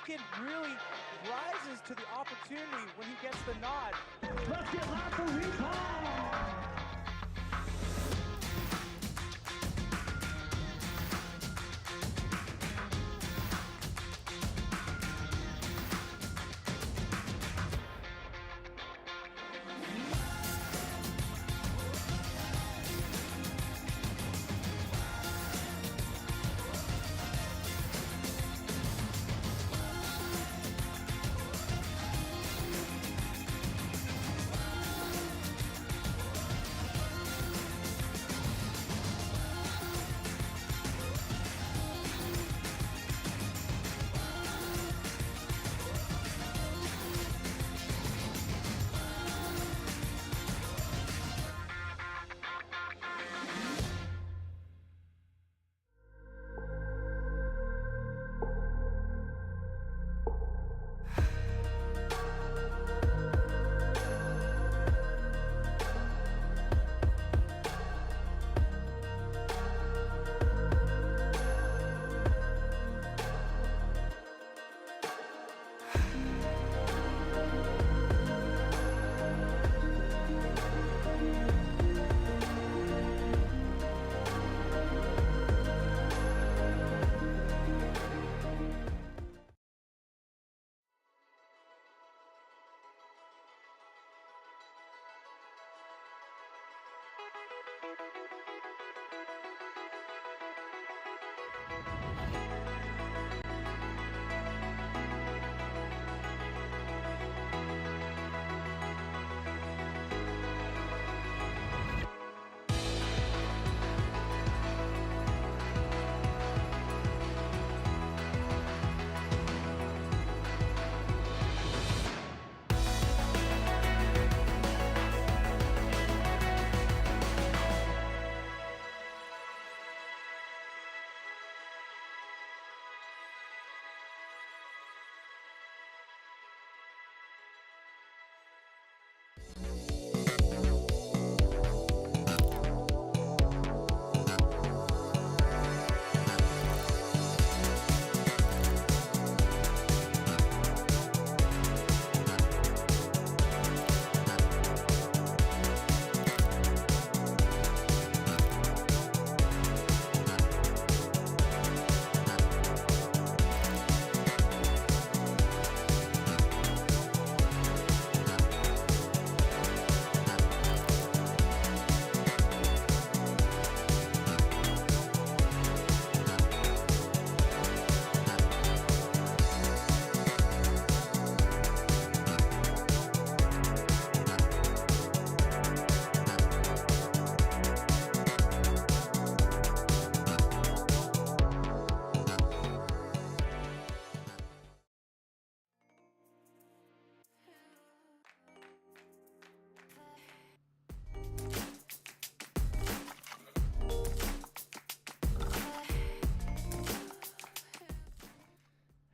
kid really rises to the opportunity when he gets the nod. Let's get loud for recall!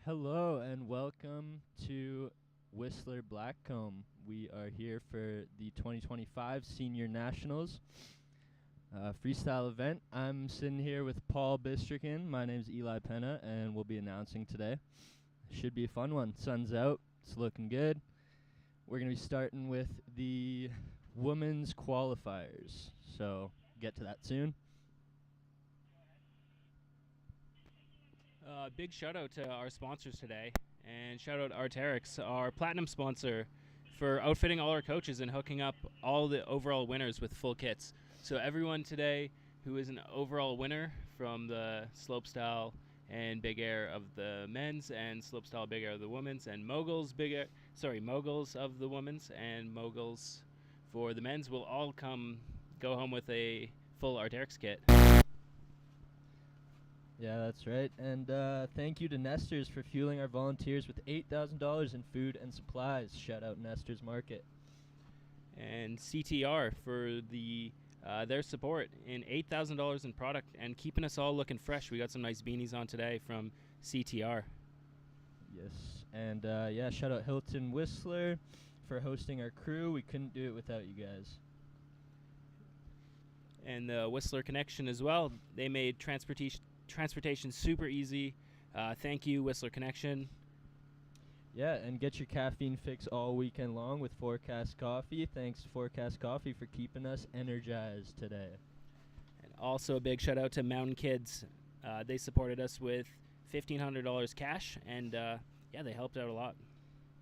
Hello and welcome to Whistler Blackcomb. We are here for the 2025 Senior Nationals freestyle event. I'm sitting here with Paul Bistrican. My name's Eli Penna, and we'll be announcing today. Should be a fun one. Sun's out. It's looking good. We're going to be starting with the women's qualifiers, so get to that soon. Big shout out to our sponsors today, and shout out Arterix, our platinum sponsor, for outfitting all our coaches and hooking up all the overall winners with full kits. So everyone today who is an overall winner from the Slopestyle and Big Air of the men's and Slopestyle Big Air of the women's and moguls of the women's and moguls for the men's will all go home with a full Arterix kit. Yeah, that's right. And thank you to Nestor's for fueling our volunteers with $8,000 in food and supplies. Shout out Nestor's Market. And CTR for their support in $8,000 in product and keeping us all looking fresh. We got some nice beanies on today from CTR. Yes. And shout out Hilton Whistler for hosting our crew. We couldn't do it without you guys. And the Whistler Connection as well. They made transportation super easy. Thank you, Whistler Connection. Yeah, and get your caffeine fix all weekend long with Forecast Coffee. Thanks to Forecast Coffee for keeping us energized today. And also a big shout out to Mountain Kids. They supported us with $1,500 cash, and they helped out a lot.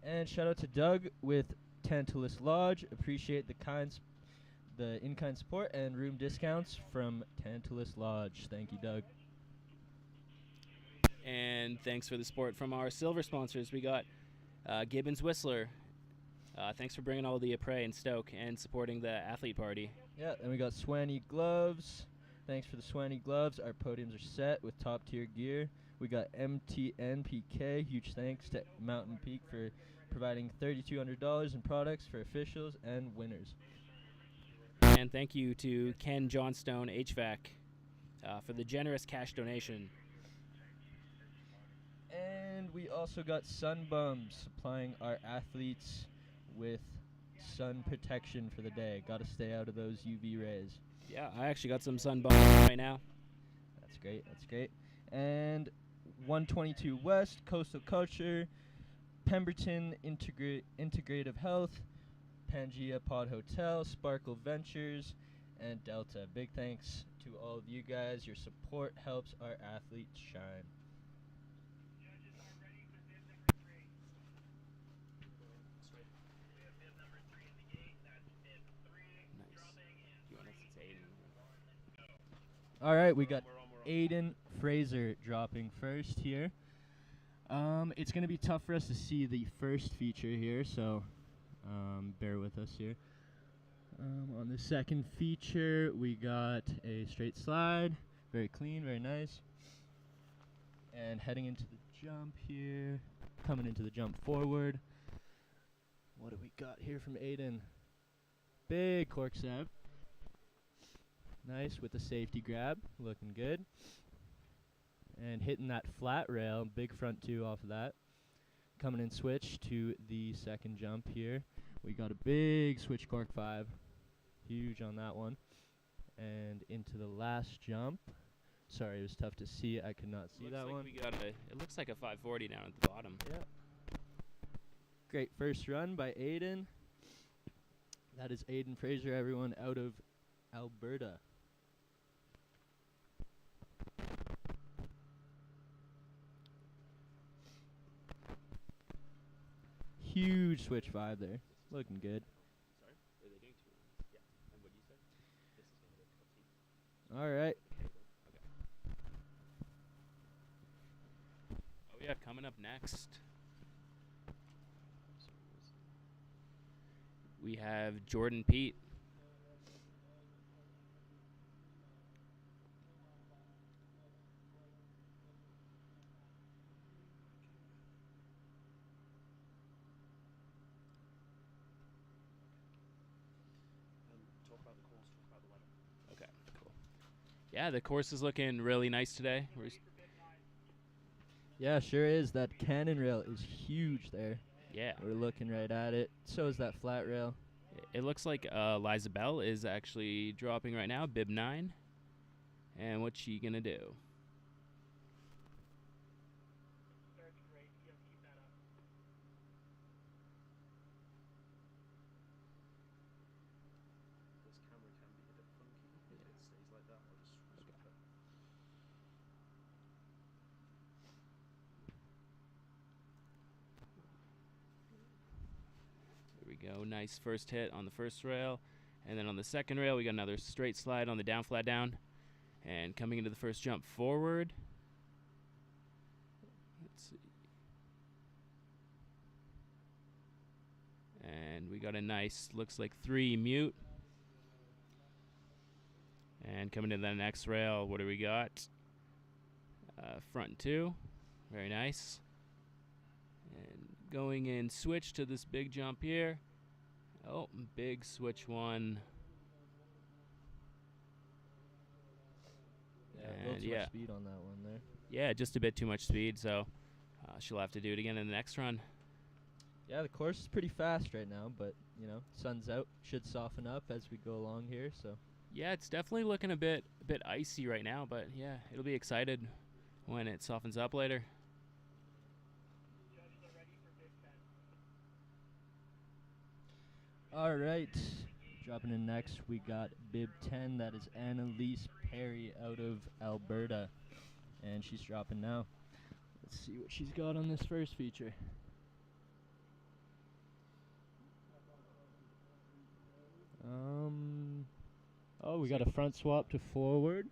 And shout out to Doug with Tantalus Lodge. Appreciate the in-kind support and room discounts from Tantalus Lodge. Thank you, Doug. And thanks for the support from our silver sponsors. We got Gibbons Whistler. Thanks for bringing all the Apres and Stoke and supporting the athlete party. Yeah, and we got Swanny Gloves. Thanks for the Swanny Gloves. Our podiums are set with top-tier gear. We got MTNPK. Huge thanks to Mountain Peak for providing $3,200 in products for officials and winners. And thank you to Ken Johnstone HVAC for the generous cash donation. And we also got Sunbums, supplying our athletes with sun protection for the day. Got to stay out of those UV rays. Yeah, I actually got some sunburn right now. That's great. That's great. And 122 West, Coastal Culture, Pemberton Integrative Health, Pangea Pod Hotel, Sparkle Ventures, and Delta. Big thanks to all of you guys. Your support helps our athletes shine. All right, we got Aiden Fraser dropping first here. It's going to be tough for us to see the first feature here, so bear with us here. On the second feature, we got a straight slide. Very clean, very nice. And heading into the jump here. Coming into the jump forward. What do we got here from Aiden? Big cork snap. Nice with the safety grab, looking good. And hitting that flat rail, big front two off of that. Coming in switch to the second jump here. We got a big switch cork 5. Huge on that one. And into the last jump. Sorry, it was tough to see. I could not see that one. It looks like a 540 down at the bottom. Yep. Great first run by Aiden. That is Aiden Fraser, everyone, out of Alberta. Huge switch 5 there. Looking good. Sorry? Are they doing 2 runs? Yeah. And what do you say? This is going to be a cup All right. Oh, yeah, coming up next. We have Jordan Pete. Okay, cool. Yeah, the course is looking really nice today. Yeah, sure is. That cannon rail is huge there. Yeah. We're looking right at it. So is that flat rail. It looks like Liza Bell is actually dropping right now, bib 9. And what's she going to do? Go nice first hit on the first rail, and then on the second rail we got another straight slide on the down flat down, and coming into the first jump forward. Let's see, and we got a nice, looks like 3 mute, and coming to the next rail, what do we got? Front 2, very nice, and going in switch to this big jump here. Oh, big switch 1. Yeah, a little too much speed on that one there. Yeah, just a bit too much speed, so she'll have to do it again in the next run. Yeah, the course is pretty fast right now, but, you know, sun's out. Should soften up as we go along here, so. Yeah, it's definitely looking a bit icy right now, but, yeah, it'll be excited when it softens up later. All right. Dropping in next, we got bib 10. That is Annalise Perry out of Alberta. And she's dropping now. Let's see what she's got on this first feature. Oh, we got a front swap to forward.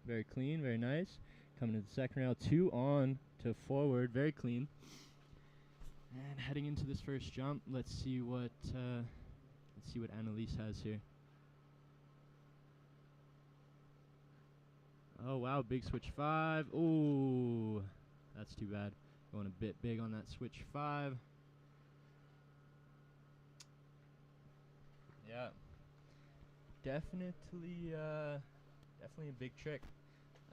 Very clean, very nice. Coming to the second rail, 2 on to forward, very clean. And heading into this first jump, let's see what Annalise has here. Oh wow, big switch 5. Ooh, that's too bad. Going a bit big on that switch 5. Yeah. Definitely a big trick.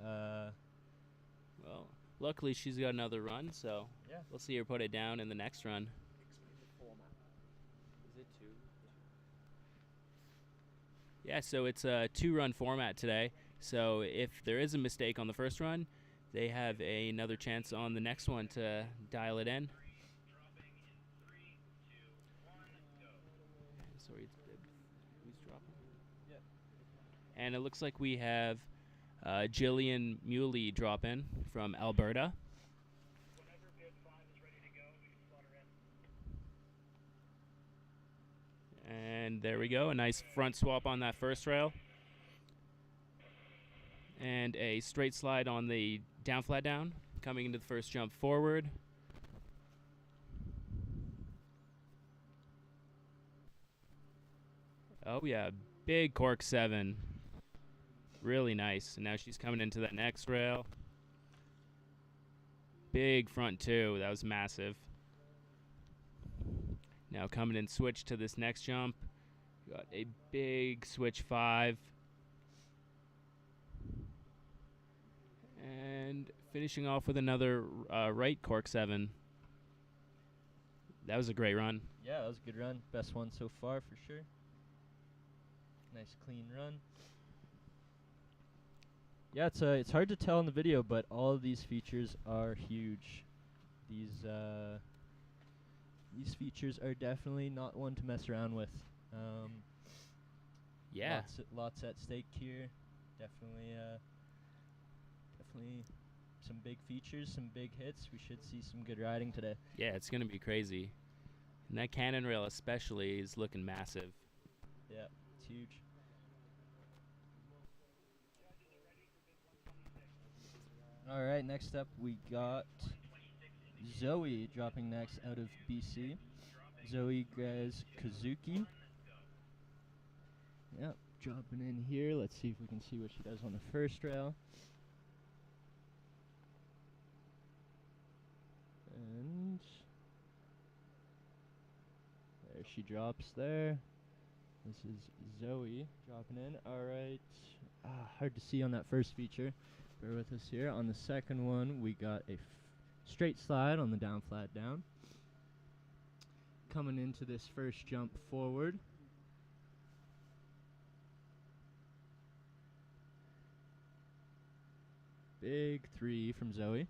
Well, luckily she's got another run, so Yeah. we'll see her put it down in the next run. Is it 2? Yeah, so it's a 2-run format today. So if there is a mistake on the first run, they have another chance on the next one to dial it in. Sorry, it's bib. Who's dropping? Yeah. And it looks like we have Jillian Muley drop in from Alberta. And there we go, a nice front swap on that first rail. And a straight slide on the down flat down, coming into the first jump forward. Oh yeah, big cork 7. Really nice. And now she's coming into that next rail. Big front 2, that was massive. Now coming in switch to this next jump. Got a big switch 5. And finishing off with another right cork 7. That was a great run. Yeah, that was a good run. Best one so far for sure. Nice clean run. Yeah, it's hard to tell in the video, but all of these features are huge. These features are definitely not one to mess around with. Yeah. Lots at stake here. Definitely some big features, some big hits. We should see some good riding today. Yeah, it's going to be crazy. And that cannon rail especially is looking massive. Yeah, it's huge. All right, next up we got Zoe dropping next out of BC. Zoe Grez Kazuki. Yep, dropping in here. Let's see if we can see what she does on the first rail. And there she drops there. This is Zoe dropping in. All right. Hard to see on that first feature. Bear with us here. On the second one, we got a straight slide on the down flat down. Coming into this first jump forward. Big 3 from Zoe.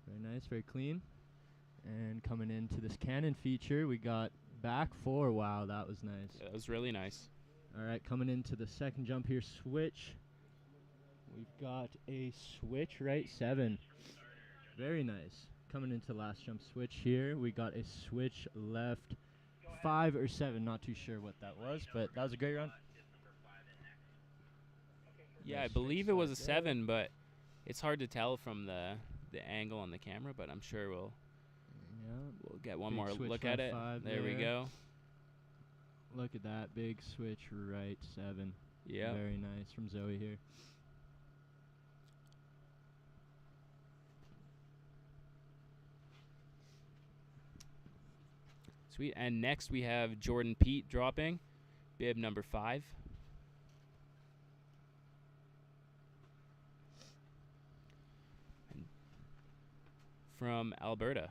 Very nice, very clean. And coming into this cannon feature, we got back 4. Wow, that was nice. Yeah, that was really nice. All right, coming into the second jump here, switch. We've got a switch right 7. Very nice. Coming into last jump switch here, we got a switch left 5 or 7. Not too sure what that was, but that was a great run. Yeah, Nice I believe it straight was a slide there. 7, but it's hard to tell from the angle on the camera, but I'm sure we'll get one Big more switch look right at it. 5 There we there. go. Look at that big switch right 7. Yeah. Very nice from Zoe here. Sweet. And next we have Jordan Pete dropping, bib number 5. And from Alberta.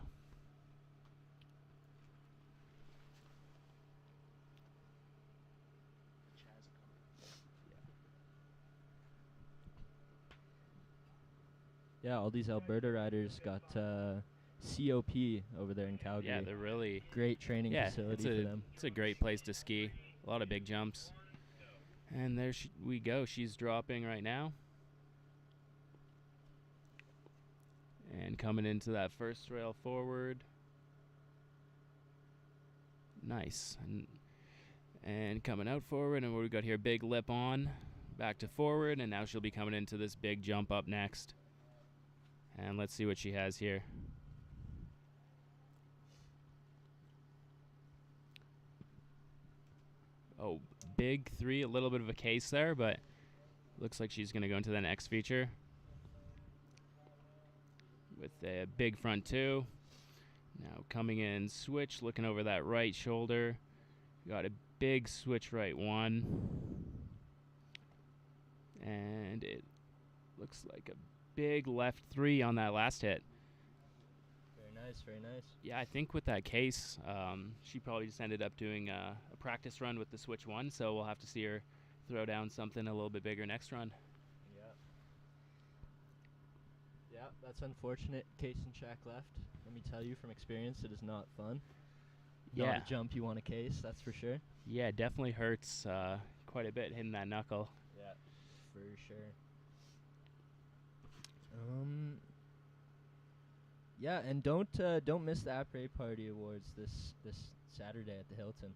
Yeah, all these Alberta riders got COP over there in Calgary. Yeah, they're really great training facility for them. It's a great place to ski. A lot of big jumps. And there we go. She's dropping right now. And coming into that first rail forward. Nice. And coming out forward. And what we got here, big lip on. Back to forward. And now she'll be coming into this big jump up next. And let's see what she has here. Oh, big 3, a little bit of a case there, but looks like she's going to go into the next feature with a big front 2. Now coming in switch, looking over that right shoulder. Got a big switch right 1. And it looks like a big left 3 on that last hit. Very nice, very nice. Yeah, I think with that case, she probably just ended up doing a practice run with the switch 1, so we'll have to see her throw down something a little bit bigger next run. Yeah. Yeah, that's unfortunate. Case and shack left. Let me tell you from experience, it is not fun. Yeah. Not a jump you want a case, that's for sure. Yeah, it definitely hurts quite a bit hitting that knuckle. Yeah, for sure. Yeah, and don't miss the après party awards this Saturday at the Hilton.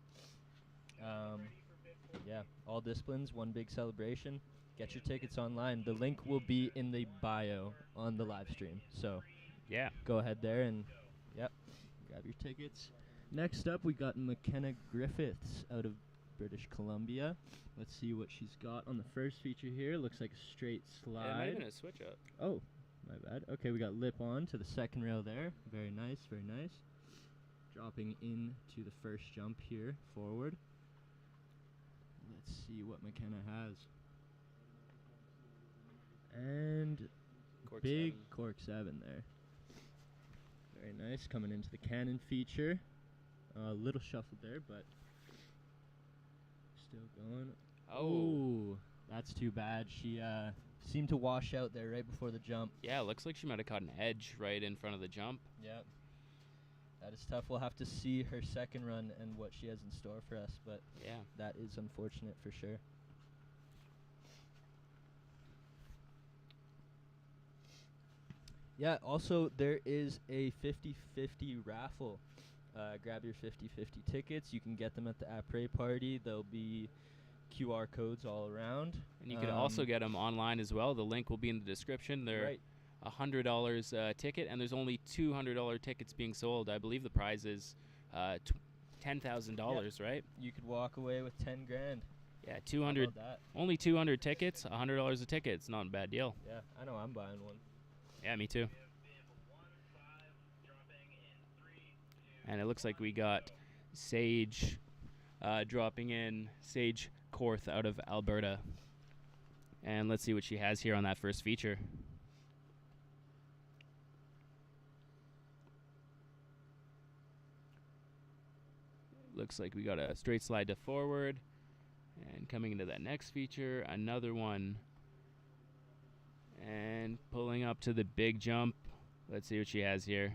Yeah, all disciplines, one big celebration. Get your tickets online. The link will be in the bio on the live stream. So Yeah. go ahead there and grab your tickets. Next up, we got McKenna Griffiths out of British Columbia. Let's see what she's got on the first feature here. Looks like a straight slide. Yeah, not even a switch up. Oh, my bad. Okay, we got lip on to the second rail there. Very nice, very nice. Dropping into the first jump here, forward. Let's see what McKenna has. And Cork big 7. cork 7 there. Very nice, coming into the cannon feature. A little shuffled there, but still going. Oh. Ooh, that's too bad. She seemed to wash out there right before the jump. Yeah, looks like she might have caught an edge right in front of the jump. Yep. That is tough. We'll have to see her second run and what she has in store for us, but Yeah. that is unfortunate for sure. Yeah, also there is a 50-50 raffle. Grab your 50-50 tickets. You can get them at the après party. There'll be QR codes all around. And you can also get them online as well. The link will be in the description. They're right. $100 ticket, and there's only $200 tickets being sold. I believe the prize is $10,000, right? You could walk away with 10 grand. Yeah, How 200. about that? Only 200 tickets, $100 a ticket. It's not a bad deal. Yeah, I know I'm buying one. Yeah, me too. And it looks like we got Sage dropping in, Sage Korth out of Alberta. And let's see what she has here on that first feature. Looks like we got a straight slide to forward. And coming into that next feature, another one. And pulling up to the big jump. Let's see what she has here.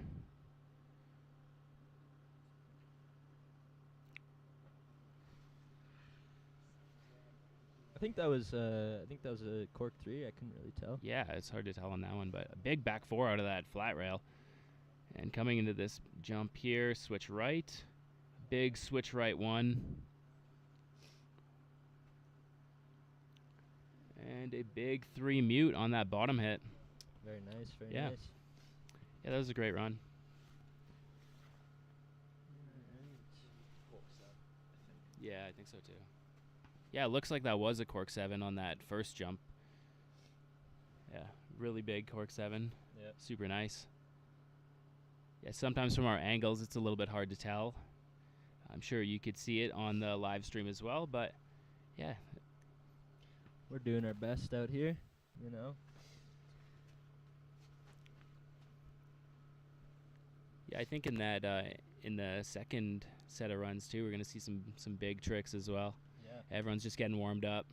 I think that was a cork 3. I couldn't really tell. Yeah, it's hard to tell on that one, but a big back 4 out of that flat rail. And coming into this jump here, switch right. Big switch right 1. And a big 3 mute on that bottom hit. Very nice, very Yeah. nice. Yeah, that was a great run. Yeah, I think so too. Yeah, it looks like that was a cork 7 on that first jump. Yeah, really big cork 7. Yep. Super nice. Yeah, sometimes from our angles it's a little bit hard to tell. I'm sure you could see it on the live stream as well, but yeah. We're doing our best out here, you know. Yeah, I think in that in the second set of runs too, we're gonna see some big tricks as well. Yeah. Everyone's just getting warmed up.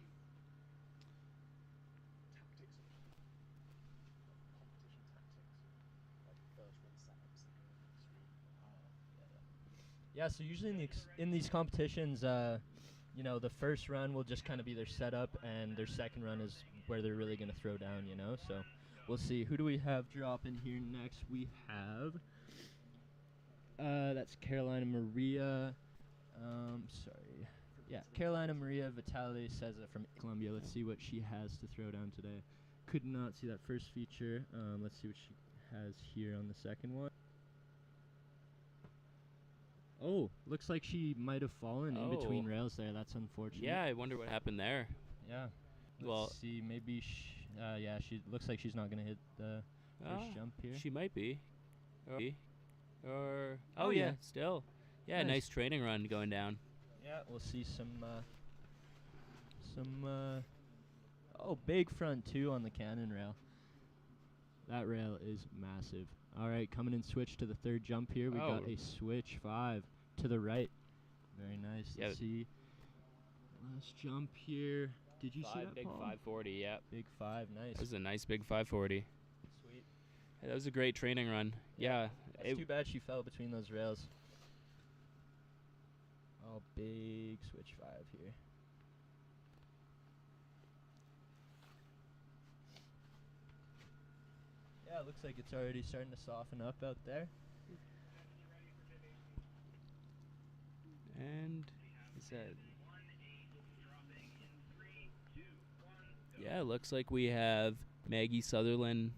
Yeah, so usually in these competitions, you know, the first run will just kind of be their setup, and their second run is where they're really going to throw down, you know. So we'll see. Who do we have dropping here next? We have, that's Carolina Maria. Sorry. Yeah, Carolina Maria Vitale Ceza from Colombia. Let's see what she has to throw down today. Could not see that first feature. Let's see what she has here on the second one. Oh, looks like she might have fallen in between rails there. That's unfortunate. Yeah, I wonder what happened there. Yeah. Well, Let's see. Maybe yeah, she looks like she's not going to hit the first jump here. She might be. Or Oh, yeah. Still. Yeah, Nice. nice training run going down. Yeah, we'll see some big front two on the cannon rail. That rail is massive. All right, coming in switch to the third jump here. We got a switch 5 to the right. Very nice. Yeah. Let's see. Last jump here. Did you see that, Big Paul? 540, yeah. Big 5, nice. This is a nice big 540. Sweet. Hey, that was a great training run. Yeah. It's too bad she fell between those rails. Oh, big switch 5 here. Yeah, it looks like it's already starting to soften up out there. And is that? Yeah, looks like we have Maggie Sutherland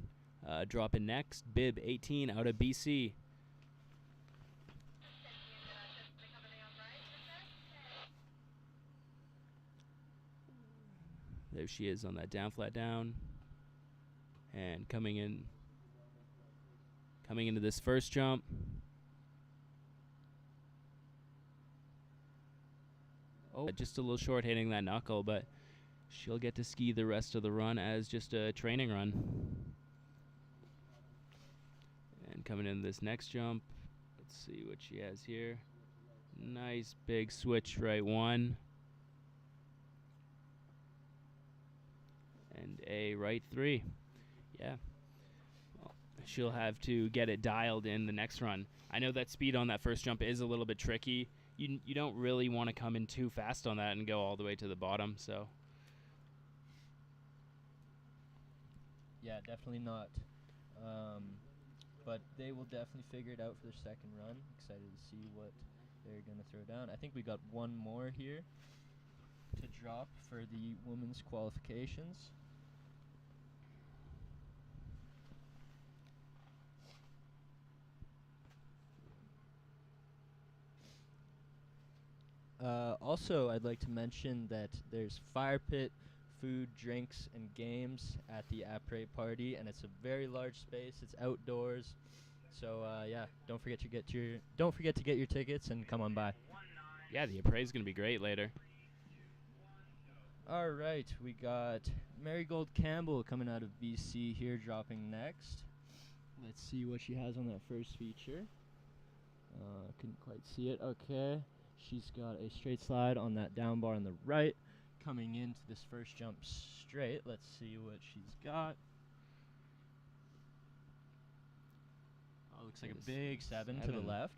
dropping next. Bib 18 out of BC. There she is on that down flat down. And coming into this first jump. Oh, just a little short hitting that knuckle, but she'll get to ski the rest of the run as just a training run. And coming into this next jump, let's see what she has here. Nice big switch right 1. And a right 3. Yeah. Well, she'll have to get it dialed in the next run. I know that speed on that first jump is a little bit tricky. You don't really want to come in too fast on that and go all the way to the bottom, so. Yeah, definitely not. But they will definitely figure it out for their second run. Excited to see what they're going to throw down. I think we got one more here to drop for the women's qualifications. Also, I'd like to mention that there's fire pit, food, drinks, and games at the après party, and it's a very large space. It's outdoors, so yeah, don't forget to get your tickets and come on by. Yeah, the après is gonna be great later. All right, we got Marigold Campbell coming out of BC here, dropping next. Let's see what she has on that first feature. Couldn't quite see it. Okay. She's got a straight slide on that down bar on the right. Coming into this first jump straight. Let's see what she's got. Oh, looks like a big 7 to the left.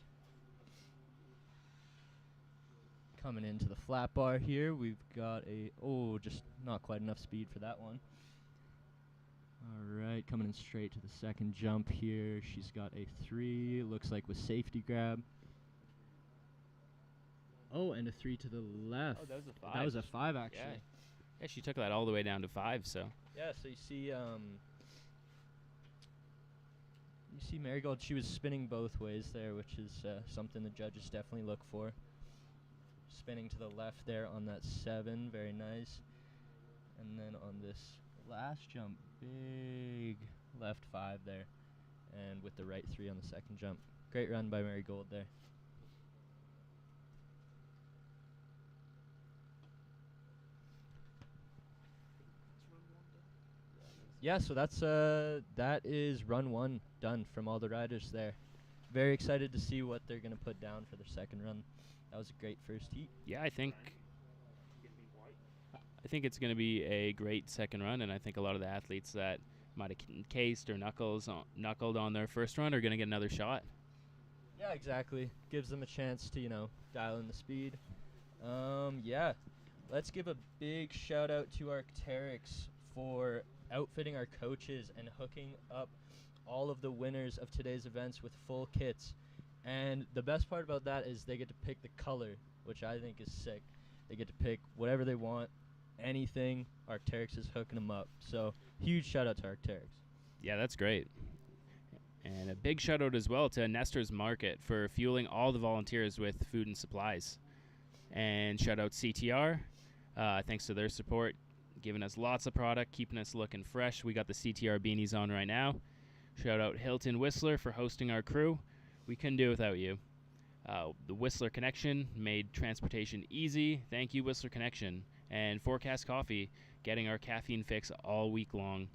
Coming into the flat bar here, we've got just not quite enough speed for that one. All right, coming in straight to the second jump here. She's got a 3, looks like with safety grab. Oh, and a 3 to the left. Oh, that was a 5. That was a 5, actually. Yeah, she took that all the way down to 5, so. Yeah, so you see Marigold, she was spinning both ways there, which is something the judges definitely look for. Spinning to the left there on that 7, very nice. And then on this last jump, big left 5 there. And with the right 3 on the second jump. Great run by Marigold there. Yeah, so that is run 1 done from all the riders there. Very excited to see what they're going to put down for their second run. That was a great first heat. Yeah, I think it's going to be a great second run, and I think a lot of the athletes that might have cased or knuckled on their first run are going to get another shot. Yeah, exactly. Gives them a chance to, dial in the speed. Yeah, let's give a big shout out to Arc'teryx for outfitting our coaches and hooking up all of the winners of today's events with full kits. And the best part about that is they get to pick the color, which I think is sick. They get to pick whatever they want, anything. Arc'teryx is hooking them up. So huge shout out to Arc'teryx. Yeah, that's great. And a big shout out as well to Nestor's Market for fueling all the volunteers with food and supplies. And shout out CTR, thanks to their support, giving us lots of product, keeping us looking fresh. We got the CTR beanies on right now. Shout out Hilton Whistler for hosting our crew. We couldn't do it without you. The Whistler Connection made transportation easy. Thank you, Whistler Connection. And Forecast Coffee, getting our caffeine fix all week long.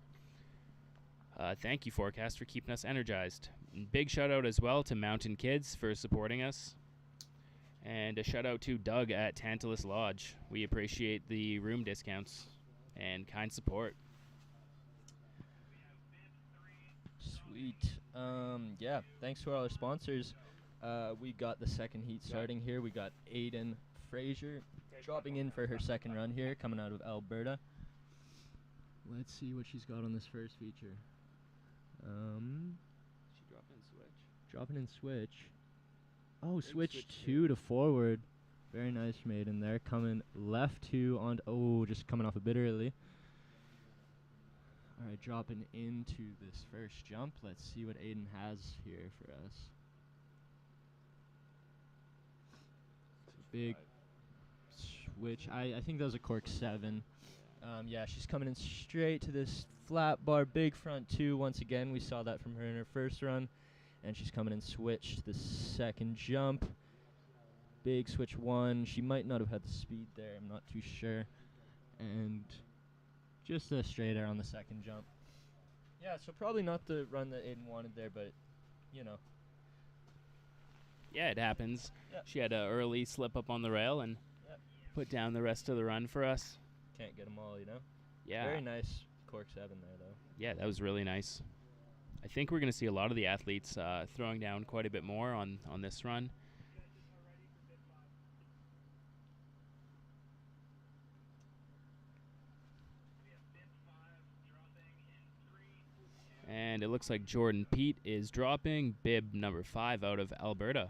Thank you, Forecast, for keeping us energized. And big shout out as well to Mountain Kids for supporting us. And a shout out to Doug at Tantalus Lodge. We appreciate the room discounts and kind support. Sweet. Yeah, thanks to all our sponsors. We got the second heat starting here. We got Aiden Frazier dropping in for her second run here, coming out of Alberta. Let's see what she's got on this first feature. She Dropping in switch. Oh, switch 2 to forward. Very nice maiden there. Coming left 2 on. Oh, just coming off a bit early. All right, dropping into this first jump. Let's see what Aiden has here for us. Big switch. I think that was a cork 7. Yeah, she's coming in straight to this flat bar, big front 2. Once again, we saw that from her in her first run. And she's coming in switch to the second jump. Big switch 1. She might not have had the speed there. I'm not too sure. And just a straight air on the second jump. Yeah, so probably not the run that Aiden wanted there, but, you know. Yeah, it happens. Yep. She had an early slip up on the rail and put down the rest of the run for us. Can't get them all, you know? Yeah. Very nice cork 7 there, though. Yeah, that was really nice. I think we're going to see a lot of the athletes throwing down quite a bit more on this run. And it looks like Jordan Pete is dropping bib number 5 out of Alberta.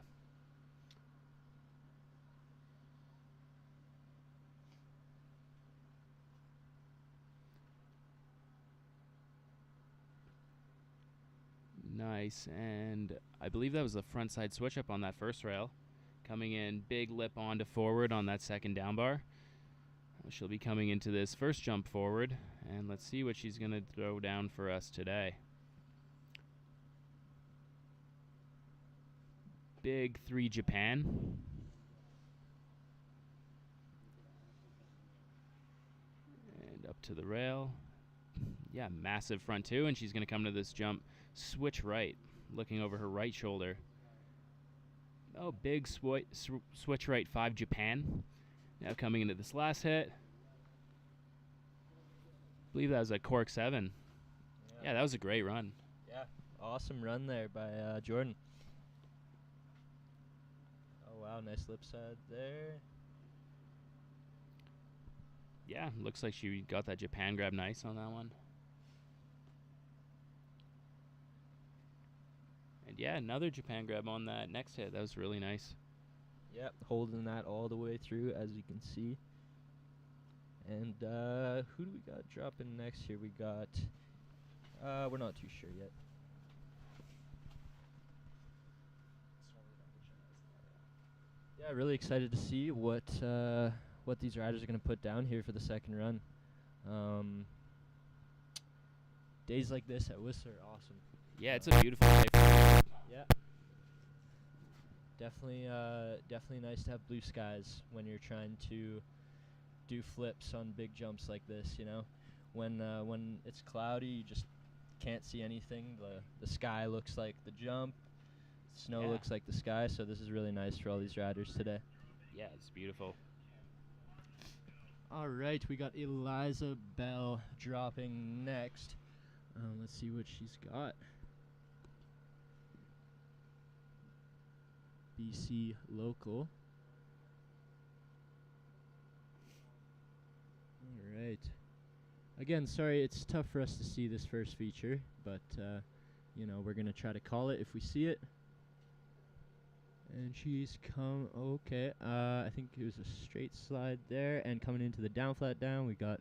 Nice, and I believe that was the front side switch up on that first rail. Coming in big lip on to forward on that second down bar. She'll be coming into this first jump forward, and let's see what she's going to throw down for us today. Big 3 Japan. And up to the rail. Yeah, massive front 2, and she's going to come to this jump. Switch right, looking over her right shoulder. Oh, big switch right 5 Japan. Now coming into this last hit. I believe that was a cork 7. Yeah, that was a great run. Yeah, awesome run there by Jordan. Oh, wow, nice lip side there. Yeah, looks like she got that Japan grab nice on that one. And yeah, another Japan grab on that next hit. That was really nice. Yep, holding that all the way through, as you can see. And who do we got dropping next here? We got, we're not too sure yet. Yeah, really excited to see what these riders are going to put down here for the second run. Days like this at Whistler are awesome. Yeah, it's a beautiful day. Yeah. Definitely nice to have blue skies when you're trying to do flips on big jumps like this, you know. When it's cloudy, you just can't see anything. The sky looks like the jump. Snow looks like the sky, so this is really nice for all these riders today. Yeah, it's beautiful. All right, we got Eliza Bell dropping next. Let's see what she's got. BC local. right. Again, sorry, it's tough for us to see this first feature, but, you know, we're going to try to call it if we see it. And she's okay, I think it was a straight slide there, and coming into the down flat down, we got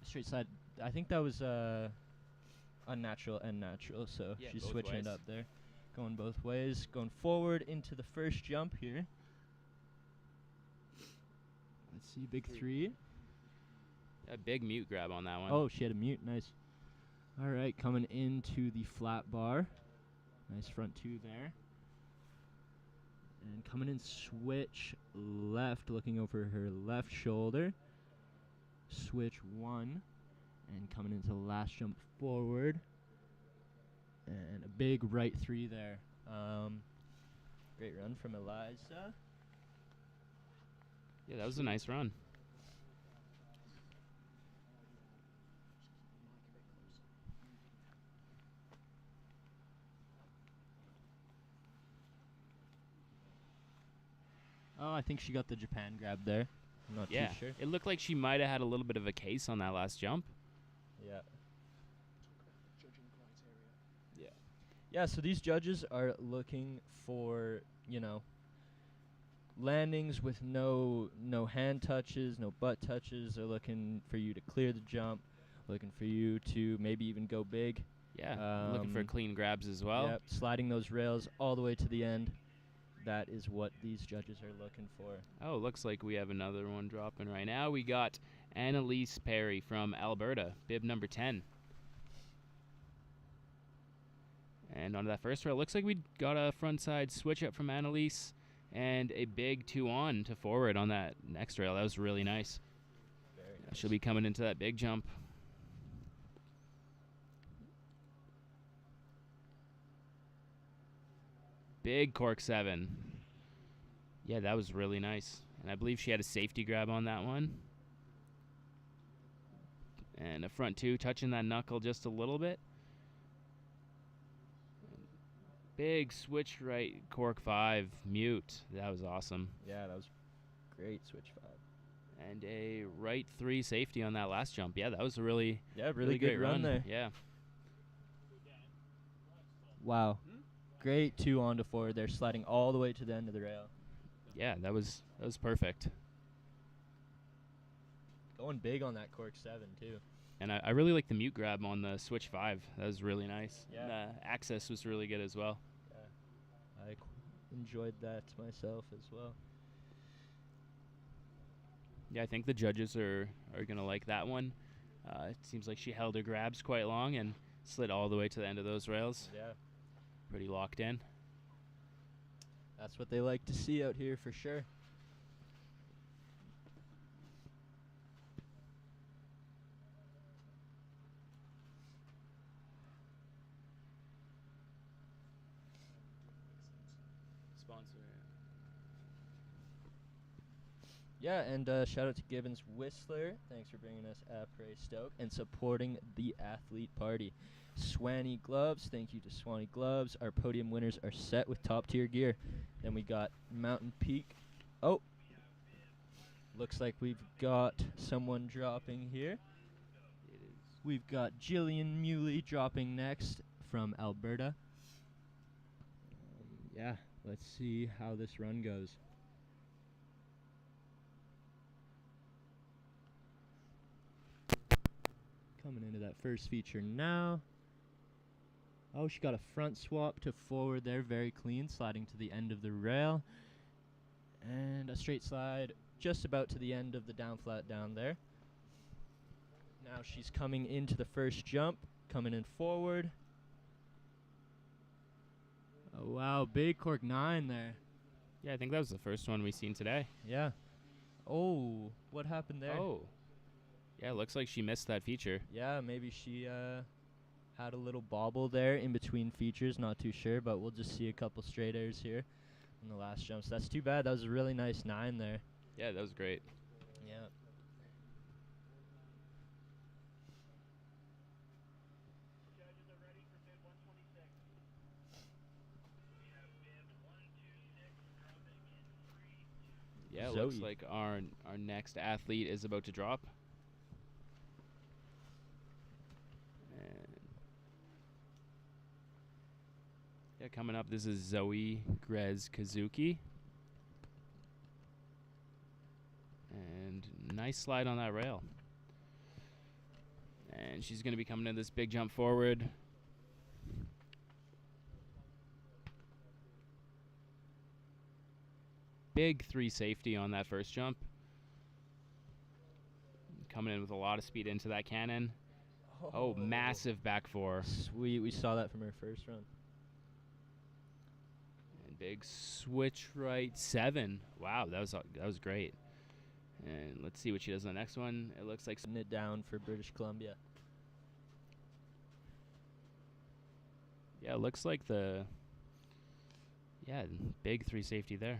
a straight slide. I think that was, unnatural and natural, so Yeah, she's both switching ways. it up there. Going both ways, going forward into the first jump here. Let's see, big three. A big mute grab on that one. Oh, she had a mute, nice. All right, coming into the flat bar. Nice front two there. And coming in switch left, looking over her left shoulder. Switch one. And coming into the last jump forward. And a big right three there. Great run from Eliza. Yeah, that was a nice run. Oh, I think she got the Japan grab there. I'm not Yeah, too sure. it looked like she might have had a little bit of a case on that last jump. Yeah. Yeah, so these judges are looking for, you know, landings with no hand touches, no butt touches. They're looking for you to clear the jump, looking for you to maybe even go big. Yeah, looking for clean grabs as well. Yep, sliding those rails all the way to the end. That is what these judges are looking for. Oh, looks like we have another one dropping right now. We got Annalise Perry from Alberta, bib number 10. And on that first rail, looks like we got a front side switch up from Annalise and a big 2-on to forward on that next rail. That was really nice. Very nice. She'll be coming into that big jump. Big cork 7. Yeah, that was really nice. And I believe she had a safety grab on that one. And a front 2 touching that knuckle just a little bit. Big switch right cork 5 mute. That was awesome. Yeah, that was great switch 5. And a right 3 safety on that last jump. Yeah, that was a really Really great good run there. Yeah. Wow. Great 2-on to forward there, sliding all the way to the end of the rail. Yeah, that was perfect. Going big on that cork 7 too. And I really like the mute grab on the switch 5. That was really nice. Yeah. And, access was really good as well. Yeah, I enjoyed that myself as well. Yeah, I think the judges are going to like that one. It seems like she held her grabs quite long and slid all the way to the end of those rails. Yeah, Pretty locked in. that's what they like to see out here for sure. Sponsor. Yeah, and shout out to Gibbons Whistler. Thanks for bringing us Après Stoke and supporting the athlete party. Swanny Gloves. Thank you to Swanny Gloves. Our podium winners are set with top tier gear. Then we got Mountain Peak. Oh, looks like we've got someone dropping here. We've got Jillian Muley dropping next from Alberta. Yeah, let's see how this run goes. Coming into that first feature now. Oh, she got a front swap to forward there, very clean, sliding to the end of the rail. And a straight slide just about to the end of the down flat down there. Now she's coming into the first jump, coming in forward. Oh, wow, big cork 9 there. Yeah, I think that was the first one we seen today. Yeah. Oh, what happened there? Oh. Yeah, it looks like she missed that feature. Yeah, maybe she had a little bobble there in between features, not too sure, but we'll just see a couple straight airs here in the last jump. So that's too bad. That was a really nice 9 there. Yeah, that was great. Yeah. Yeah, it looks Zoe. like our next athlete is about to drop. Yeah, coming up, this is Zoe Grez Kazuki. And nice slide on that rail. And she's going to be coming in this big jump forward. Big 3 safety on that first jump. Coming in with a lot of speed into that cannon. Oh, massive back 4. Sweet, we saw that from her first run. And big switch right 7. Wow, that was great. And let's see what she does on the next one. It looks like Putting it down for British Columbia. yeah, it looks like big 3 safety there.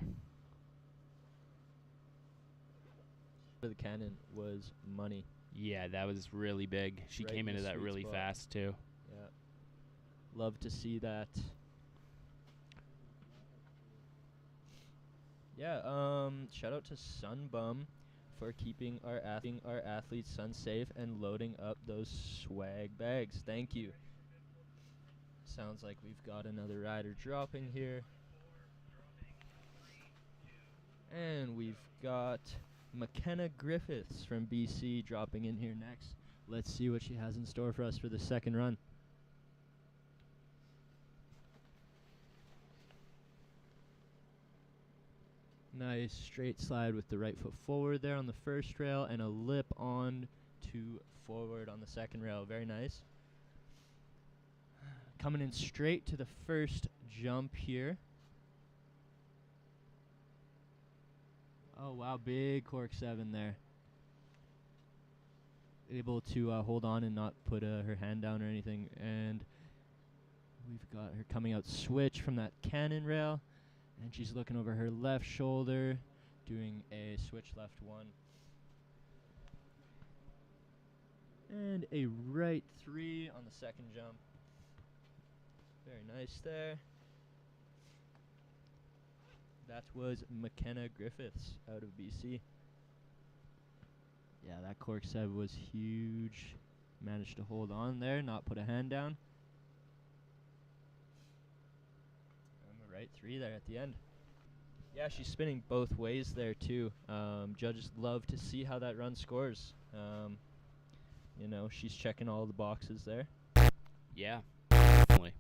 The cannon was money. Yeah, that was really big. She Right came in into the that sweet really spot. fast too. Yeah. Love to see that. Yeah, shout out to Sunbum for keeping our athletes sun safe and loading up those swag bags. Thank you. Sounds like we've got another rider dropping here. And we've got McKenna Griffiths from BC dropping in here next. Let's see what she has in store for us for the second run. Nice straight slide with the right foot forward there on the first rail and a lip on to forward on the second rail. Very nice. Coming in straight to the first jump here. Oh, wow, big cork 7 there. Able to hold on and not put her hand down or anything. And we've got her coming out switch from that cannon rail. And she's looking over her left shoulder, doing a switch left 1. And a right 3 on the second jump. Very nice there. That was McKenna Griffiths out of BC. Yeah, that cork 7 was huge. Managed to hold on there, not put a hand down. And the right 3 there at the end. Yeah, she's spinning both ways there too. Judges love to see how that run scores. You know, she's checking all the boxes there. Yeah, definitely.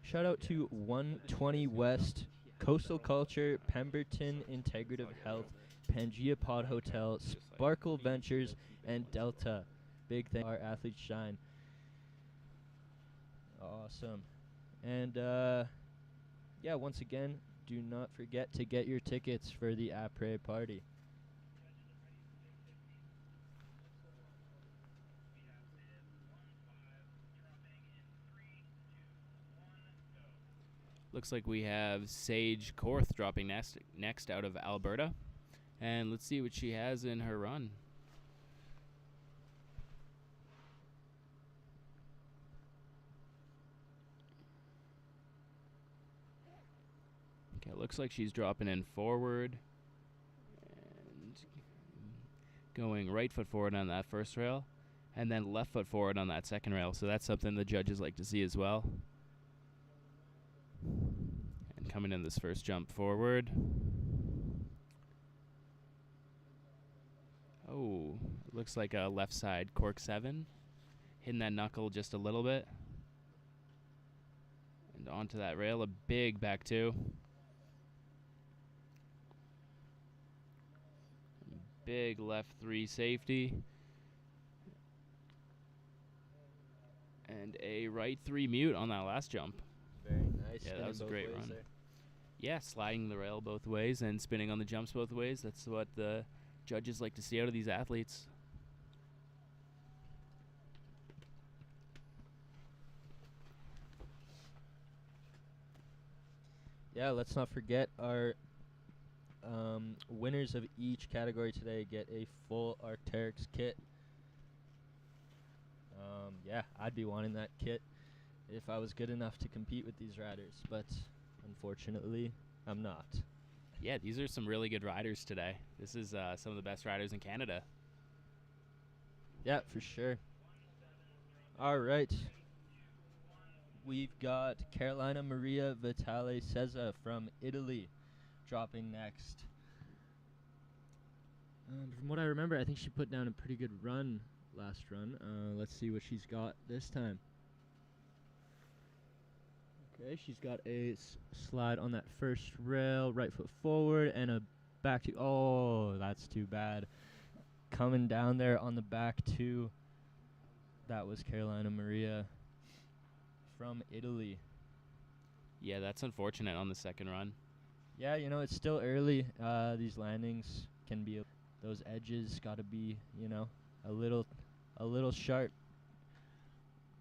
Shout out to 120 West, Coastal Culture, Pemberton Integrative Health, Pangea Pod Hotel, Sparkle Ventures, and Delta. Big thank our athletes shine. Awesome. And yeah, once again, do not forget to get your tickets for the après party. Looks like we have Sage Korth dropping next out of Alberta. And let's see what she has in her run. Okay, looks like she's dropping in forward. And going right foot forward on that first rail. And then left foot forward on that second rail. So that's something the judges like to see as well. And coming in this first jump forward. Oh, looks like a left side cork 7. Hitting that knuckle just a little bit. And onto that rail, a big back 2. Big left 3 safety. And a right 3 mute on that last jump. Very nice. Yeah, that was a both great ways run. there. Yeah, sliding the rail both ways and spinning on the jumps both ways. That's what the judges like to see out of these athletes. Yeah, let's not forget our winners of each category today get a full Arc'teryx kit. Yeah, I'd be wanting that kit if I was good enough to compete with these riders, but unfortunately, I'm not. Yeah, these are some really good riders today. This is some of the best riders in Canada. Yeah, for sure. All right. We've got Carolina Maria Vitale Cesa from Italy dropping next. From what I remember, I think she put down a pretty good run last run. Let's see what she's got this time. Okay, she's got a slide on that first rail, right foot forward, and a back two. Oh, that's too bad. Coming down there on the back two. That was Carolina Maria from Italy. Yeah, that's unfortunate on the second run. Yeah, you know, it's still early. These landings can be, those edges got to be, you know, a little sharp.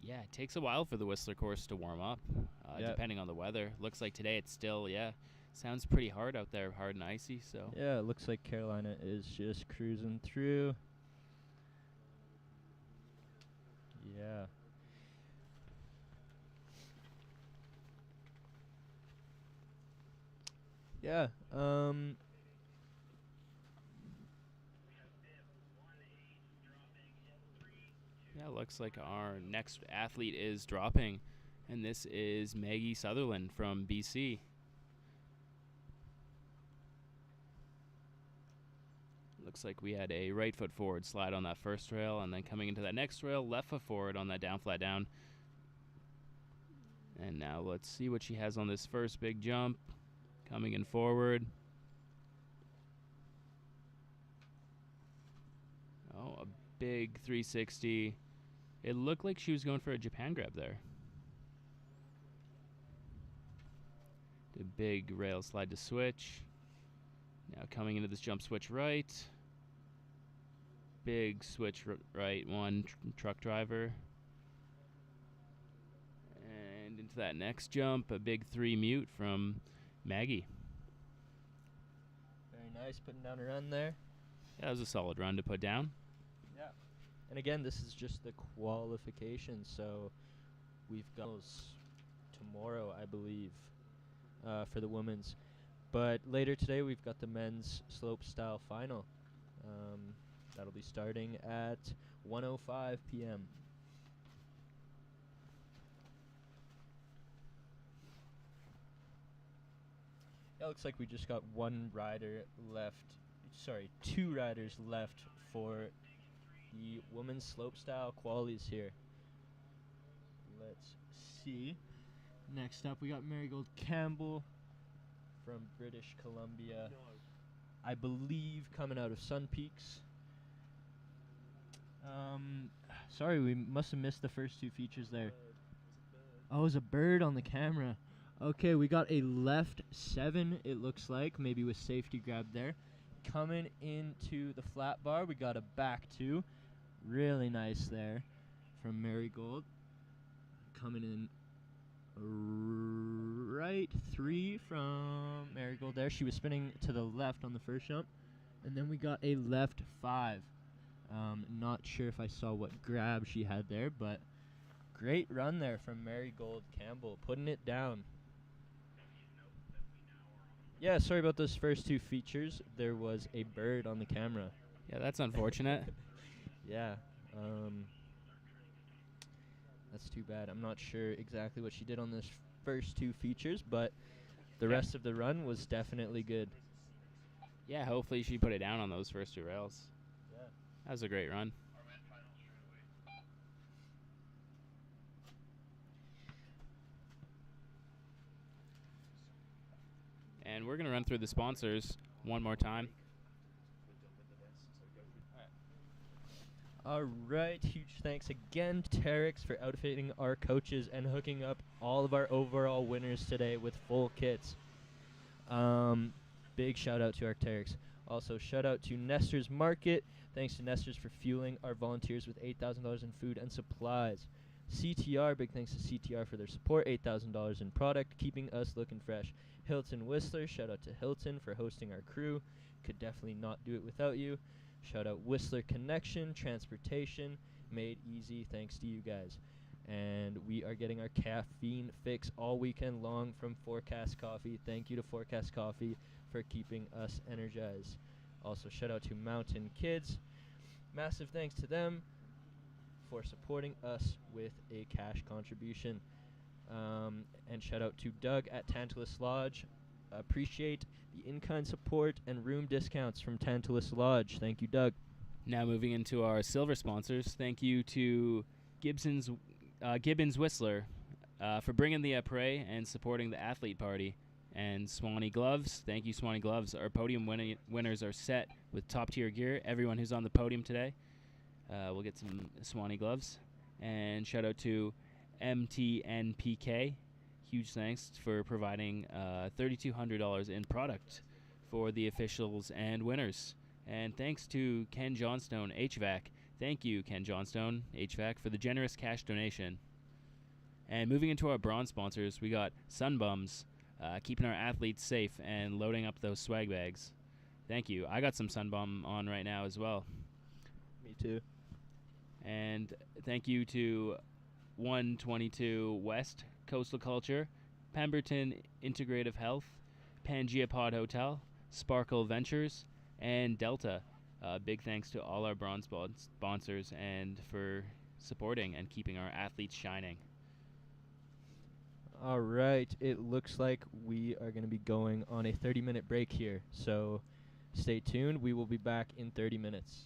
Yeah, it takes a while for the Whistler course to warm up, Yep. depending on the weather. Looks like today it's still, sounds pretty hard out there, hard and icy. So Yeah, it looks like Carolina is just cruising through. Yeah. Yeah, yeah, looks like our next athlete is dropping, and this is Maggie Sutherland from BC. Looks like we had a right foot forward slide on that first rail, and then coming into that next rail, left foot forward on that down flat down. And now let's see what she has on this first big jump. Coming in forward. Oh, a big 360. It looked like she was going for a Japan grab there. The big rail slide to switch. Now coming into this jump switch right. Big switch right, one truck driver. And into that next jump, a big 3 mute from Maggie. very nice putting down a run there. Yeah, that was a solid run to put down. Yeah. And again, this is just the qualification, so we've got those tomorrow, I believe, for the women's. But later today, we've got the men's slopestyle final. That'll be starting at 1:05 p.m. It looks like we just got one rider left. Sorry, 2 riders left for the women's slopestyle qualies here. Let's see. Next up, we got Marigold Campbell from British Columbia. I believe coming out of Sun Peaks. Sorry, we must have missed the first 2 features there. Oh, it was a bird on the camera. Okay, we got a left 7, it looks like, maybe with safety grab there. Coming into the flat bar, we got a back 2. Really nice there from Marigold. Coming in right 3 from Marigold there. She was spinning to the left on the first jump. And then we got a left 5. Not sure if I saw what grab she had there, but great run there from Marigold Campbell, putting it down. Yeah, sorry about those first 2 features. There was a bird on the camera. Yeah, that's unfortunate. Yeah. That's too bad. I'm not sure exactly what she did on this first 2 features, but the rest of the run was definitely good. Yeah, hopefully she put it down on those first 2 rails. Yeah. That was a great run. And we're going to run through the sponsors one more time. All right, huge thanks again to Terex for outfitting our coaches and hooking up all of our overall winners today with full kits. Big shout out to Arc'teryx. Also, shout out to Nestor's Market. Thanks to Nestor's for fueling our volunteers with $8,000 in food and supplies. CTR, big thanks to CTR for their support, $8,000 in product, keeping us looking fresh. Hilton Whistler, shout out to Hilton for hosting our crew. Could definitely not do it without you. Shout out Whistler Connection, transportation, made easy thanks to you guys. And we are getting our caffeine fix all weekend long from Forecast Coffee. Thank you to Forecast Coffee for keeping us energized. Also, shout out to Mountain Kids. Massive thanks to them for supporting us with a cash contribution. And shout out to Doug at Tantalus Lodge. Appreciate the in-kind support and room discounts from Tantalus Lodge. Thank you, Doug. Now moving into our silver sponsors, thank you to Gibbons Whistler for bringing the apres and supporting the athlete party. And Swanny Gloves, thank you, Swanny Gloves. Our podium winners are set with top-tier gear. Everyone who's on the podium today will get some Swanny Gloves. And shout out to MTNPK. Huge thanks for providing $3,200 in product for the officials and winners. And thanks to Ken Johnstone HVAC. Thank you, Ken Johnstone HVAC, for the generous cash donation. And moving into our bronze sponsors, we got Sunbums, keeping our athletes safe and loading up those swag bags. Thank you. I got some Sunbum on right now as well. Me too. And thank you to 122 West Coastal Culture, Pemberton Integrative Health, Pangea Pod Hotel, Sparkle Ventures, and Delta. Big thanks to all our bronze sponsors and for supporting and keeping our athletes shining. All right, it looks like we are going to be going on a 30-minute break here, so stay tuned. We will be back in 30 minutes.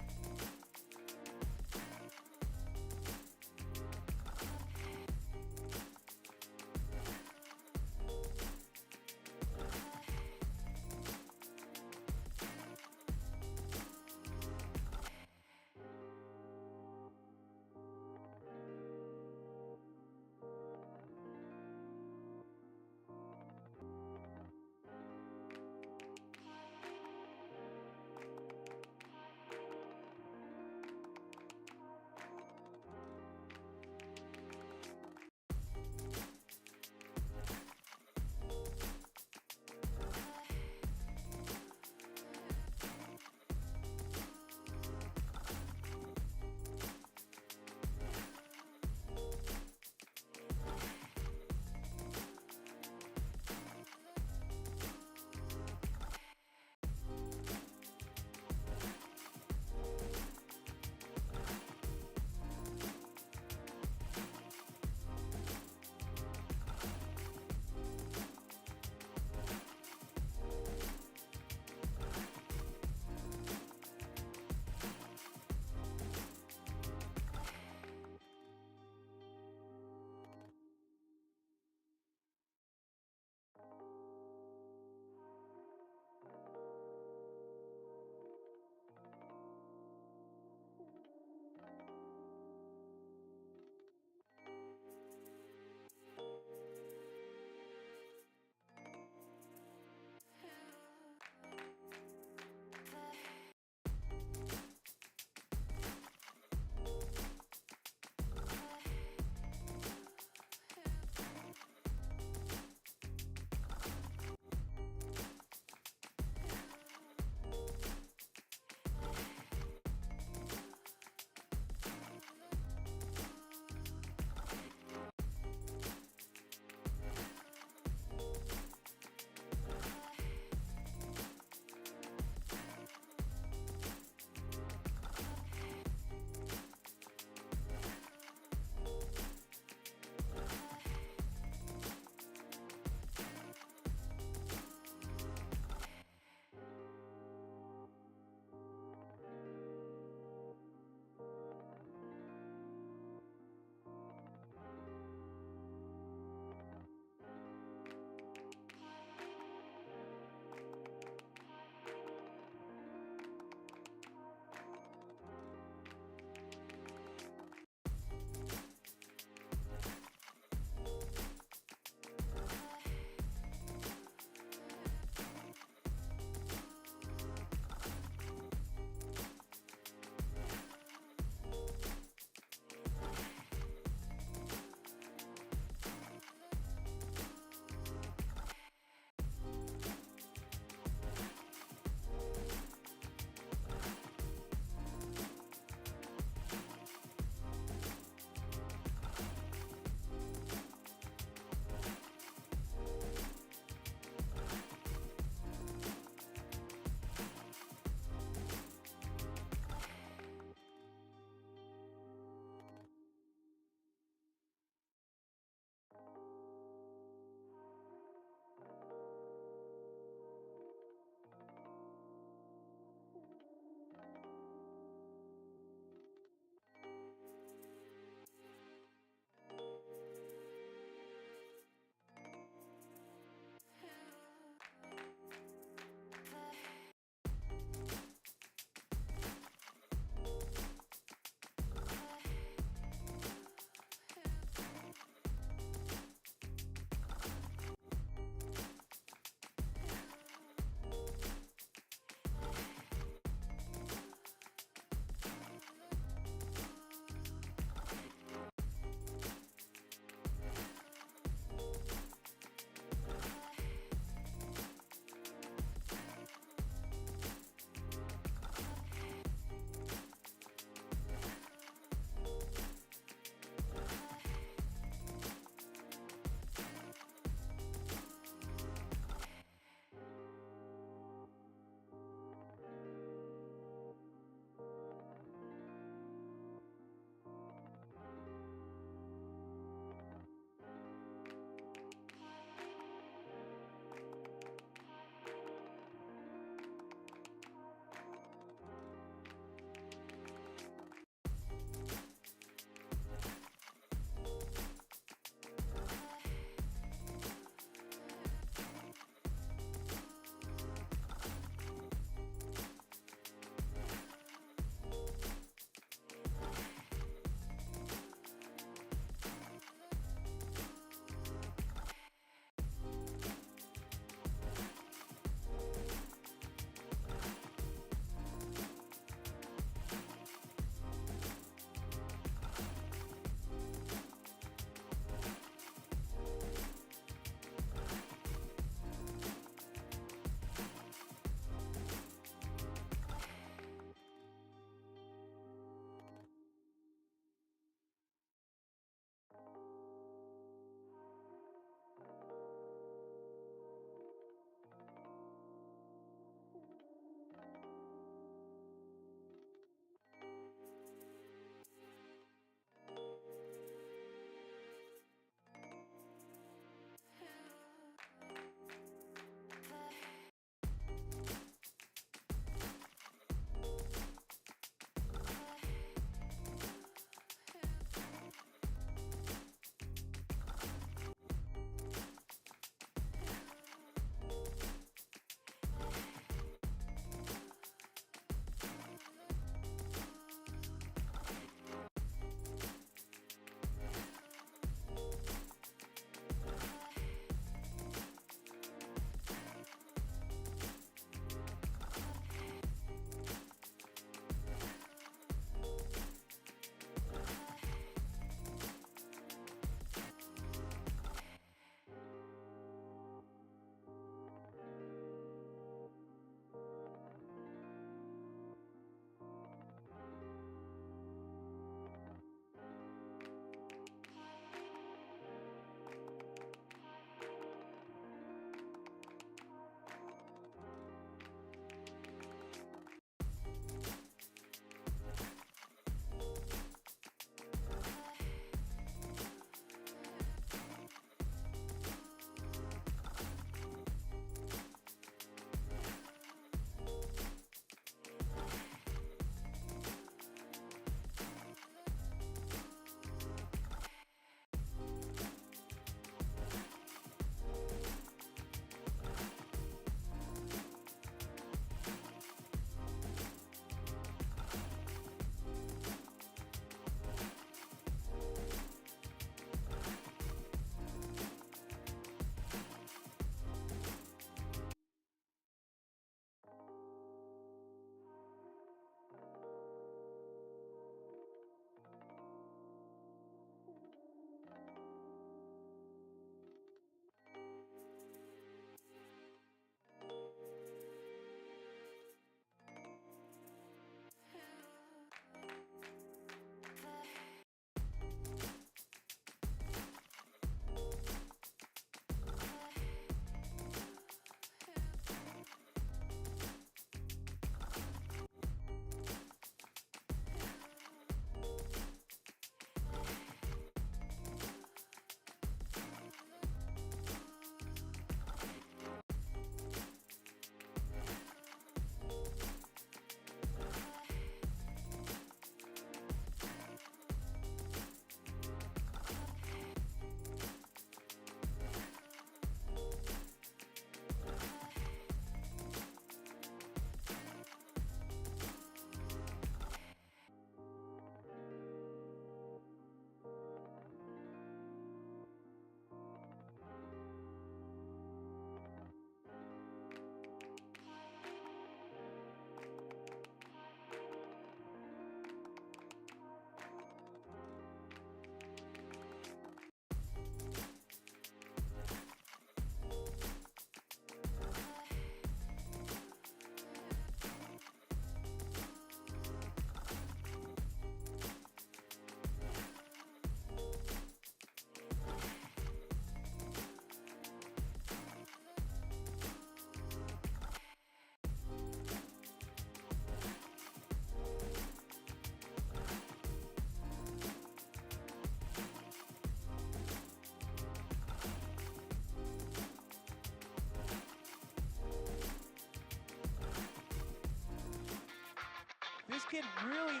kid really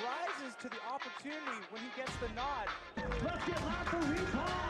rises to the opportunity when he gets the nod. Let's get loud for recall.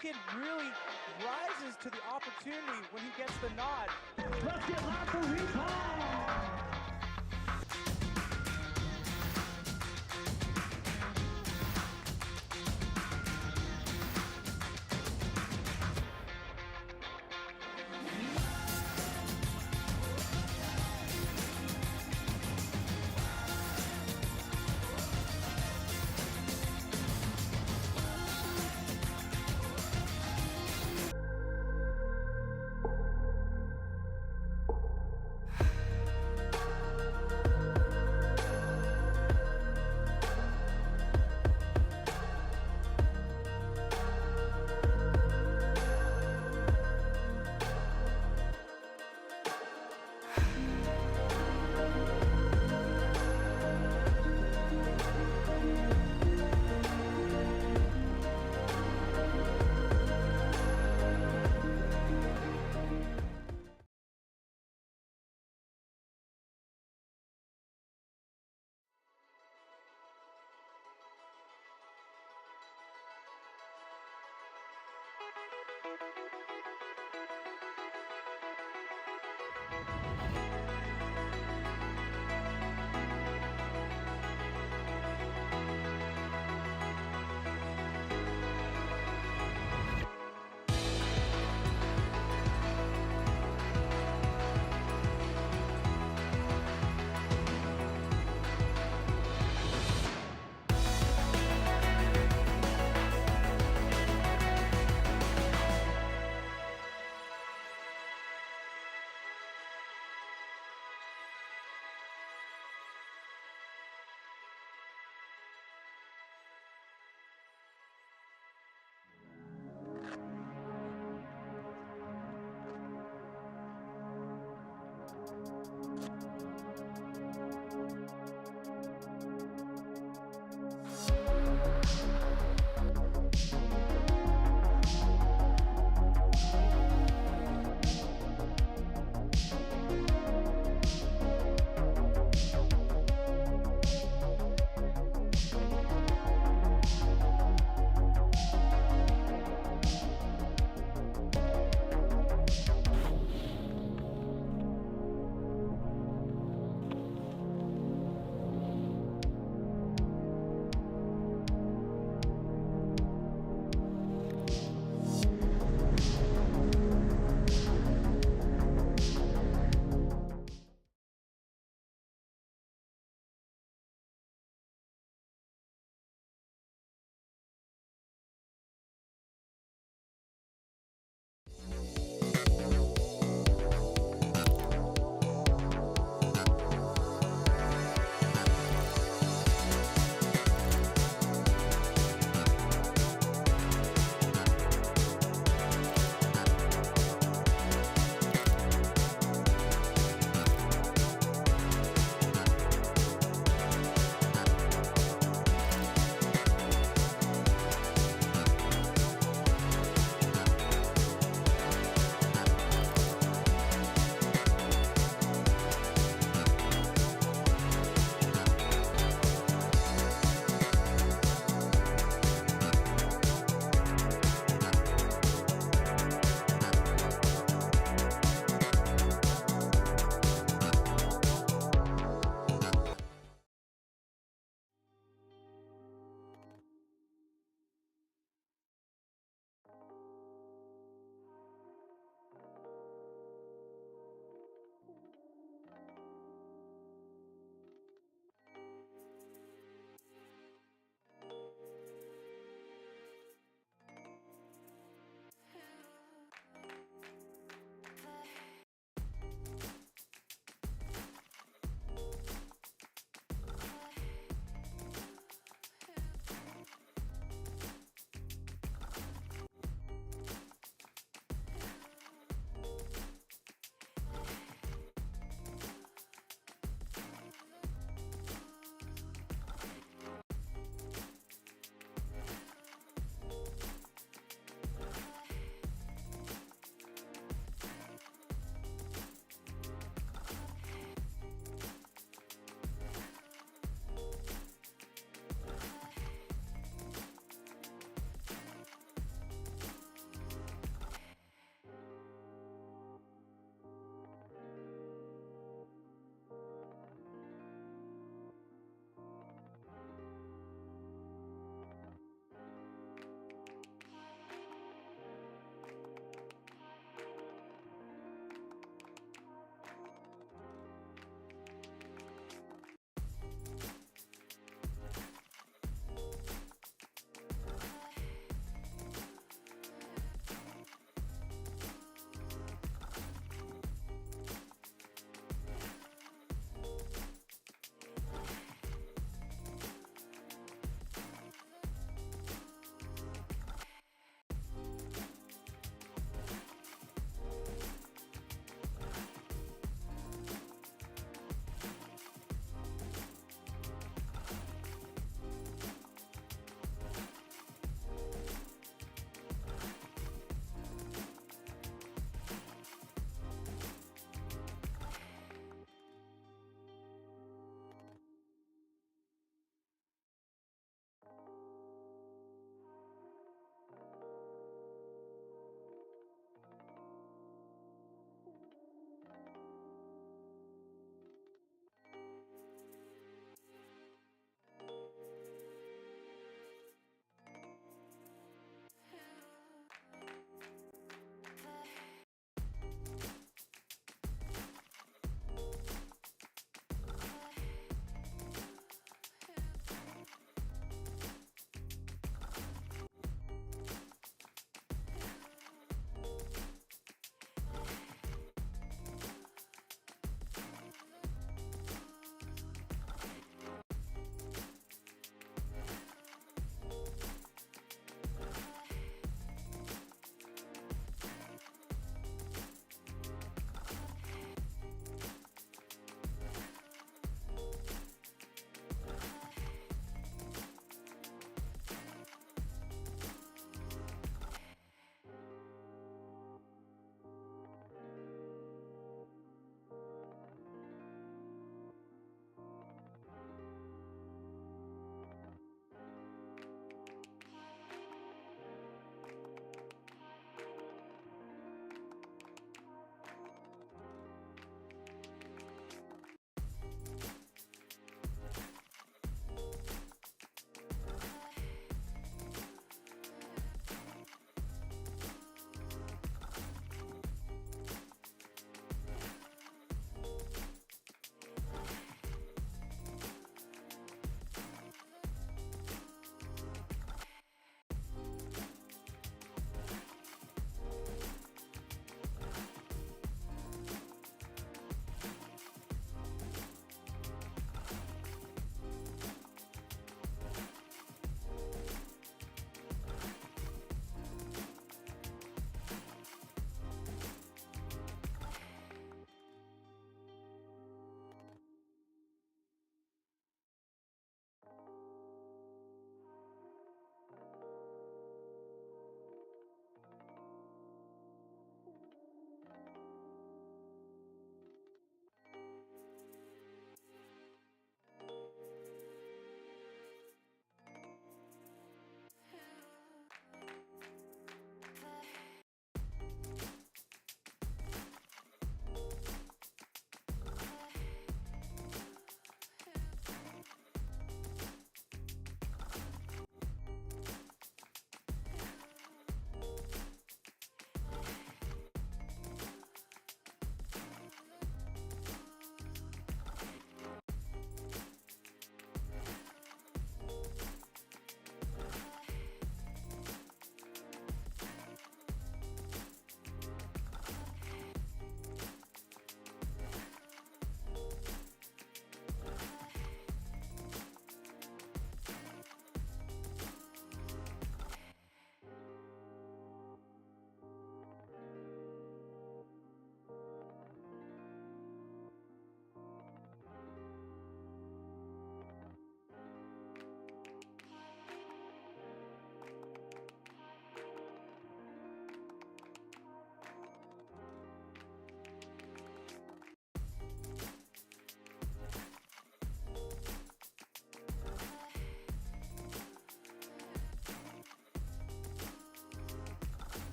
kid really rises to the opportunity when he gets the nod. Let's get loud for recall!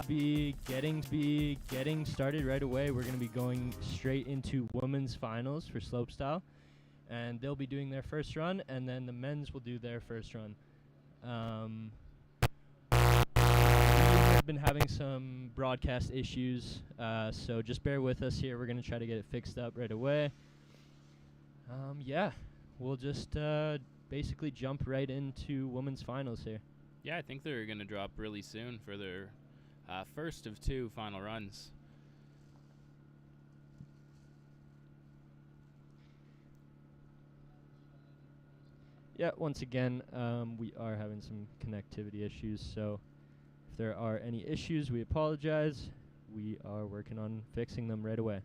Be getting started right away. We're going to be going straight into women's finals for slopestyle, and they'll be doing their first run, and then the men's will do their first run. We've been having some broadcast issues, so just bear with us here. We're going to try to get it fixed up right away. Yeah, we'll just basically jump right into women's finals here. Yeah, I think they're going to drop really soon for their first of 2 final runs. Yeah, once again, we are having some connectivity issues, so if there are any issues, we apologize. We are working on fixing them right away.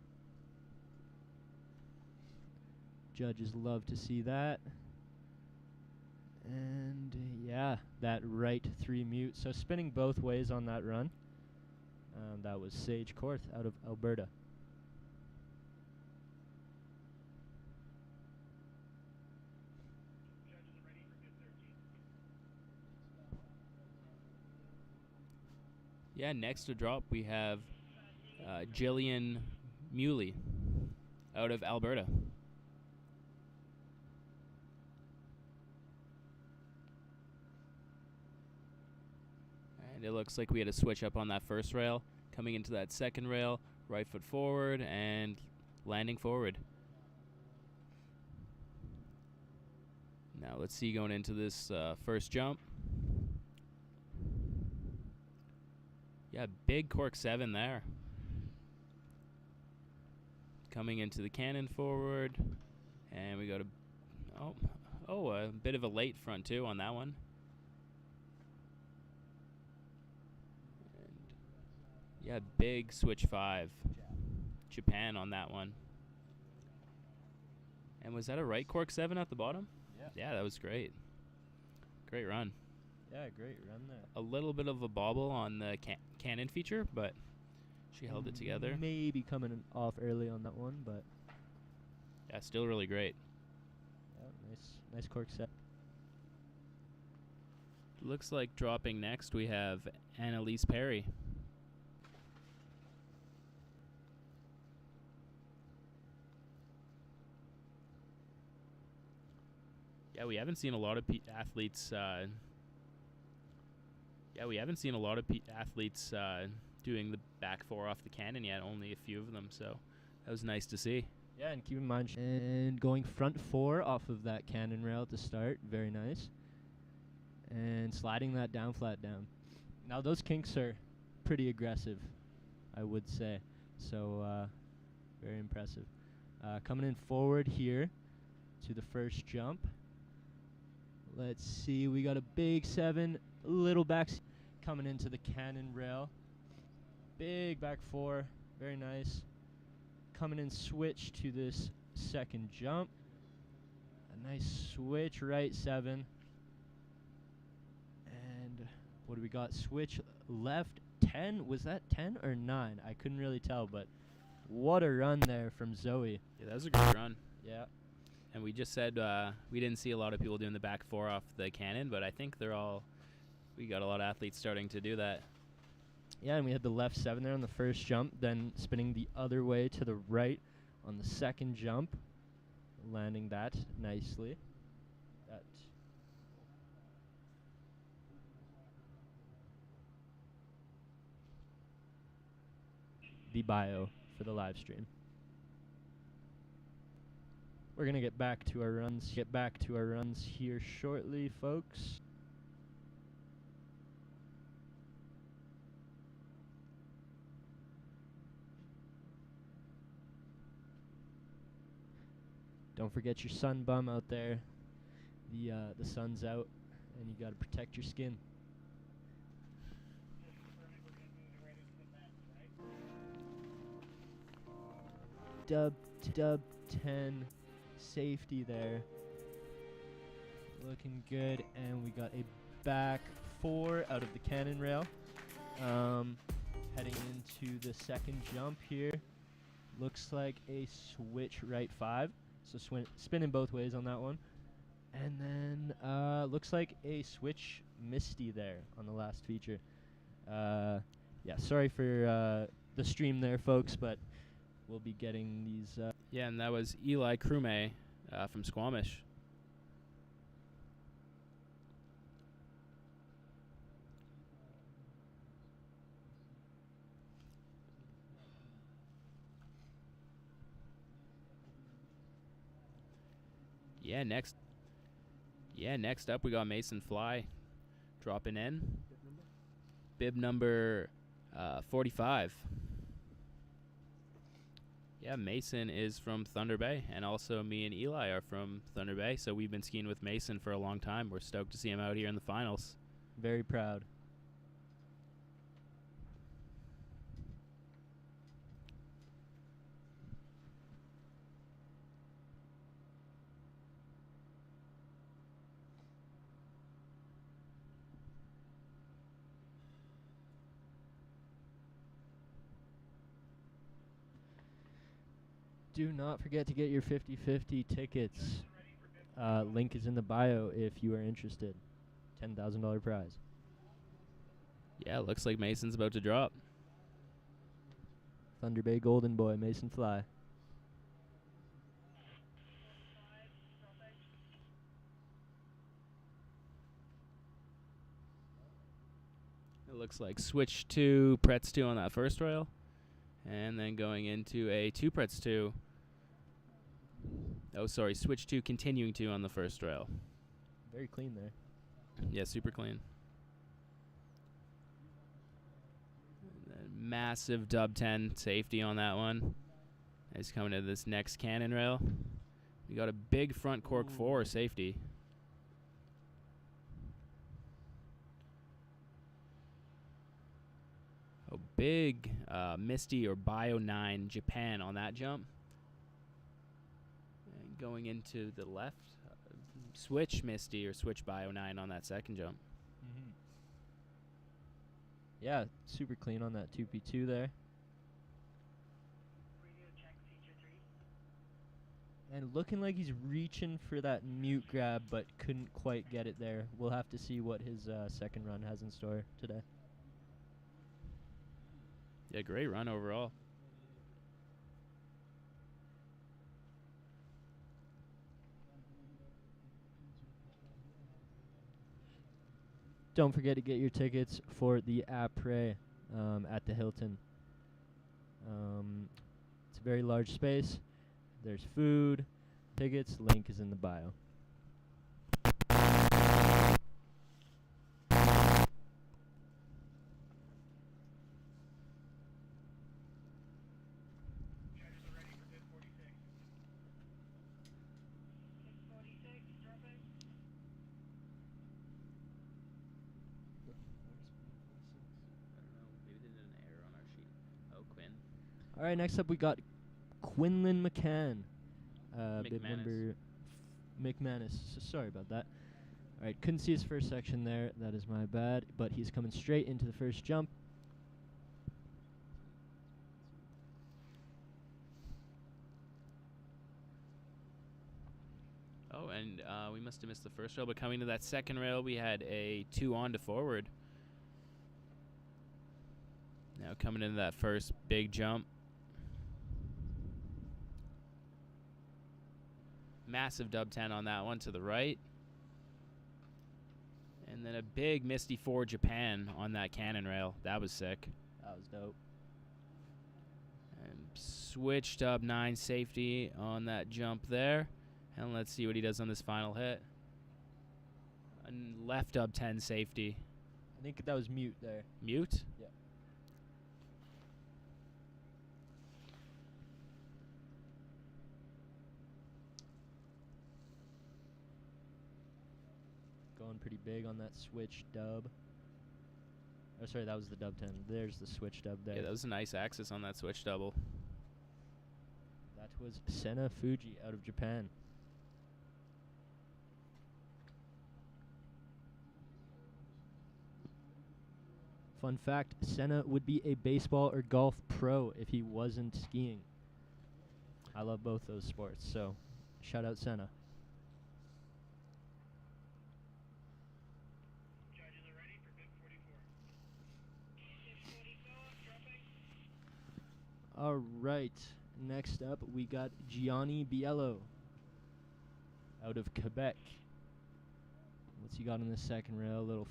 Judges love to see that. And yeah, that right 3 mute. So spinning both ways on that run. That was Sage Korth out of Alberta. Yeah, next to drop we have Jillian Muley out of Alberta. And it looks like we had a switch up on that first rail, coming into that second rail, right foot forward and landing forward. Now let's see going into this first jump. Yeah, big cork 7 there. Coming into the cannon forward, and we go to a bit of a late front 2 on that one. And yeah, big switch 5, Japan on that one. And was that a right cork 7 at the bottom? Yeah, that was great. Great run. Yeah, great run there. A little bit of a bobble on the cannon feature, but she held it together. Maybe coming off early on that one, but yeah, still really great. Yeah, nice cork set. Looks like dropping next we have Annalise Perry. Yeah, we haven't seen a lot of athletes. Doing the back 4 off the cannon yet. Only a few of them, so that was nice to see. Yeah, and keep in mind, and going front 4 off of that cannon rail to start, very nice. And sliding that down flat down. Now those kinks are pretty aggressive, I would say. So very impressive. Coming in forward here to the first jump. Let's see, we got a big 7, little back coming into the cannon rail. Big back 4, very nice. Coming in switch to this second jump. A nice switch right 7. And what do we got? Switch left 10. Was that 10 or 9? I couldn't really tell, but what a run there from Zoe. Yeah, that was a good run. Yeah. And we just said we didn't see a lot of people doing the back 4 off the cannon, but I think we got a lot of athletes starting to do that. Yeah, and we had the left 7 there on the first jump, then spinning the other way to the right on the second jump, landing that nicely. The bio for the live stream. We're going to get back to our runs here shortly, folks. Don't forget your sun bum out there. The sun's out, and you got to protect your skin. Dub 10 safety there. Looking good, and we got a back 4 out of the cannon rail. Heading into the second jump here. Looks like a switch right 5. So spinning both ways on that one. And then looks like a switch Misty there on the last feature. Yeah, yeah, sorry for the stream there, folks, but we'll be getting these. Yeah, and that was Eli Krume from Squamish. Next up we got Mason Fly dropping in. Bib number 45. Yeah, Mason is from Thunder Bay, and also me and Eli are from Thunder Bay, so we've been skiing with Mason for a long time. We're stoked to see him out here in the finals. Very proud. Do not forget to get your 50/50 tickets. Link is in the bio if you are interested. $10,000 prize. Yeah, looks like Mason's about to drop. Thunder Bay Golden Boy, Mason Fly. It looks like switch to Pretz 2 on that first rail, and then going into a 2 Pretz 2. Oh, sorry, switch to continuing to on the first rail. Very clean there. Yeah, super clean. And then massive dub 10 safety on that one. He's coming to this next cannon rail. We got a big front cork 4 safety. A big Misty or Bio 9 Japan on that jump. And going into the left, switch Misty or switch Bio 9 on that second jump. Mm-hmm. Yeah, super clean on that 2P2 there. And looking like he's reaching for that mute grab, but couldn't quite get it there. We'll have to see what his second run has in store today. Yeah, great run overall. Don't forget to get your tickets for the après at the Hilton. It's a very large space. There's food, tickets, link is in the bio. All right, next up we got Quinlan McCann. Bib number McManus. So sorry about that. All right, couldn't see his first section there. That is my bad. But he's coming straight into the first jump. Oh, and we must have missed the first rail, but coming to that second rail, we had a 2 on to forward. Now coming into that first big jump. Massive dub 10 on that one to the right. And then a big Misty 4 Japan on that cannon rail. That was sick. That was dope. And switched up 9 safety on that jump there. And let's see what he does on this final hit. And left dub 10 safety. I think that was mute there. Mute? Yeah. Going pretty big on that switch dub. Oh, sorry, that was the dub 10. There's the switch dub there. Yeah, that was a nice axis on that switch double. That was Senna Fuji out of Japan. Fun fact, Senna would be a baseball or golf pro if he wasn't skiing. I love both those sports, so shout out Senna. All right. Next up, we got Gianni Biello out of Quebec. What's he got in the second rail? Little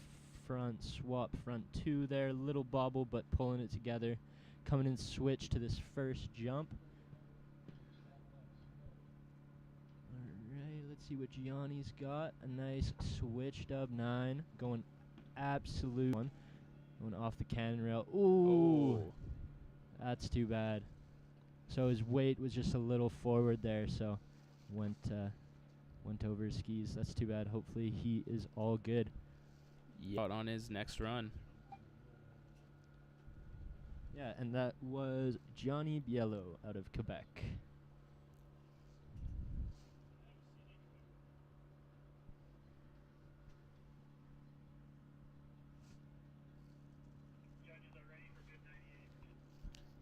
front swap, front two there. Little bobble, but pulling it together. Coming in switch to this first jump. Alright, let's see what Gianni's got. A nice switch dub 9. Going absolute one. Going off the cannon rail. Ooh! Oh. That's too bad. So his weight was just a little forward there, so went over his skis. That's too bad. Hopefully he is all good. Out on his next run. Yeah, and that was Gianni Biello out of Quebec.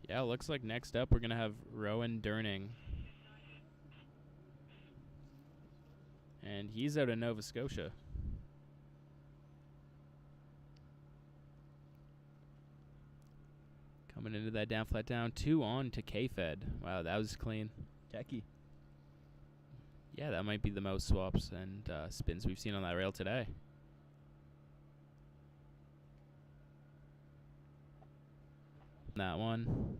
Yeah, looks like next up we're going to have Rowan Durning. And he's out of Nova Scotia. Coming into that down, flat down. 2 on to K-Fed. Wow, that was clean. Techie. Yeah, that might be the most swaps and spins we've seen on that rail today. That one.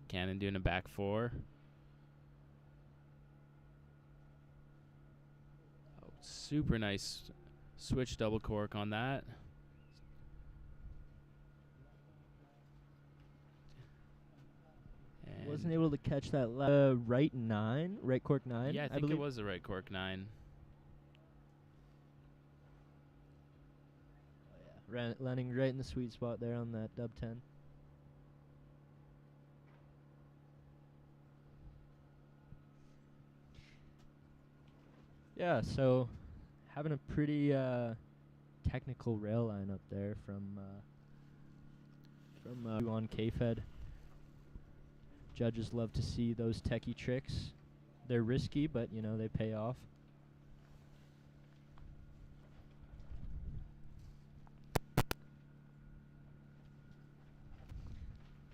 Cannon doing a back 4. Oh, super nice switch double cork on that. And Wasn't able to catch that right 9, right cork 9. yeah, I think believe it was the right cork 9. Landing right in the sweet spot there on that dub 10. Yeah, so having a pretty technical rail line up there from on K-Fed. Judges love to see those techie tricks. They're risky, but you know they pay off.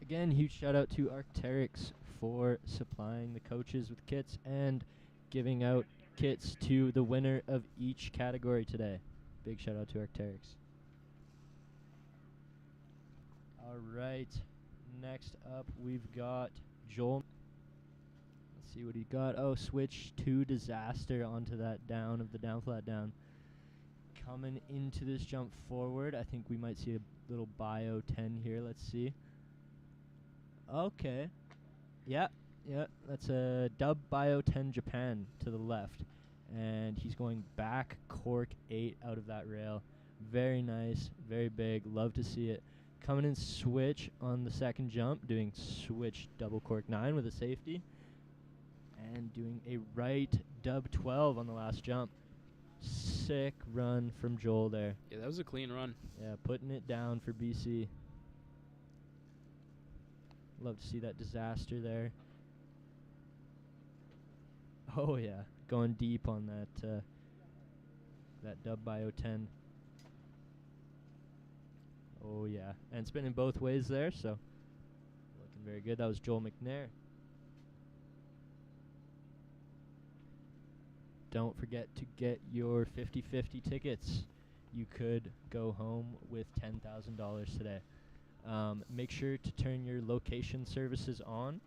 Again, huge shout out to Arc'teryx for supplying the coaches with kits and giving out kits to the winner of each category today. Big shout out to Arc'teryx. All right, next up we've got Joel. Let's see what he got. Oh, switch to disaster onto that down of the down flat down. Coming into this jump forward, I think we might see a little bio 10 here. Let's see. Okay. Yeah, that's a dub bio 10 Japan to the left. And he's going back cork 8 out of that rail. Very nice, very big. Love to see it. Coming in switch on the second jump, doing switch double cork 9 with a safety. And doing a right dub 12 on the last jump. Sick run from Joel there. Yeah, that was a clean run. Yeah, putting it down for BC. Love to see that disaster there. Oh yeah, going deep on that dub bio 10. Oh yeah, and spinning both ways there, so looking very good. That was Joel McNair. Don't forget to get your 50-50 tickets. You could go home with $10,000 today. Make sure to turn your location services on,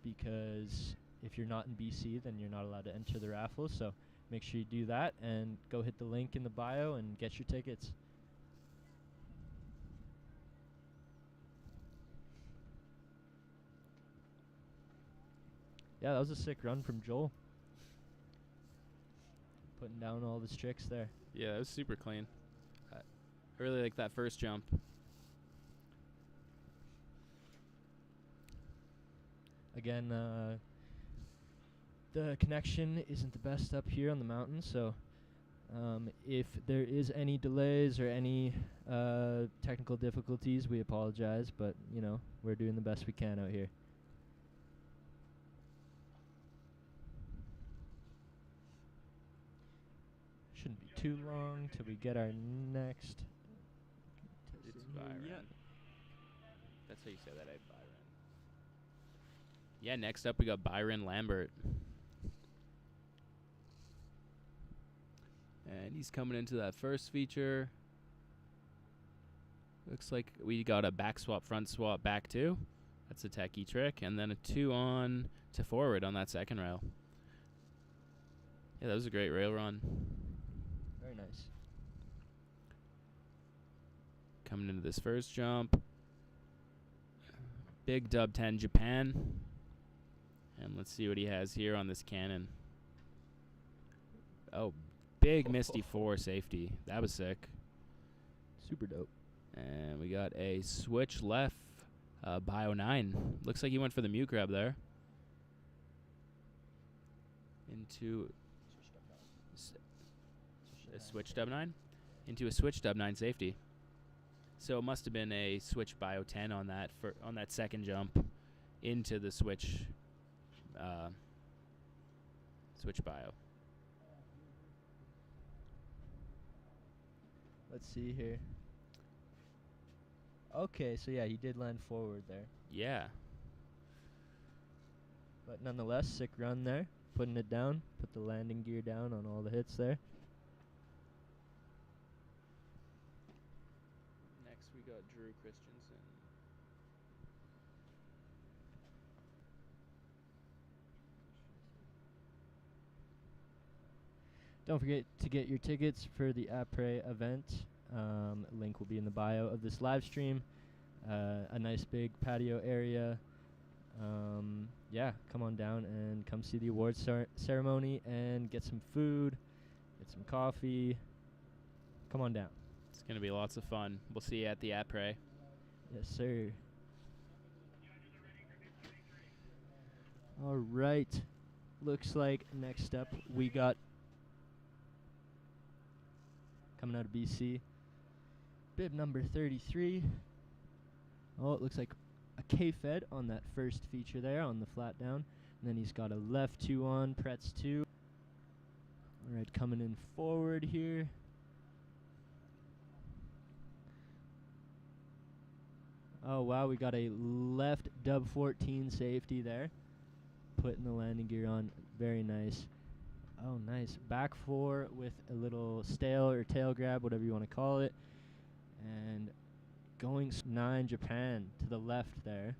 because if you're not in BC, then you're not allowed to enter the raffle. So make sure you do that and go hit the link in the bio and get your tickets. Yeah, that was a sick run from Joel. Putting down all the tricks there. Yeah, that was super clean. I really like that first jump. Again, the connection isn't the best up here on the mountain, so if there is any delays or any technical difficulties, we apologize, but, you know, we're doing the best we can out here. Shouldn't be too long till we get our next. It's Byron. That's how you say that, Byron. Yeah, next up we got Byron Lambert. And he's coming into that first feature. Looks like we got a back swap, front swap, back two. That's a techie trick. And then a 2 on to forward on that second rail. Yeah, that was a great rail run. Very nice. Coming into this first jump. Big dub 10 Japan. And let's see what he has here on this cannon. Oh, big Misty 4 safety. That was sick. Super dope. And we got a switch left, Bio 9. Looks like he went for the mute grab there. Into a switch dub 9? Into a switch dub 9 safety. So it must have been a switch Bio 10 on that on that second jump into the switch switch Bio. Let's see here. Okay, so yeah, he did land forward there. Yeah. But nonetheless, sick run there. Putting it down. Put the landing gear down on all the hits there. Next we got Drew Christensen. Don't forget to get your tickets for the après event. Link will be in the bio of this live stream. A nice big patio area. Yeah, come on down and come see the awards ceremony and get some food, get some coffee. Come on down. It's going to be lots of fun. We'll see you at the après. Yes, sir. All right. Looks like next up we got coming out of BC. Bib number 33. Oh, it looks like a K-Fed on that first feature there on the flat down. And then he's got a left 2 on, Pretz 2. All right, coming in forward here. Oh, wow, we got a left dub 14 safety there. Putting the landing gear on. Very nice. Oh, nice. Back 4 with a little stale or tail grab, whatever you want to call it. And going 9 Japan to the left there.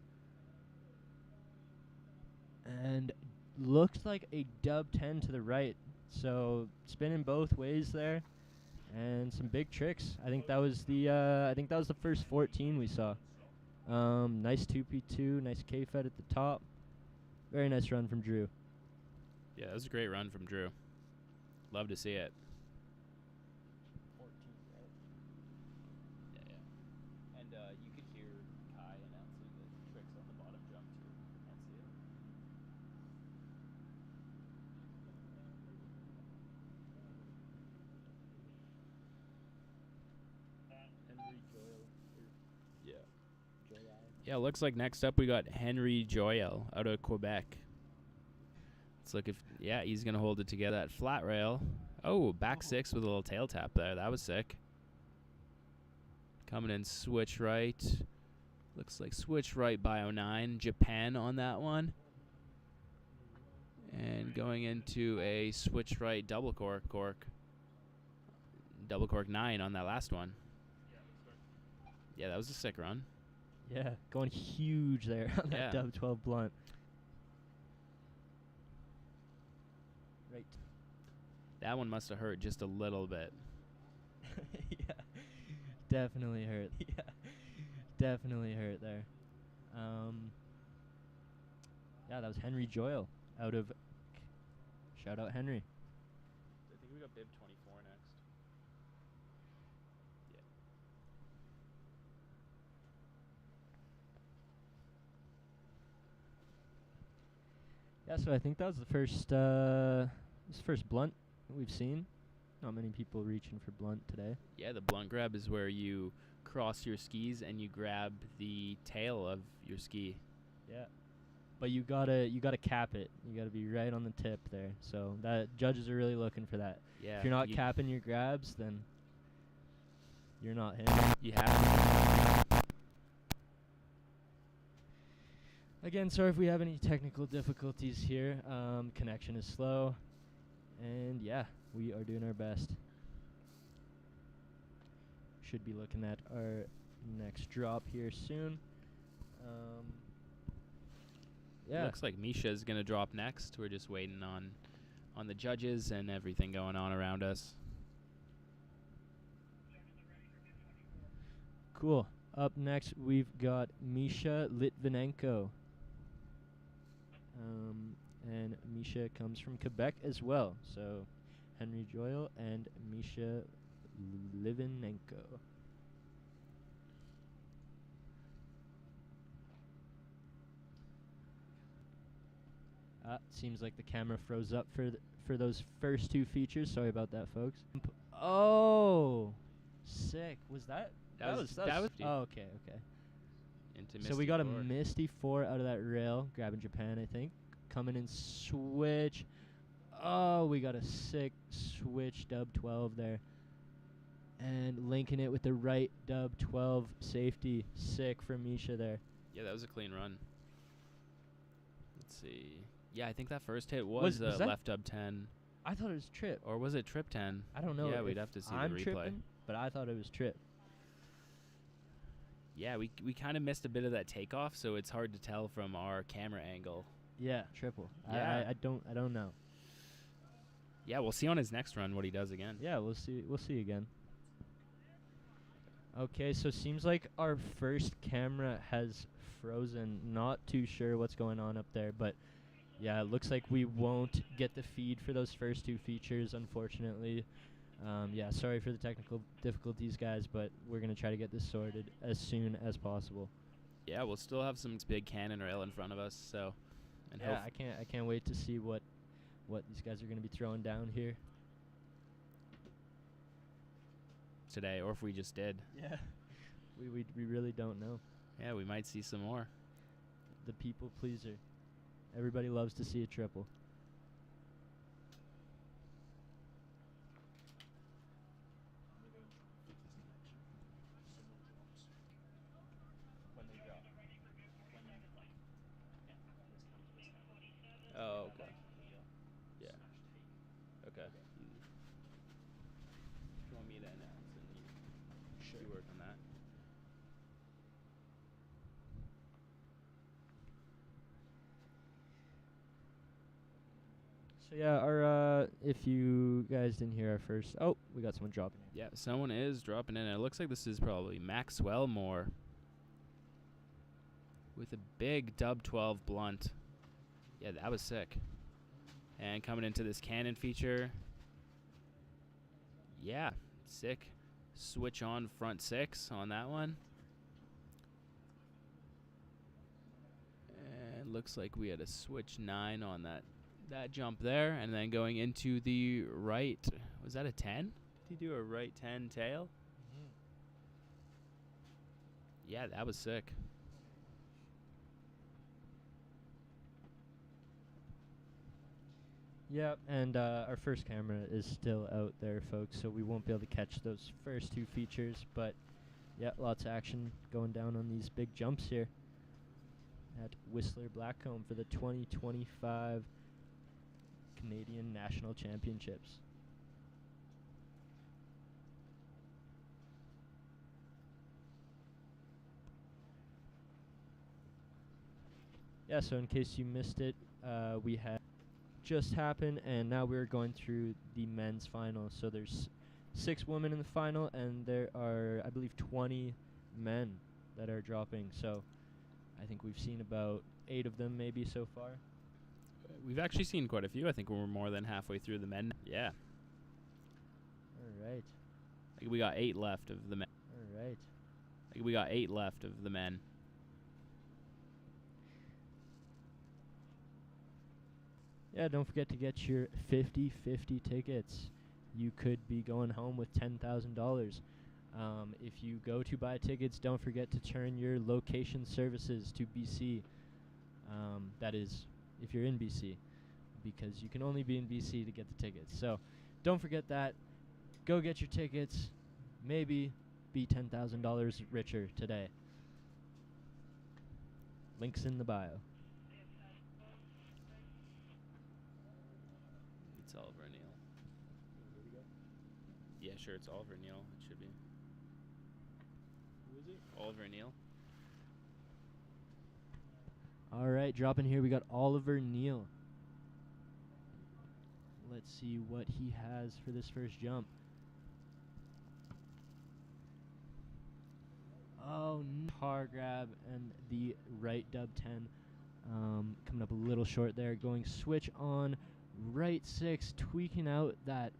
And looks like a dub 10 to the right. So spinning both ways there. And some big tricks. I think that was the first 14 we saw. Nice 2P2, nice K-Fed at the top. Very nice run from Drew. Yeah, that was a great run from Drew. Love to see it. 14, right? Yeah. And you could hear Kai announcing the tricks on the bottom jump too. Can't see it. Henry Joyle. Yeah. Joyle. Yeah, looks like next up we got Henry Joyel out of Quebec. Let's look if he's gonna hold it together. That flat rail. Oh, back 6 with a little tail tap there. That was sick. Coming in switch right. Looks like switch right Bio 9. Japan on that one. And going into a switch right double cork. Double cork 9 on that last one. Yeah, that was a sick run. Yeah, going huge there on that dub 12 blunt. Right. That one must have hurt just a little bit. Yeah, definitely hurt. Yeah, definitely hurt there. Yeah, that was Henry Joyle out of. Shout out Henry. I think we got Bib 24 next. Yeah, so I think that was the first blunt we've seen. Not many people reaching for blunt today. Yeah, the blunt grab is where you cross your skis and you grab the tail of your ski. Yeah. But you gotta cap it. You gotta be right on the tip there. So that judges are really looking for that. Yeah. If you're not capping your grabs, then you're not hitting. You have Again, sorry if we have any technical difficulties here. Connection is slow. And yeah, we are doing our best. Should be looking at our next drop here soon. Yeah. Looks like Misha's going to drop next. We're just waiting on the judges and everything going on around us. Cool. Up next, we've got Misha Litvinenko. And Misha comes from Quebec as well. So, Henry Joyle and Misha Litvinenko. Seems like the camera froze up for those first two features. Sorry about that, folks. Oh, sick. Was that? That was. Oh, okay. So we got a Misty 4 out of that rail, grabbing Japan, I think. Coming in switch. Oh, we got a sick switch dub 12 there. And linking it with the right dub 12 safety. Sick for Misha there. Yeah, that was a clean run. Let's see. Yeah, I think that first hit was that left dub 10. I thought it was trip. Or was it trip 10? I don't know. Yeah, we'd have to see I'm the replay. tripping, but I thought it was trip. Yeah, we kind of missed a bit of that takeoff, so it's hard to tell from our camera angle. Yeah, triple. Yeah. I don't know. Yeah, we'll see on his next run what he does again. Yeah, we'll see again. Okay, so seems like our first camera has frozen. Not too sure what's going on up there, but yeah, it looks like we won't get the feed for those first two features, unfortunately. Yeah, sorry for the technical difficulties, guys, but we're going to try to get this sorted as soon as possible. Yeah, we'll still have some big cannon rail in front of us, so. And yeah, I can't wait to see what these guys are going to be throwing down here today, or if we just did. Yeah. We really don't know. Yeah, we might see some more. The people pleaser. Everybody loves to see a triple. Oh, okay. Yeah. Okay. If you want me to announce, and you work on that. So yeah, our if you guys didn't hear our first, we got someone dropping in. Yeah, someone is dropping in. It looks like this is probably Maxwell Moore with a big dub 12 blunt. Yeah, that was sick. And coming into this cannon feature, yeah, sick. Switch on front 6 on that one. And looks like we had a switch 9 on that jump there. And then going into the right, was that a 10? Did he do a right 10 tail? Mm-hmm. Yeah, that was sick. Yep, and our first camera is still out there, folks, so we won't be able to catch those first two features, but yeah, lots of action going down on these big jumps here at Whistler Blackcomb for the 2025 Canadian National Championships. Yeah, so in case you missed it, we had just happened, and now we're going through the men's final. So there's 6 women in the final, and there are, I believe, 20 men that are dropping. So I think we've seen about 8 of them maybe so far. We've actually seen quite a few. I think we're more than halfway through the men. Yeah. All right. I think we got 8 left of the men. All right. I think we got 8 left of the men. Yeah, don't forget to get your 50-50 tickets. You could be going home with $10,000. If you go to buy tickets, don't forget to turn your location services to BC. That is, if you're in BC, because you can only be in BC to get the tickets. So don't forget that. Go get your tickets. Maybe be $10,000 richer today. Links in the bio. It's Oliver Neal. Yeah, sure, it's Oliver Neal. It should be. Who is it? Oliver Neal. All right, dropping here, we got Oliver Neal. Let's see what he has for this first jump. Oh, tar grab and the right dub 10. Coming up a little short there. Going switch on right 6, tweaking out that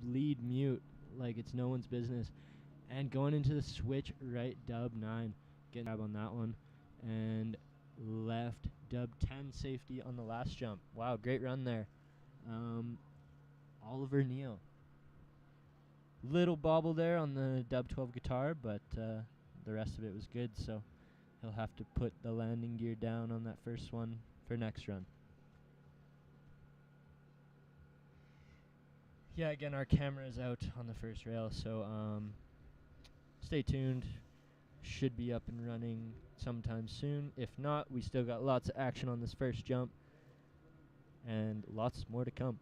lead mute like it's no one's business. And going into the switch right dub 9. Getting grab on that one. And left dub 10 safety on the last jump. Wow, great run there. Oliver Neal. Little bobble there on the dub 12 guitar, but the rest of it was good, so he'll have to put the landing gear down on that first one for next run. Yeah, again, our camera is out on the first rail, so stay tuned. Should be up and running sometime soon. If not, we still got lots of action on this first jump, and lots more to come.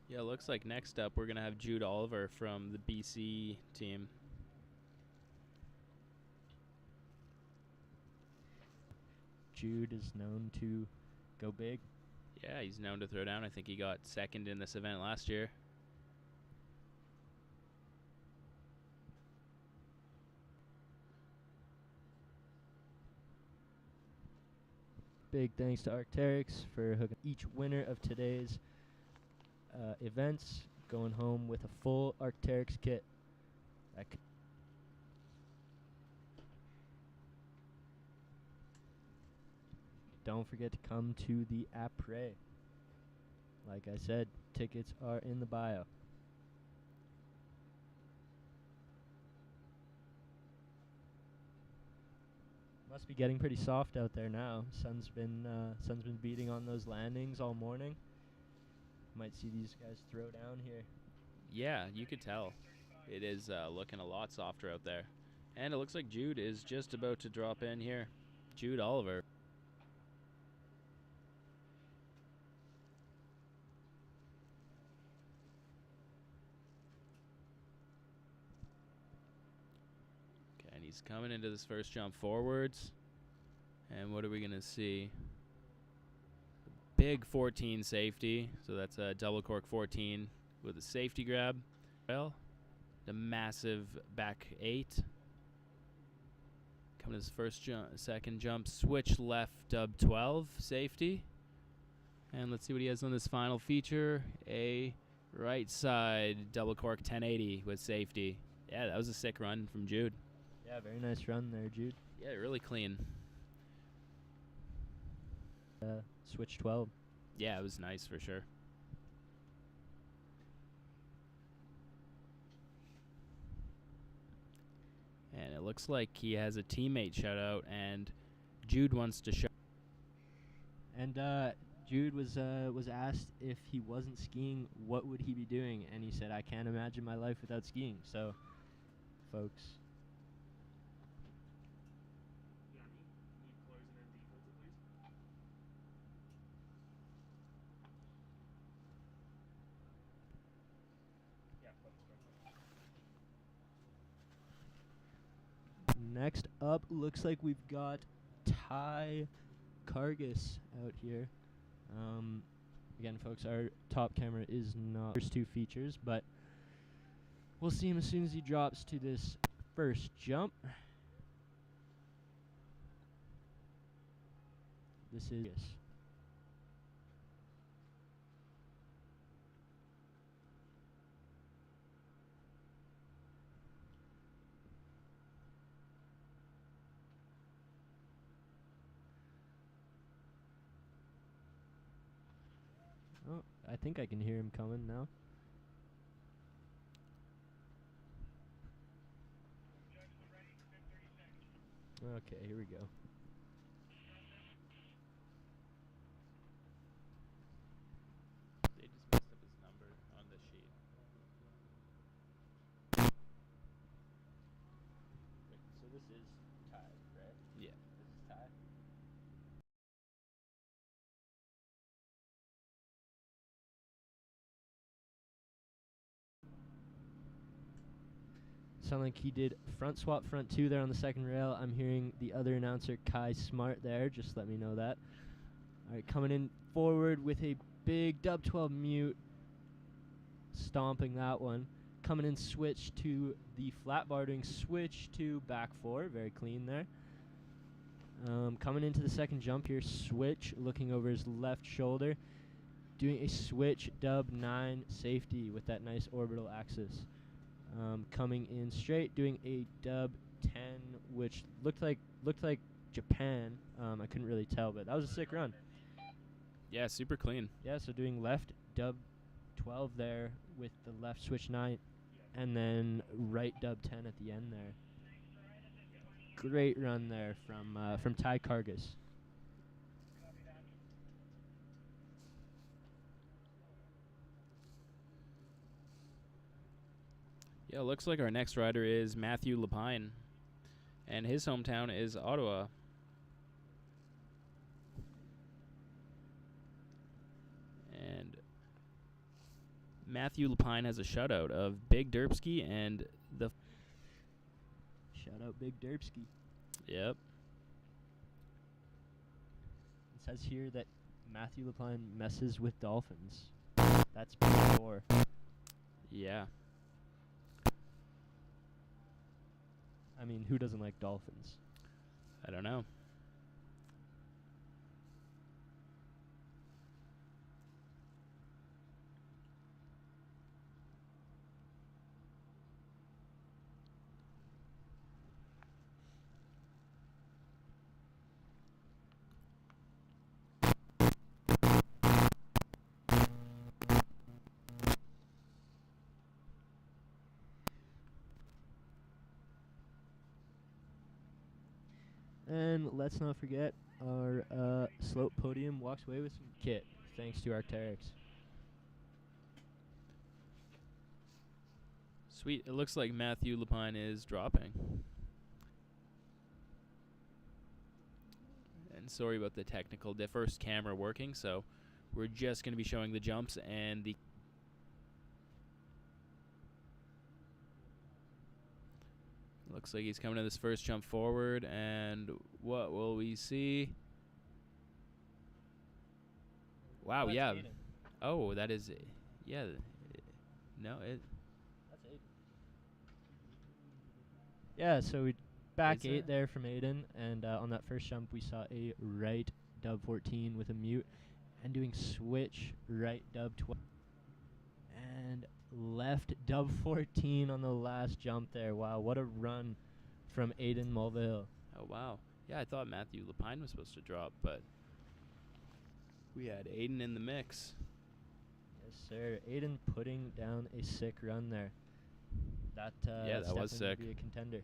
Yeah, it looks like next up we're going to have Jude Oliver from the BC team. Jude is known to go big. Yeah, he's known to throw down. I think he got second in this event last year. Big thanks to Arc'teryx for hooking each winner of today's events, going home with a full Arc'teryx kit. Don't forget to come to the après. Like I said, tickets are in the bio. Must be getting pretty soft out there now. Sun's been beating on those landings all morning. Might see these guys throw down here. Yeah, you could tell. It is looking a lot softer out there. And it looks like Jude is just about to drop in here. Jude Oliver. Okay, and he's coming into this first jump forwards. And what are we going to see? Big 14 safety. So that's a double cork 14 with a safety grab. Well, the massive back 8. Coming to his first jump, second jump, switch left dub 12 safety. And let's see what he has on this final feature. A right side double cork 1080 with safety. Yeah, that was a sick run from Jude. Yeah, very nice run there, Jude. Yeah, really clean. Switch 12. Yeah, it was nice for sure. And it looks like he has a teammate shout out, and Jude wants to show. And Jude was asked if he wasn't skiing, what would he be doing? And he said, I can't imagine my life without skiing. So, folks. Next up, looks like we've got Ty Cargus out here. Again, folks, our top camera is not first two features, but we'll see him as soon as he drops to this first jump. This is Oh, I think I can hear him coming now. Okay, here we go. They just messed up his number on the sheet. Wait, so this is Ty, right? Yeah. This is Ty? sounded like he did front swap front 2 there on the second rail. I'm hearing the other announcer, Kai Smart, there. Just let me know that. All right, coming in forward with a big dub 12 mute. Stomping that one. Coming in switch to the flat bar, doing switch to back 4. Very clean there. Coming into the second jump here, switch, looking over his left shoulder. Doing a switch dub 9 safety with that nice orbital axis. Coming in straight, doing a dub 10, which looked like Japan. I couldn't really tell, but that was a sick run. Yeah, super clean. Yeah, so doing left dub 12 there with the left switch 9, and then right dub 10 at the end there. Great run there from Ty Kargas. Yeah, looks like our next rider is Matthew Lapine, and his hometown is Ottawa. And Matthew Lapine has a shutout of Big Derpski and the... Shout out Big Derpski. Yep. It says here that Matthew Lapine messes with dolphins. That's P4. Yeah. I mean, who doesn't like dolphins? I don't know. And let's not forget our slope podium walks away with some kit, thanks to Arc'teryx. Sweet. It looks like Matthew Lapine is dropping. And sorry about the technical first camera working, so we're just going to be showing the jumps and the... Looks like he's coming to this first jump forward, and what will we see? Wow, yeah. Aiden. Oh, that is... Yeah. No, it... That's 8. Yeah, so we back Is 8 it? there from Aiden, and on that first jump we saw a right dub 14 with a mute, and doing switch right dub 12, and left dub 14 on the last jump there. Wow, what a run from Aiden Mulvihill. Oh, wow. Yeah, I thought Matthew Lapine was supposed to drop, but we had Aiden in the mix. Yes, sir. Aiden putting down a sick run there. That Yeah, that's that was definitely sick. gonna be a contender.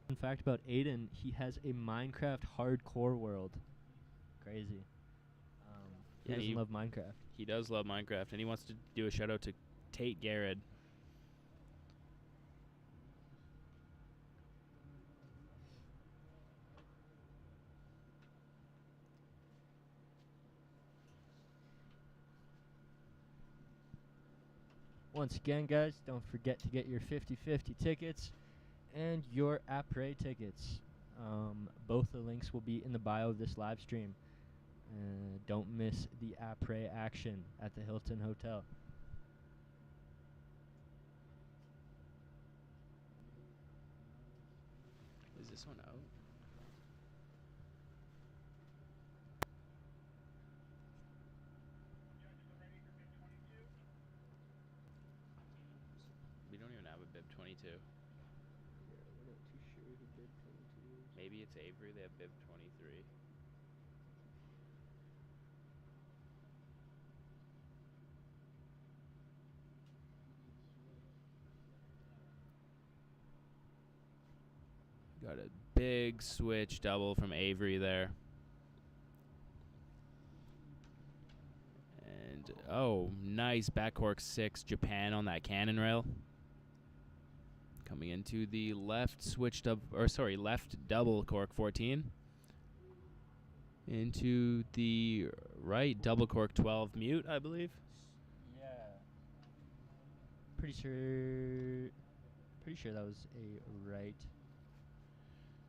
Fun fact about Aiden, he has a Minecraft hardcore world. Crazy. Who Yeah, doesn't he- love Minecraft? He does love Minecraft, and he wants to do a shout-out to Tate Garrett. Once again, guys, don't forget to get your 50/50 tickets and your après tickets. Both the links will be in the bio of this live stream. Don't miss the après action at the Hilton Hotel. Is this one out? We don't even have a bib 22. We're not too sure who did 22. Maybe it's Avery. They have bib 23. Got a big switch double from Avery there. And, oh, nice back cork 6 Japan on that cannon rail. Coming into the left left double cork 14. Into the right double cork 12 mute, I believe. Yeah. Pretty sure that was a right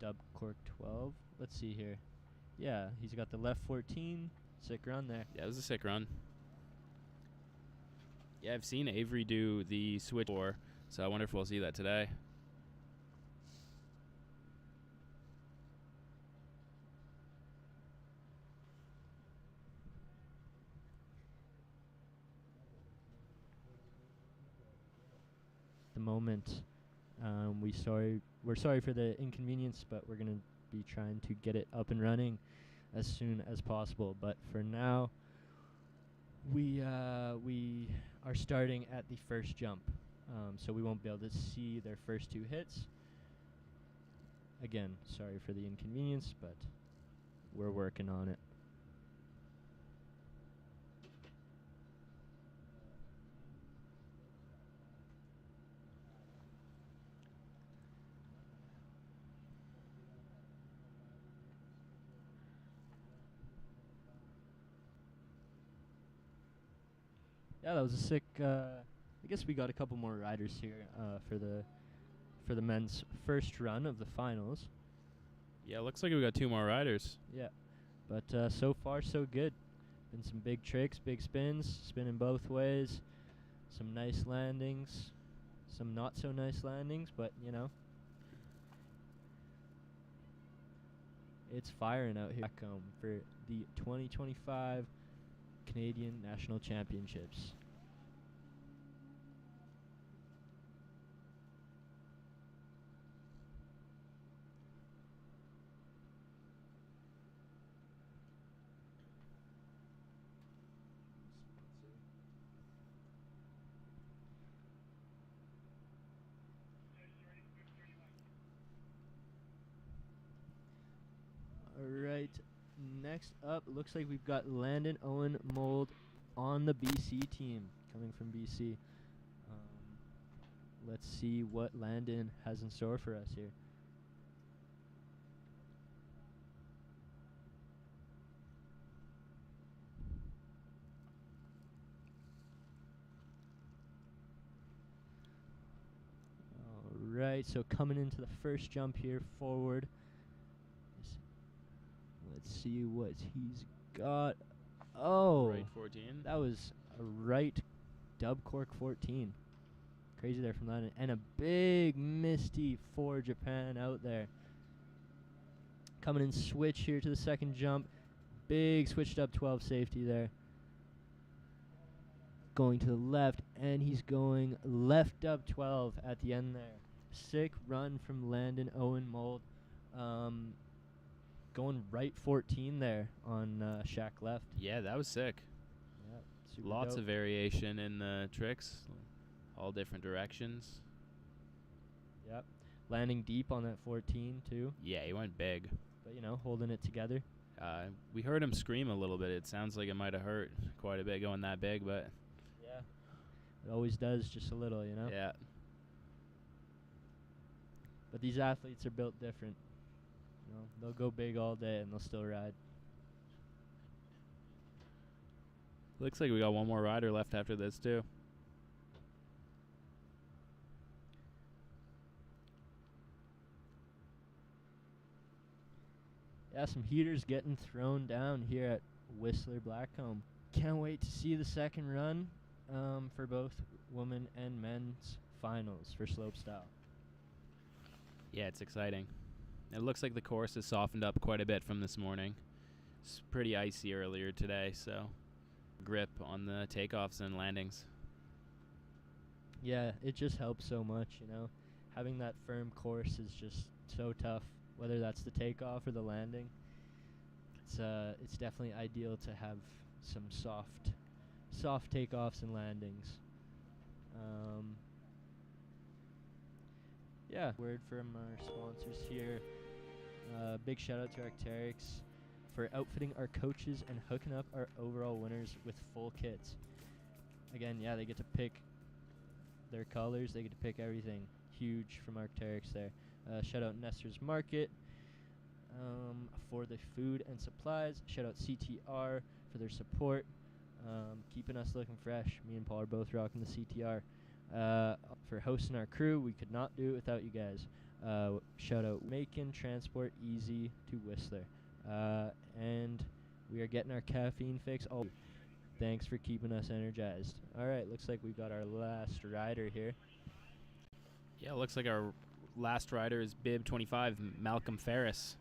dub cork 12. Let's see here. Yeah, he's got the left 14. Sick run there. Yeah, it was a sick run. Yeah, I've seen Avery do the switch before, so I wonder if we'll see that today. The moment. We're sorry for the inconvenience, but we're gonna be trying to get it up and running as soon as possible. But for now, we are starting at the first jump, so we won't be able to see their first two hits. Again, sorry for the inconvenience, but we're working on it. Yeah, that was a sick. I guess we got a couple more riders here for the men's first run of the finals. Yeah, looks like we got 2 more riders. Yeah, but so far so good. Been some big tricks, big spins, spinning both ways. Some nice landings, some not so nice landings, but you know, it's firing out here back home for the 2025 Canadian National Championships. Alright, next up, looks like we've got Landon Owen Mold on the BC team, coming from BC. Let's see what Landon has in store for us here. Alright, so coming into the first jump here, forward. Let's see what he's got. Oh, Right 14. that was a right dub cork 14. Crazy there from that. And a big misty for Japan out there. Coming in switch here to the second jump. Big switched up 12 safety there. Going to the left, and he's going left dub 12 at the end there. Sick run from Landon Owen Mold. Going right 14 there on shack left. Yeah, that was sick. Yep, super Lots dope. of variation in the tricks, all different directions. Yep, landing deep on that 14 too. Yeah, he went big. But you know, holding it together. We heard him scream a little bit. It sounds like it might have hurt quite a bit going that big, but Yeah, it always does, just a little, you know. yeah. But these athletes are built different. You know, they'll go big all day and they'll still ride. Looks like we got one more rider left after this too. Yeah, some heaters getting thrown down here at Whistler Blackcomb. Can't wait to see the second run for both women and men's finals for slopestyle. Yeah, it's exciting. It looks like the course has softened up quite a bit from this morning. It's pretty icy earlier today, so grip on the takeoffs and landings. Yeah, it just helps so much, you know. Having that firm course is just so tough, whether that's the takeoff or the landing. It's definitely ideal to have some soft takeoffs and landings. Yeah, word from our sponsors here. Big shout out to Arc'teryx for outfitting our coaches and hooking up our overall winners with full kits. Again, yeah, they get to pick their colors, they get to pick everything. huge from Arc'teryx there. Shout out Nestor's Market for the food and supplies. Shout out CTR for their support, keeping us looking fresh. Me and Paul are both rocking the CTR. For hosting our crew, we could not do it without you guys. Shout out making transport easy to Whistler. And we are getting our caffeine fix. Oh, thanks for keeping us energized. All right, looks like we've got our last rider here. Yeah, it looks like our last rider is Bib 25, Malcolm Ferris.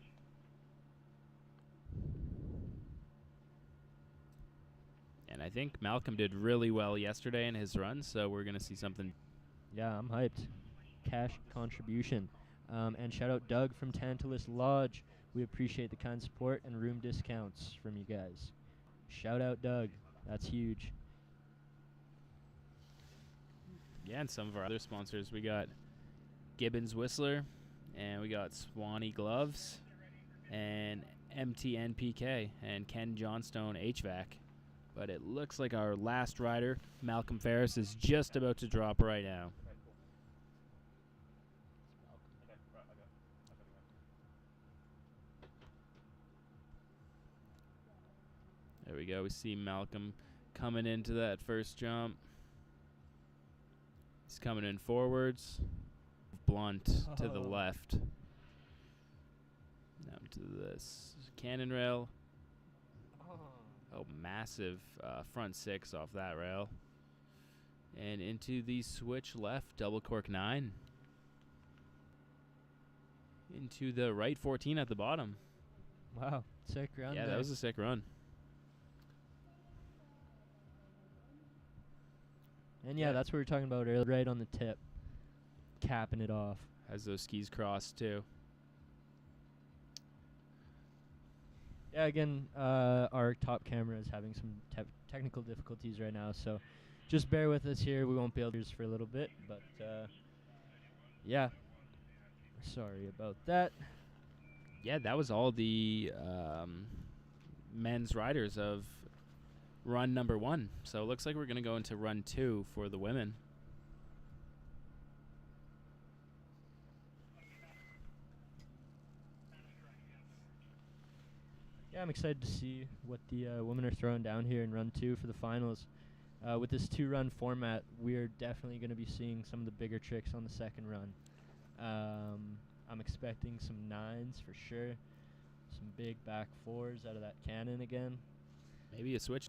And I think Malcolm did really well yesterday in his run, so we're going to see something. Yeah, I'm hyped. Cash contribution. And shout out Doug from Tantalus Lodge. We appreciate the kind support and room discounts from you guys. Shout out Doug. That's huge. Yeah, and some of our other sponsors. We got Gibbons Whistler, and we got Swanny Gloves, and MTNPK, and Ken Johnstone HVAC. But it looks like our last rider, Malcolm Ferris, is just about to drop right now. There we go. We see Malcolm coming into that first jump. He's coming in forwards. Blunt to the left. Down to this cannon rail. Oh, massive front six off that rail. And into the switch left, double cork 9. Into the right 14 at the bottom. Wow, sick run. Yeah, there. that was a sick run. And yeah, that's what we were talking about earlier, right on the tip. Capping it off. Has those skis crossed too. Yeah, again, our top camera is having some technical difficulties right now, so just bear with us here. We won't be able to use for a little bit, but yeah. Sorry about that. Yeah, that was all the men's riders of run number 1. So it looks like we're going to go into run 2 for the women. Yeah, I'm excited to see what the women are throwing down here in run 2 for the finals. With this 2-run format, we're definitely going to be seeing some of the bigger tricks on the second run. I'm expecting some 9s for sure. Some big back 4s out of that cannon again. Maybe a switch.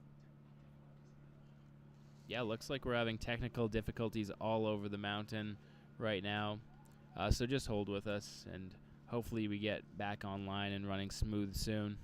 Yeah, looks like we're having technical difficulties all over the mountain right now. So just hold with us, and hopefully we get back online and running smooth soon.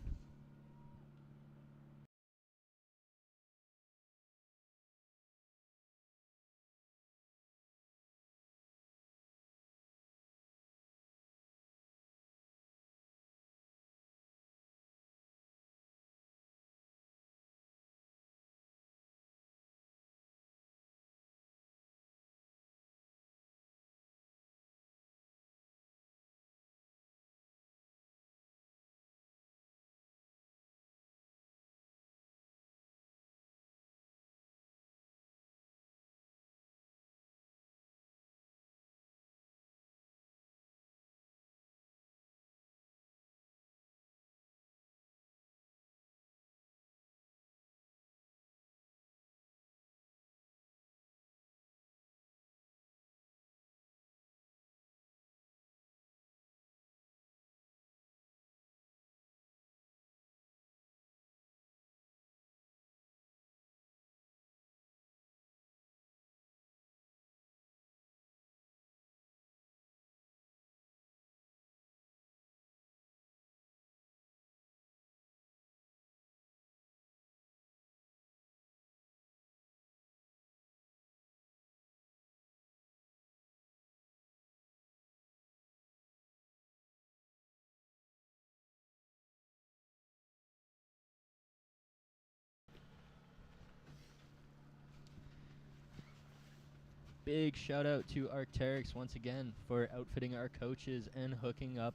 Big shout out to Arc'teryx once again for outfitting our coaches and hooking up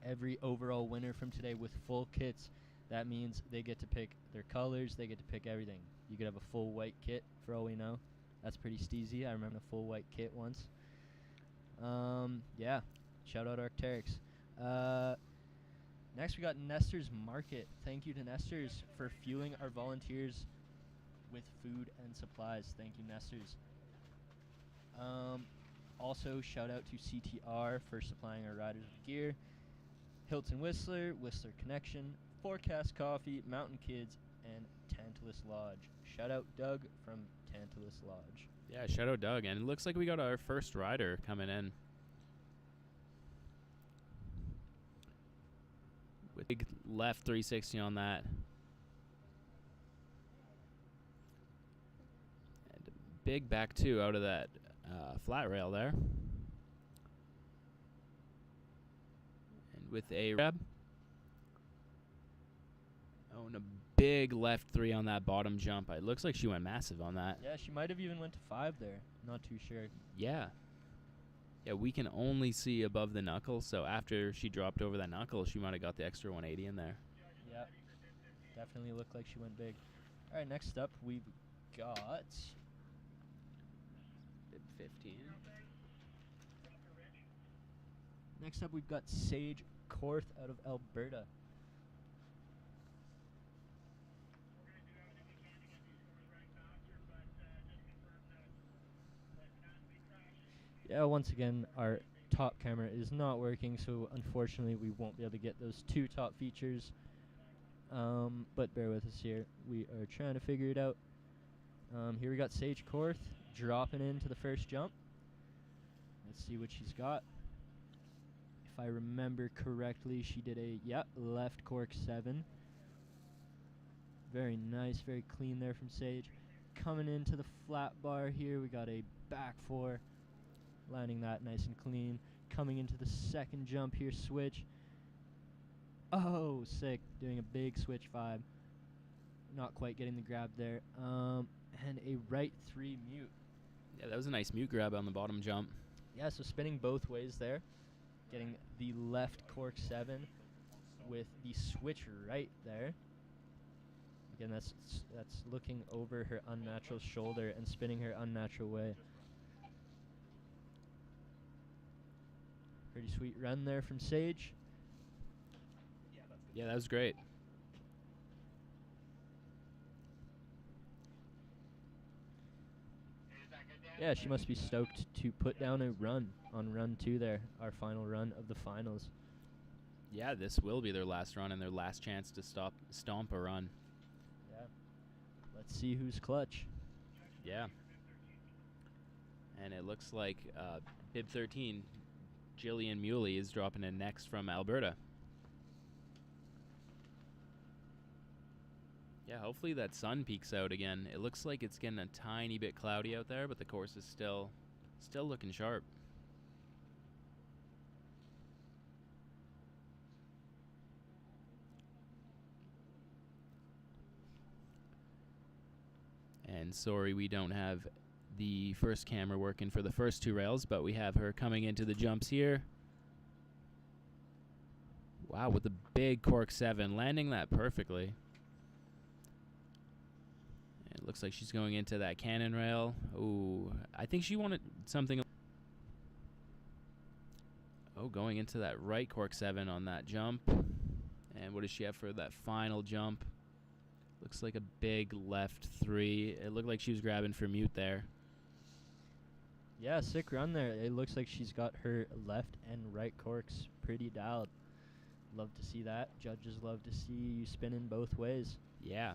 every overall winner from today with full kits. That means they get to pick their colors, they get to pick everything. You could have a full white kit for all we know. That's pretty steezy. I remember a full white kit once. Yeah, shout out Arcteryx. Next we got Nestor's Market. Thank you to Nestor's for fueling our volunteers with food and supplies. Thank you, Nestor's. Also, shout out to CTR for supplying our riders with gear. Hilton Whistler, Whistler Connection, Forecast Coffee, Mountain Kids, and Tantalus Lodge. Shout out Doug from Tantalus Lodge. Yeah, shout out Doug. And it looks like we got our first rider coming in. With big left 360 on that. And a big back two out of that flat rail there. And with a grab. Oh, and a big left three on that bottom jump. It looks like she went massive on that. Yeah, she might have even went to 5 there. Not too sure. Yeah. Yeah, we can only see above the knuckle, so after she dropped over that knuckle, she might have got the extra 180 in there. Yep. Definitely looked like she went big. All right, next up we've got... Bib 15. Next up we've got Sage Korth out of Alberta. Yeah, once again, our top camera is not working, so unfortunately we won't be able to get those 2 top features. But bear with us here. We are trying to figure it out. Here we got Sage Korth dropping into the first jump. Let's see what she's got. If I remember correctly, she did a, left cork 7. Very nice, very clean there from Sage. Coming into the flat bar here, we got a back 4. Landing that nice and clean. Coming into the second jump here, switch. Oh, sick. Doing a big switch 5. Not quite getting the grab there. And a right 3 mute. Yeah, that was a nice mute grab on the bottom jump. Yeah, so spinning both ways there. Getting the left cork 7 with the switch right there. Again, that's looking over her unnatural shoulder and spinning her unnatural way. Pretty sweet run there from Sage. Yeah, that was great. Yeah, she must be stoked to put down a run on run 2 there, our final run of the finals. Yeah, this will be their last run and their last chance to stomp a run. Yeah. Let's see who's clutch. Yeah. And it looks like Bib 13, Jillian Muley, is dropping in next from Alberta. Yeah, hopefully that sun peeks out again. It looks like it's getting a tiny bit cloudy out there, but the course is still looking sharp. And sorry, we don't have the first camera working for the first 2 rails, but we have her coming into the jumps here. Wow, with the big cork 7, landing that perfectly. It looks like she's going into that cannon rail. Ooh, I think she wanted something. Oh, going into that right cork 7 on that jump. And what does she have for that final jump? Looks like a big left 3. It looked like she was grabbing for mute there. Yeah, sick run there. It looks like she's got her left and right corks pretty dialed. Love to see that. Judges love to see you spinning both ways. Yeah.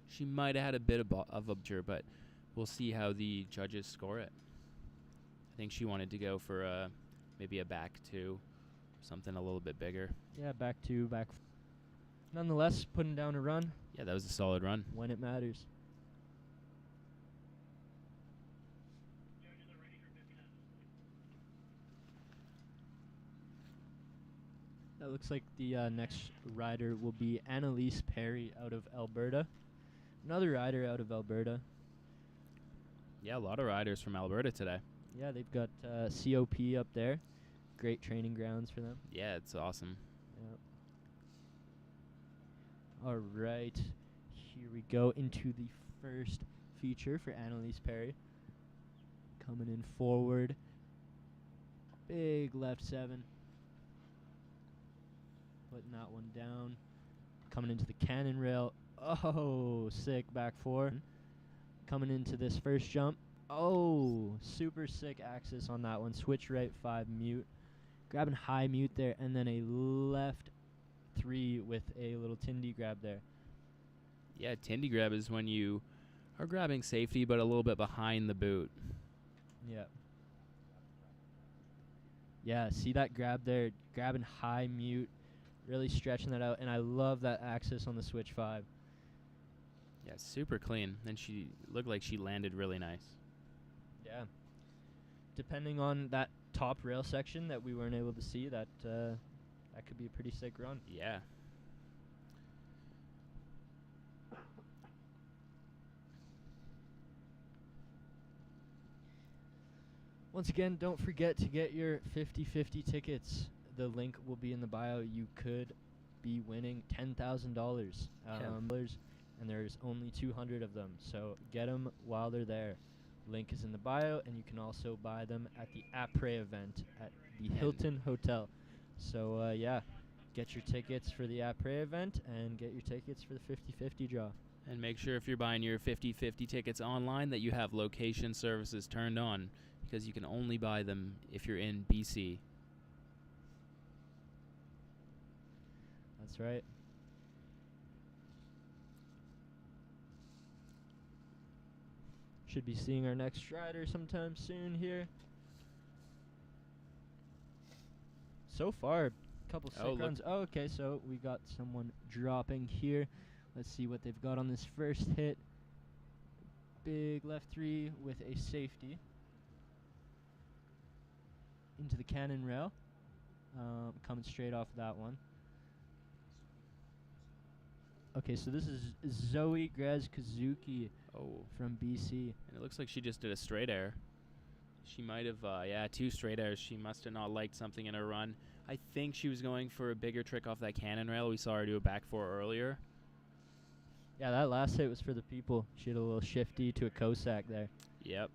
She might have had a bit of obture, but we'll see how the judges score it. I think she wanted to go for maybe a back 2, something a little bit bigger. Yeah, back 2, back. Nonetheless, putting down a run. Yeah, that was a solid run. When it matters. That looks like the next rider will be Annalise Perry out of Alberta. Another rider out of Alberta. Yeah, a lot of riders from Alberta today. Yeah, they've got COP up there. Great training grounds for them. Yeah, it's awesome. Yep. All right. Here we go into the first feature for Annalise Perry. Coming in forward. Big left 7. Putting that one down. Coming into the cannon rail. Oh, sick back 4. Coming into this first jump. Oh, super sick axis on that one. Switch right 5 mute. Grabbing high mute there, and then a left 3 with a little Tindy grab there. Yeah, Tindy grab is when you are grabbing safety but a little bit behind the boot. Yeah. Yeah, see that grab there? Grabbing high mute, really stretching that out, and I love that axis on the switch 5. Yeah, super clean. And she looked like she landed really nice. Yeah. Depending on that top rail section that we weren't able to see, that could be a pretty sick run. Yeah. Once again, don't forget to get your 50/50 tickets. The link will be in the bio. You could be winning $10,000. And there's only 200 of them. So get them while they're there. Link is in the bio, and you can also buy them at the après event at the Hilton Hotel. So, yeah, get your tickets for the après event and get your tickets for the 50/50 draw. And make sure if you're buying your 50/50 tickets online that you have location services turned on, because you can only buy them if you're in BC. That's right. Should be seeing our next rider sometime soon here. So far, a couple sick runs. Oh, okay, so we got someone dropping here. Let's see what they've got on this first hit. Big left 3 with a safety. Into the cannon rail. Coming straight off that one. Okay, so this is Zoe Graz-Kazuki from BC. And it looks like she just did a straight air. She might have, 2 straight airs. She must have not liked something in her run. I think she was going for a bigger trick off that cannon rail. We saw her do a back 4 earlier. Yeah, that last hit was for the people. She had a little shifty to a Cossack there. Yep.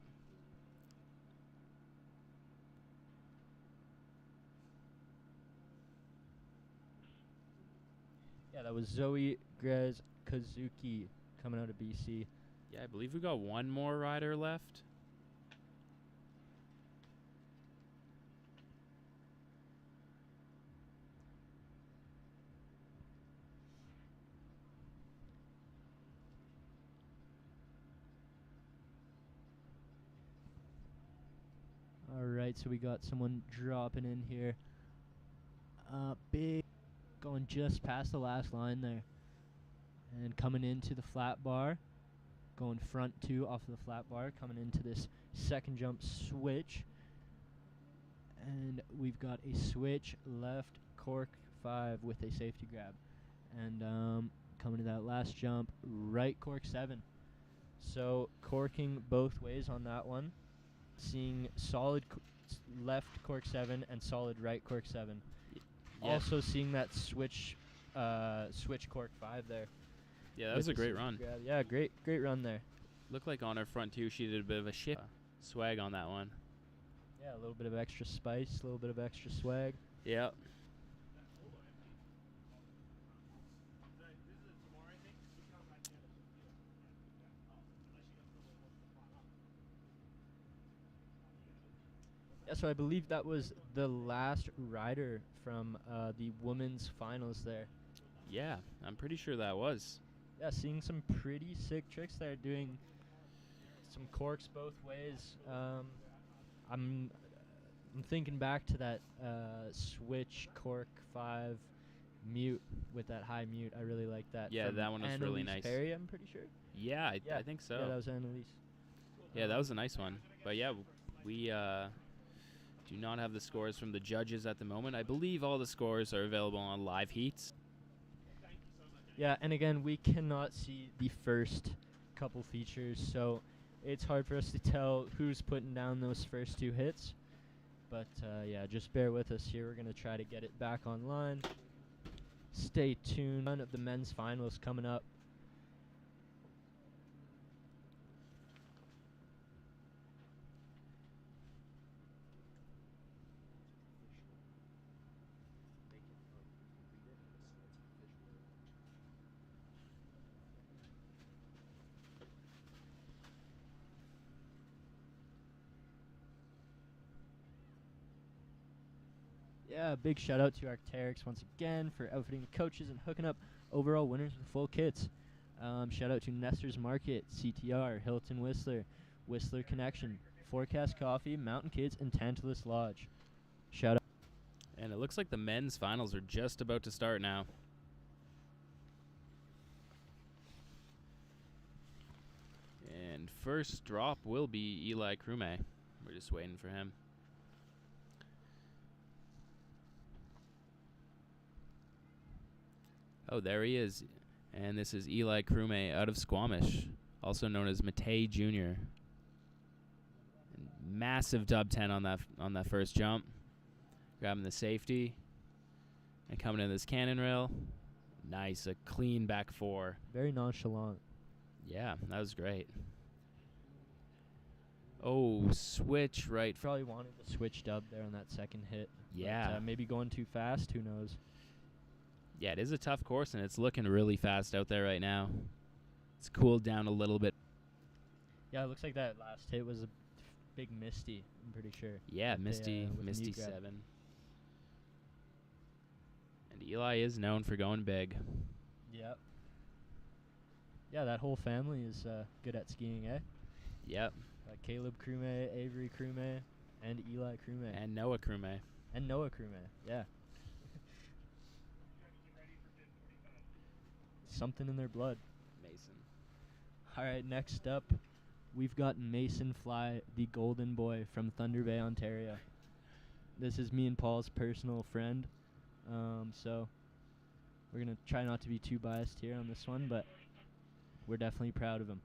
Yeah, that was Zoe Graz-Kazuki coming out of BC. Yeah, I believe we got one more rider left. Alright, so we got someone dropping in here. Big, going just past the last line there. And coming into the flat bar. Going front 2 off of the flat bar. Coming into this second jump switch. And we've got a switch left cork 5 with a safety grab. And coming to that last jump, right cork 7. So corking both ways on that one. Seeing solid left cork 7 and solid right cork 7. Also seeing that switch cork 5 there. Yeah, that was a great run. Yeah, great run there. Looked like on her front too, she did a bit of a shift swag on that one. Yeah, a little bit of extra spice, a little bit of extra swag. Yeah. Yeah, so I believe that was the last rider from the women's finals there. Yeah, I'm pretty sure that was. Yeah, seeing some pretty sick tricks there, doing some corks both ways. I'm thinking back to that switch cork 5 mute with that high mute. I really like that. Yeah, that one was really nice. Perry, I'm pretty sure. Yeah, I think so. Yeah, that was Annalise. Yeah, that was a nice one. But yeah, we do not have the scores from the judges at the moment. I believe all the scores are available on Live Heats. Yeah, and again, we cannot see the first couple features, so it's hard for us to tell who's putting down those first 2 hits. But yeah, just bear with us here. We're going to try to get it back online. Stay tuned. One of the men's finals coming up. Yeah, big shout out to Arc'teryx once again for outfitting the coaches and hooking up overall winners with full kits. Shout out to Nestor's Market, CTR, Hilton Whistler, Whistler Connection, Forecast Coffee, Mountain Kids, and Tantalus Lodge. Shout out. And it looks like the men's finals are just about to start now. And first drop will be Eli Krume. We're just waiting for him. Oh, there he is. And this is Eli Krume out of Squamish, also known as Matei Jr. And massive dub 10 on that first jump. Grabbing the safety. And coming in this cannon rail. Nice, a clean back 4. Very nonchalant. Yeah, that was great. Oh, switch right. Probably wanted to switch dub there on that second hit. Yeah. But, maybe going too fast, who knows. Yeah, it is a tough course, and it's looking really fast out there right now. It's cooled down a little bit. Yeah, it looks like that last hit was a big Misty, I'm pretty sure. Yeah, With Misty, with Misty knee grab. 7. And Eli is known for going big. Yep. Yeah, that whole family is good at skiing, eh? Yep. Caleb Krume, Avery Krume, and Eli Krume. And Noah Krume. And Noah Krume, yeah. Something in their blood. Mason. All right, next up, we've got Mason Fly, the golden boy from Thunder Bay, Ontario. This is me and Paul's personal friend, so we're going to try not to be too biased here on this one, but we're definitely proud of him.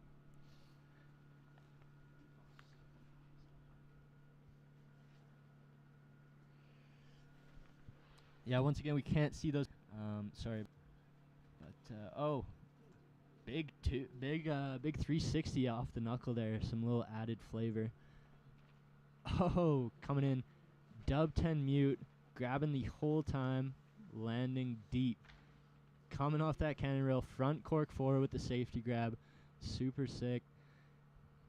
Yeah, once again, we can't see those. Sorry. But, big 360 off the knuckle there. Some little added flavor. Oh, coming in. Dub 10 mute. Grabbing the whole time. Landing deep. Coming off that cannon rail. Front cork forward with the safety grab. Super sick.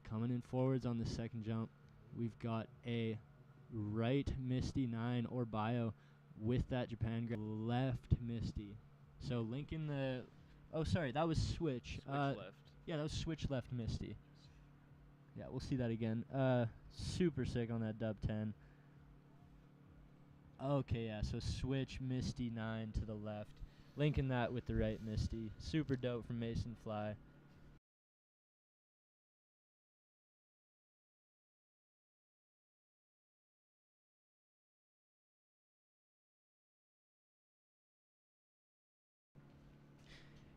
Coming in forwards on the second jump. We've got a right Misty 9 or bio with that Japan grab. Left Misty. So linking the... Oh, sorry, that was switch. Left. Yeah, that was switch left Misty. Yeah, we'll see that again. Super sick on that dub 10. Okay, yeah, so switch Misty 9 to the left. Linking that with the right Misty. Super dope from Mason Fly.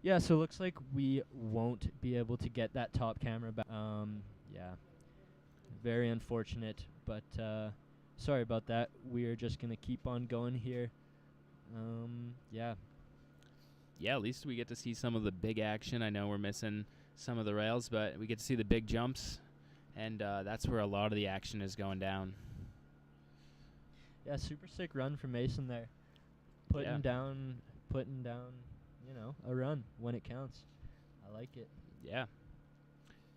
Yeah, so it looks like we won't be able to get that top camera back. Yeah, very unfortunate, but sorry about that. We're just going to keep on going here. Yeah. Yeah, at least we get to see some of the big action. I know we're missing some of the rails, but we get to see the big jumps, and that's where a lot of the action is going down. Yeah, super sick run from Mason there. Putting down, you know, a run when it counts. I like it. Yeah.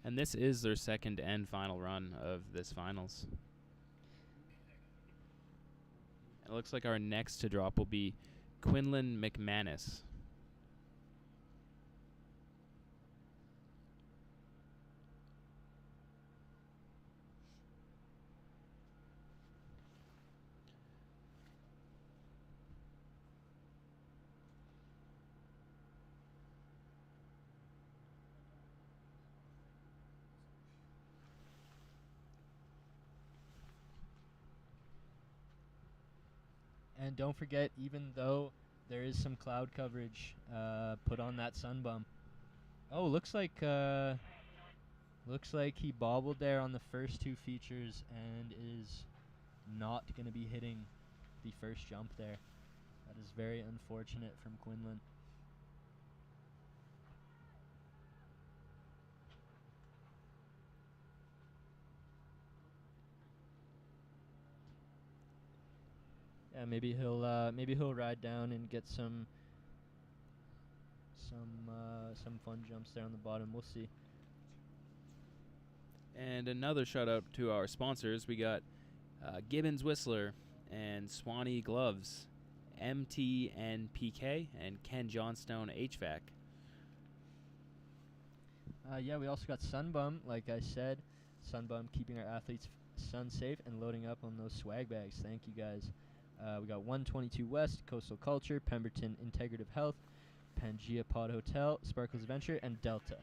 And this is their second and final run of this finals. It looks like our next to drop will be Quinlan McManus. And don't forget, even though there is some cloud coverage, put on that sun bum. Oh, looks like he bobbled there on the first two features and is not going to be hitting the first jump there. That is very unfortunate from Quinlan. Yeah, maybe he'll ride down and get some fun jumps there on the bottom. We'll see. And another shout out to our sponsors. We got Gibbons Whistler and Swanny Gloves, MTNPK, and Ken Johnstone HVAC. Yeah, we also got Sunbum, like I said. Sunbum keeping our athletes sun safe and loading up on those swag bags. Thank you, guys. We got 122 West, Coastal Culture, Pemberton Integrative Health, Pangea Pod Hotel, Sparkles Adventure, and Delta.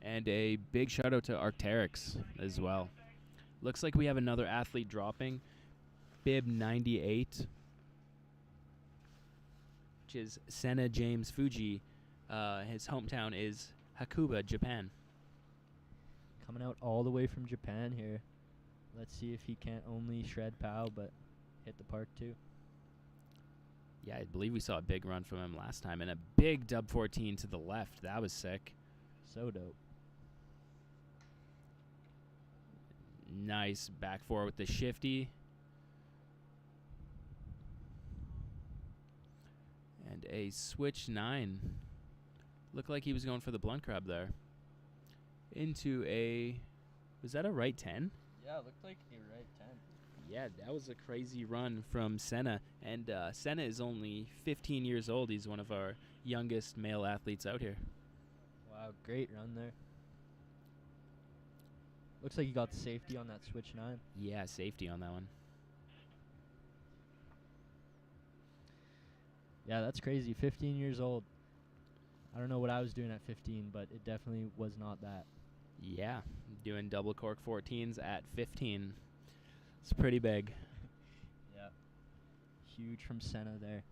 And a big shout out to Arc'teryx as well. Looks like we have another athlete dropping. Bib 98, which is Senna James Fuji. His hometown is Hakuba, Japan. Coming out all the way from Japan here. Let's see if he can't only shred POW, but hit the park too. Yeah, I believe we saw a big run from him last time, and a big dub 14 to the left. That was sick. So dope. Nice back four with the shifty. And a switch 9. Looked like he was going for the blunt crab there. Into a... Was that a right 10? Yeah, it looked like a right 10. Yeah, that was a crazy run from Senna. And Senna is only 15 years old. He's one of our youngest male athletes out here. Wow, great run there. Looks like he got the safety on that switch 9. Yeah, safety on that one. Yeah, that's crazy. 15 years old. I don't know what I was doing at 15, but it definitely was not that. Yeah, doing double cork 14s at 15. It's pretty big. Yeah. Huge from Senna there.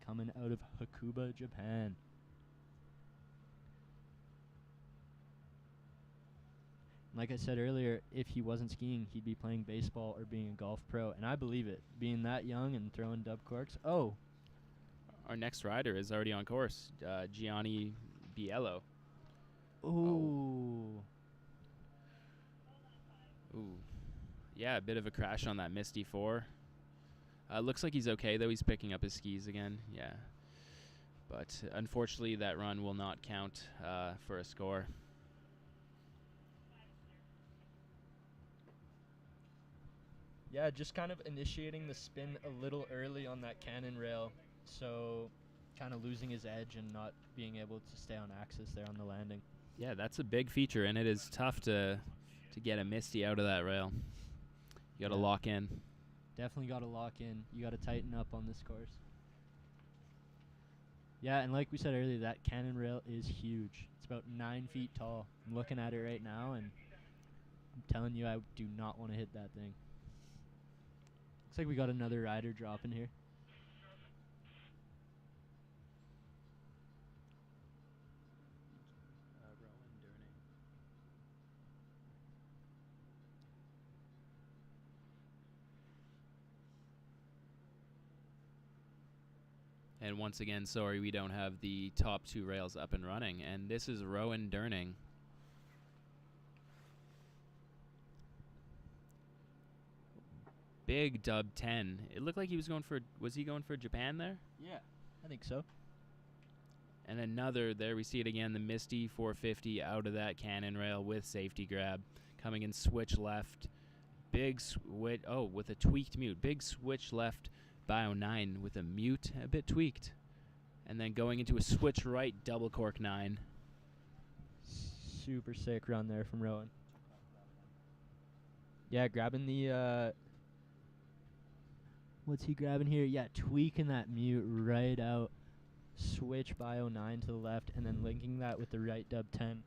Coming out of Hakuba, Japan. Like I said earlier, if he wasn't skiing, he'd be playing baseball or being a golf pro. And I believe it. Being that young and throwing dub corks. Oh. Our next rider is already on course, Gianni Biello. Ooh. Ooh. Yeah, a bit of a crash on that Misty 4. Looks like he's okay, though. He's picking up his skis again. Yeah. But unfortunately, that run will not count for a score. Yeah, just kind of initiating the spin a little early on that cannon rail. So kind of losing his edge and not being able to stay on axis there on the landing. Yeah, that's a big feature, and it is tough to get a Misty out of that rail. You got to lock in. Definitely got to lock in. You got to tighten up on this course. Yeah, and like we said earlier, that cannon rail is huge. It's about 9 feet tall. I'm looking at it right now, and I'm telling you, I do not want to hit that thing. Looks like we got another rider dropping here. And once again, sorry, we don't have the top 2 rails up and running. And this is Rowan Durning. Big dub 10. It looked like he was going for... Was he going for Japan there? Yeah, I think so. And another, there we see it again, the Misty 450 out of that cannon rail with safety grab. Coming in switch left. Big switch... Oh, with a tweaked mute. Big switch left bio 9 with a mute a bit tweaked. And then going into a switch right double cork 9. Super sick run there from Rowan. Yeah, grabbing the... What's he grabbing here? Yeah, tweaking that mute right out. Switch bio 9 to the left, and then linking that with the right dub 10.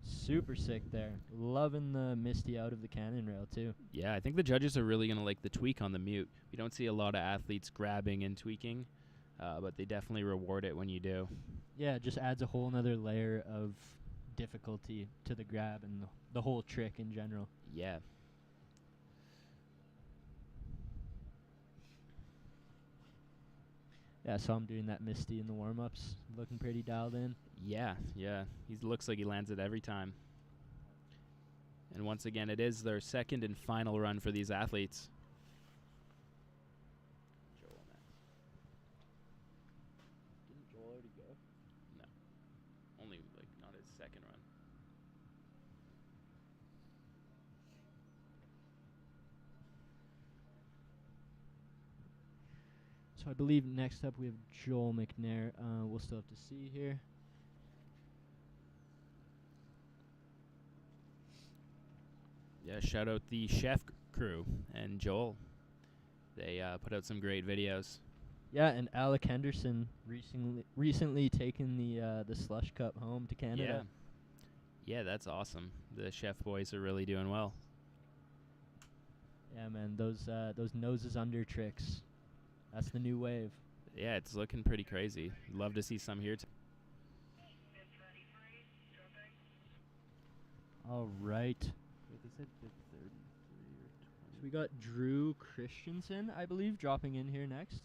Super sick there. Loving the Misty out of the cannon rail, too. Yeah, I think the judges are really going to like the tweak on the mute. We don't see a lot of athletes grabbing and tweaking, but they definitely reward it when you do. Yeah, it just adds a whole nother layer of difficulty to the grab and the whole trick in general. Yeah. Yeah, I saw him doing that Misty in the warm-ups. Looking pretty dialed in. Yeah, yeah. He looks like he lands it every time. And once again, it is their second and final run for these athletes. Didn't Joel already go? No. Only, like, not his second run. So I believe next up we have Joel McNair. We'll still have to see here. Yeah, shout out the chef crew and Joel. They put out some great videos. Yeah, and Alec Henderson recently taken the Slush Cup home to Canada. Yeah, that's awesome. The chef boys are really doing well. Yeah, man, those noses under tricks. That's the new wave. Yeah, it's looking pretty crazy. Love to see some here. All right. Wait, they said 33 or 20. So we got Drew Christensen, I believe, dropping in here next.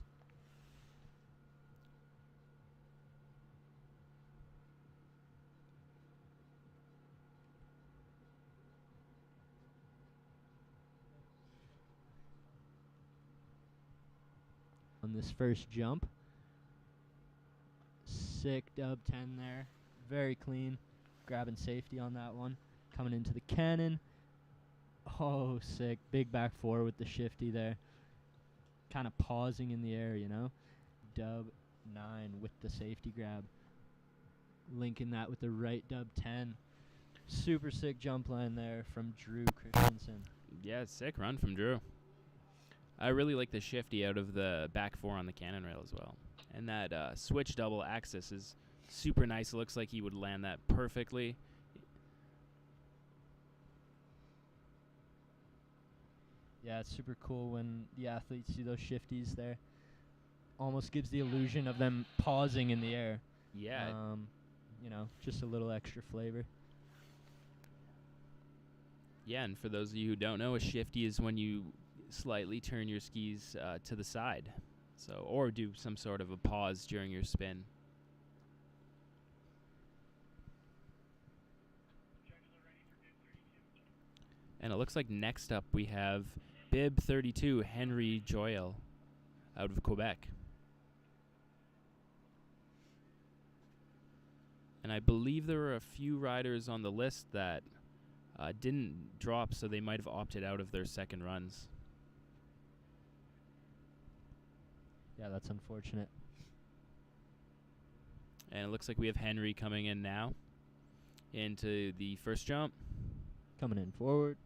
On this first jump. Sick dub 10 there. Very clean. Grabbing safety on that one. Coming into the cannon. Oh, sick. Big back four with the shifty there. Kind of pausing in the air, you know. Dub 9 with the safety grab. Linking that with the right dub 10. Super sick jump line there from Drew Christensen. Yeah, sick run from Drew. I really like the shifty out of the back four on the cannon rail as well. And that switch double axis is super nice. It looks like he would land that perfectly. Yeah, it's super cool when the athletes do those shifties there. Almost gives the illusion of them pausing in the air. Yeah. You know, just a little extra flavor. Yeah, and for those of you who don't know, a shifty is when you slightly turn your skis to the side. So, or do some sort of a pause during your spin. And it looks like next up we have Bib 32, Henry Joyal, out of Quebec. And I believe there were a few riders on the list that didn't drop, so they might have opted out of their second runs. Yeah, that's unfortunate. And it looks like we have Henry coming in now into the first jump. Coming in forward.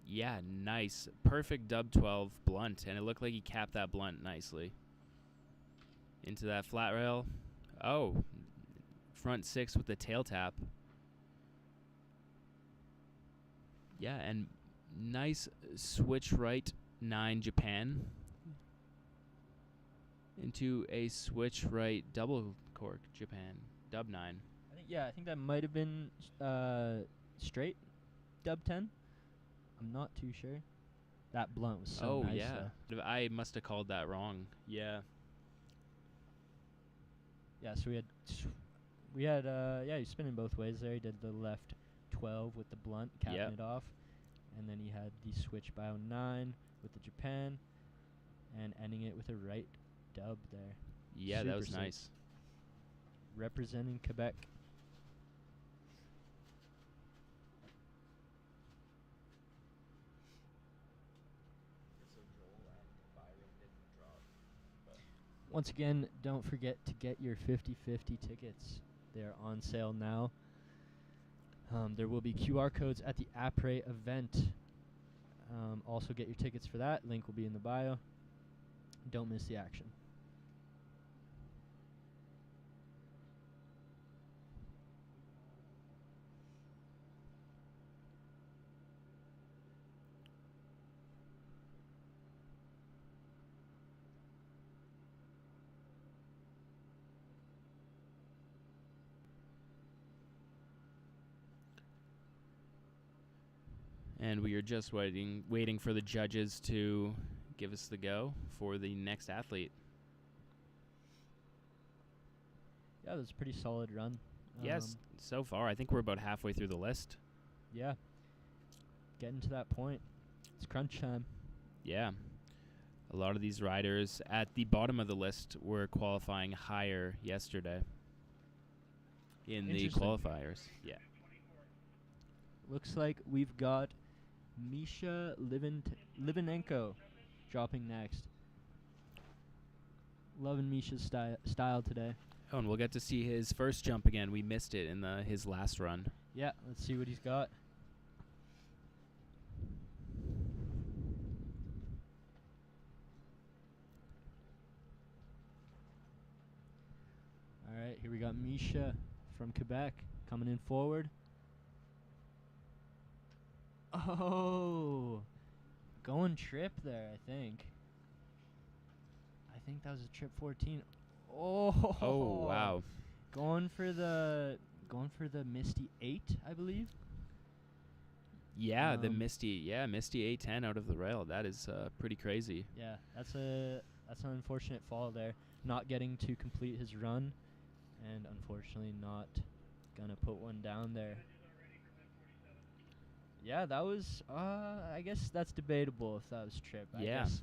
Yeah, nice. Perfect dub 12 blunt, and it looked like he capped that blunt nicely. Into that flat rail. Oh, front six with the tail tap. Yeah, and nice switch right 9 Japan into a switch right double cork Japan, dub 9. I think that might have been straight dub 10. I'm not too sure. That blunt was so nice. Yeah. I must have called that wrong. Yeah. Yeah, so he's spinning both ways there. He did the left 12 with the blunt, capping it off. And then he had the switch bio 9 with the Japan and ending it with a right dub there. Yeah, Super that was sick. nice. Representing Quebec. Once again, don't forget to get your 50/50 tickets. They're on sale now. There will be QR codes at the Après event. Also get your tickets for that. Link will be in the bio. Don't miss the action. And we are just waiting for the judges to give us the go for the next athlete. Yeah, that's a pretty solid run. Yes, so far. I think we're about halfway through the list. Yeah. Getting to that point. It's crunch time. Yeah. A lot of these riders at the bottom of the list were qualifying higher yesterday in the qualifiers. Yeah. Looks like we've got Misha Livinenko dropping next. Loving Misha's style today. Oh, and we'll get to see his first jump again. We missed it in his last run. Yeah, let's see what he's got. All right, here we got Misha from Quebec coming in forward. Oh, going trip there, I think. I think that was a trip 14. Oh, wow. Going for the Misty 8, I believe. Yeah, the Misty 810 out of the rail. That is pretty crazy. Yeah, that's an unfortunate fall there. Not getting to complete his run, and unfortunately not gonna put one down there. Yeah, that was. I guess that's debatable if that was trip. I guess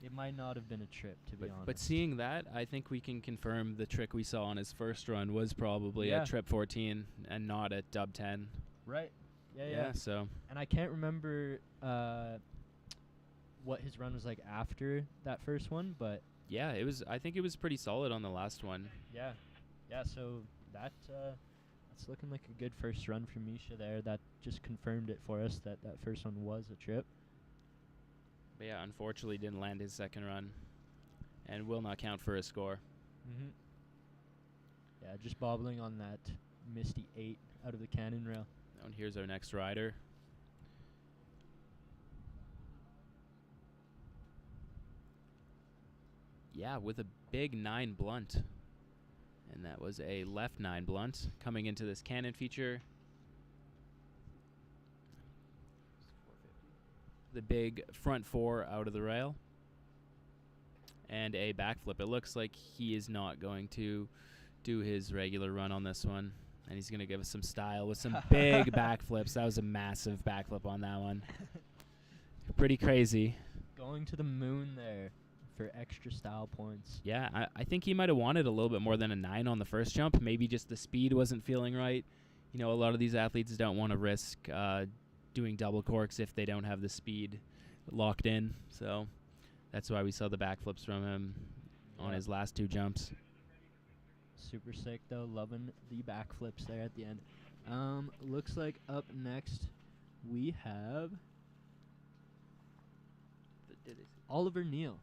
it might not have been a trip, to be honest. But seeing that, I think we can confirm the trick we saw on his first run was probably at trip 14 and not at dub 10. Right. Yeah. So. And I can't remember what his run was like after that first one, but yeah, it was. I think it was pretty solid on the last one. Yeah. So that's looking like a good first run for Misha there. That just confirmed it for us that first one was a trip. But yeah, unfortunately didn't land his second run, and will not count for his score. Mm-hmm. Yeah, just bobbling on that Misty 8 out of the cannon rail. And here's our next rider. Yeah, with a big 9 blunt. And that was a left 9 blunt coming into this cannon feature. The big front 4 out of the rail. And a backflip. It looks like he is not going to do his regular run on this one. And he's going to give us some style with some big backflips. That was a massive backflip on that one. Pretty crazy. Going to the moon there for extra style points. Yeah, I think he might have wanted a little bit more than a 9 on the first jump. Maybe just the speed wasn't feeling right. You know, a lot of these athletes don't want to risk doing double corks if they don't have the speed locked in. So that's why we saw the backflips from him on his last 2 jumps. Super sick, though. Loving the backflips there at the end. Looks like up next we have Oliver Neal.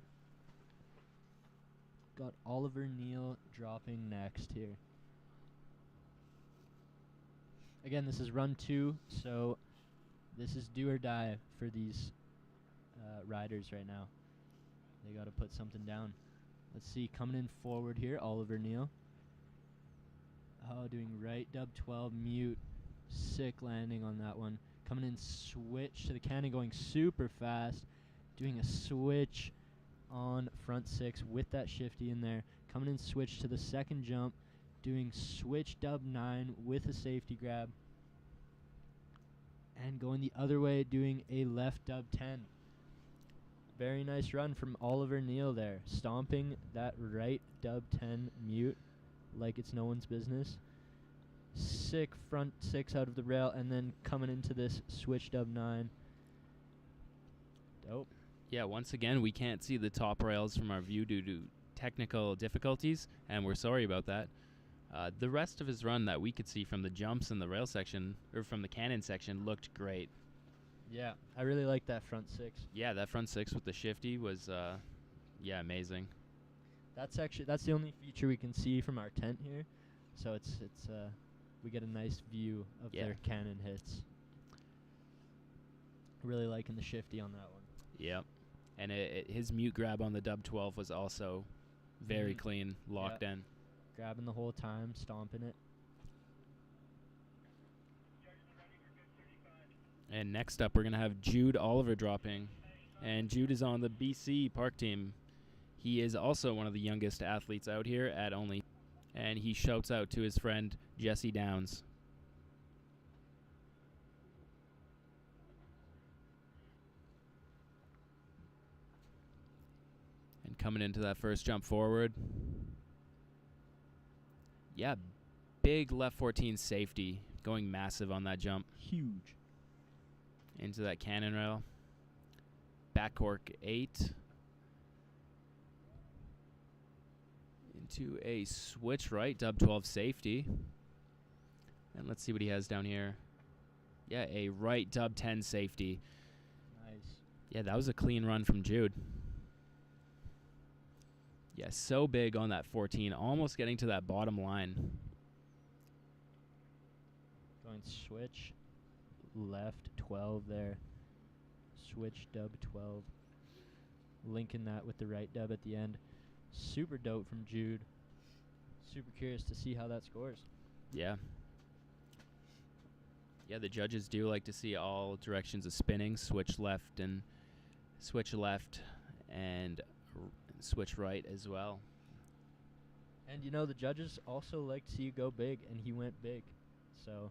Got Oliver Neal dropping next here. Again, this is run 2, so this is do or die for these riders right now. They got to put something down. Let's see, coming in forward here, Oliver Neal. Oh, doing right dub 12 mute. Sick landing on that one. Coming in switch to the cannon, going super fast. Doing a switch on front 6 with that shifty in there. Coming in switch to the second jump. Doing switch dub 9 with a safety grab. And going the other way, doing a left dub 10. Very nice run from Oliver Neal there. Stomping that right dub 10 mute like it's no one's business. Sick front 6 out of the rail, and then coming into this switch dub 9. Dope. Yeah, once again, we can't see the top rails from our view due to technical difficulties, and we're sorry about that. The rest of his run that we could see from the jumps in the rail section, or from the cannon section, looked great. Yeah, I really like that front 6. Yeah, that front 6 with the shifty was, amazing. That's the only feature we can see from our tent here, so it's we get a nice view of their cannon hits. Really liking the shifty on that one. Yep, and his mute grab on the dub 12 was also very clean, locked in. Grabbing the whole time, stomping it. And next up, we're going to have Jude Oliver dropping. And Jude is on the BC Park team. He is also one of the youngest athletes out here at only. And he shouts out to his friend, Jesse Downs. And coming into that first jump forward. Yeah, big left 14 safety. Going massive on that jump. Huge. Into that cannon rail. Back cork 8. into a switch right, dub 12 safety. And let's see what he has down here. Yeah, a right dub 10 safety. Nice. Yeah, that was a clean run from Jude. Yeah, so big on that 14, almost getting to that bottom line. Going switch left 12 there. Switch dub 12. Linking that with the right dub at the end. Super dope from Jude. Super curious to see how that scores. Yeah. Yeah, the judges do like to see all directions of spinning, switch left and switch right as well. And you know, the judges also like to see you go big, and he went big. So,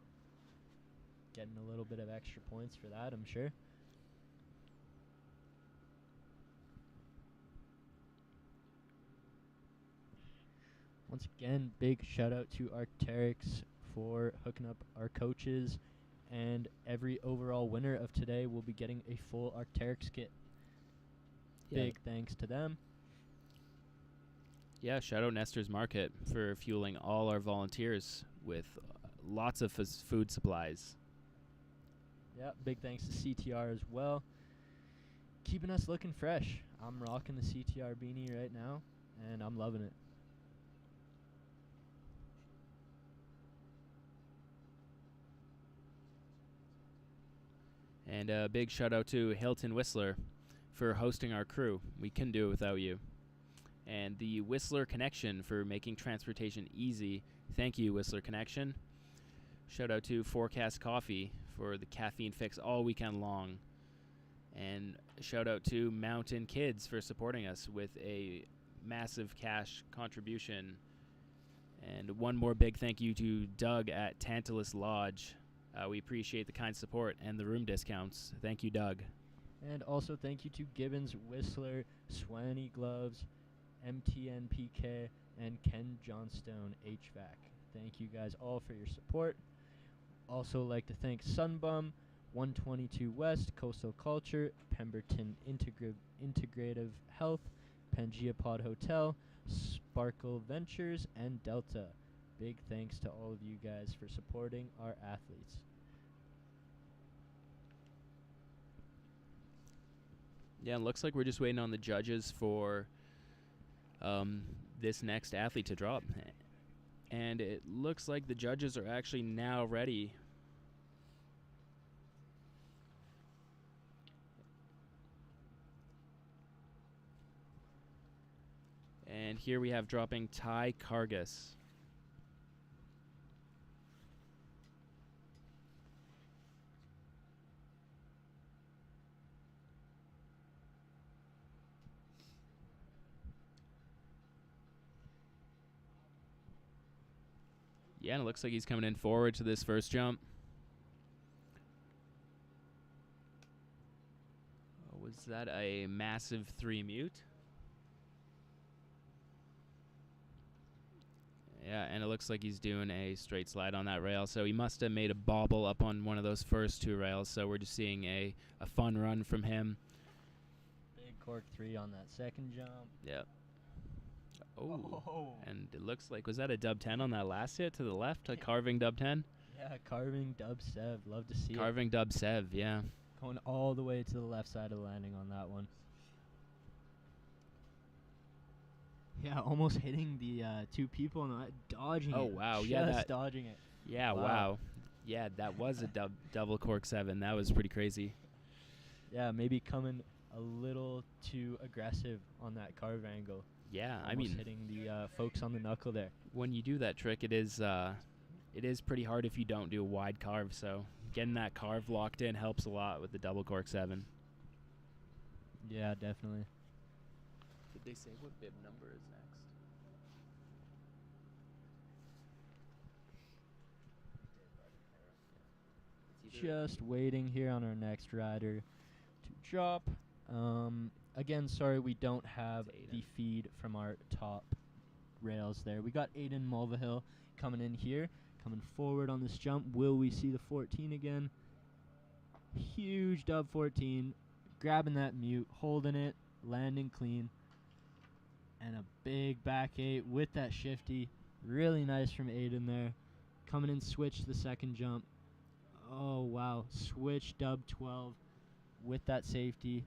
getting a little bit of extra points for that, I'm sure. Once again, big shout out to Arc'teryx for hooking up our coaches, and every overall winner of today will be getting a full Arc'teryx kit. Yeah. Big thanks to them. Yeah, shout out Nestor's Market for fueling all our volunteers with lots of food supplies. Yeah, big thanks to CTR as well. Keeping us looking fresh. I'm rocking the CTR beanie right now, and I'm loving it. And a big shout out to Hilton Whistler for hosting our crew. We couldn't do it without you. And the Whistler Connection for making transportation easy. Thank you, Whistler Connection. Shout out to Forecast Coffee for the caffeine fix all weekend long. And shout out to Mountain Kids for supporting us with a massive cash contribution. And one more big thank you to Doug at Tantalus Lodge. We appreciate the kind support and the room discounts. Thank you, Doug. And also thank you to Gibbons Whistler, Swanny Gloves, MTNPK, and Ken Johnstone HVAC. Thank you guys all for your support. Also like to thank Sunbum, 122 West, Coastal Culture, Pemberton Integrative Health, Pangea Pod Hotel, Sparkle Ventures, and Delta. Big thanks to all of you guys for supporting our athletes. Yeah, it looks like we're just waiting on the judges for this next athlete to drop. And it looks like the judges are actually now ready. And here we have dropping Ty Kargas. Yeah, and it looks like he's coming in forward to this first jump. Was that a massive 3 mute? Yeah, and it looks like he's doing a straight slide on that rail. So he must have made a bobble up on one of those first 2 rails. So we're just seeing a fun run from him. Big cork 3 on that second jump. Yep. Oh, and it looks like, was that a dub 10 on that last hit to the left? A carving dub 10? Yeah, carving dub sev. Love to see it. Carving dub sev, yeah. Going all the way to the left side of the landing on that one. Yeah, almost hitting the 2 people and dodging it. Oh, wow. Just Yeah, dodging it. Yeah, wow. Yeah, that was a double cork 7. That was pretty crazy. Yeah, maybe coming a little too aggressive on that carve angle. Yeah, Almost I mean, hitting the folks on the knuckle there. When you do that trick, it is pretty hard if you don't do a wide carve. So getting that carve locked in helps a lot with the double cork 7. Yeah, definitely. Did they say what bib number is next? Just waiting here on our next rider to drop. Again, sorry we don't have the feed from our top rails there. We got Aiden Mulvihill coming in here, coming forward on this jump. Will we see the 14 again? Huge dub 14, grabbing that mute, holding it, landing clean. And a big back 8 with that shifty. Really nice from Aiden there. Coming in switch the second jump. Oh, wow. Switch dub 12 with that safety.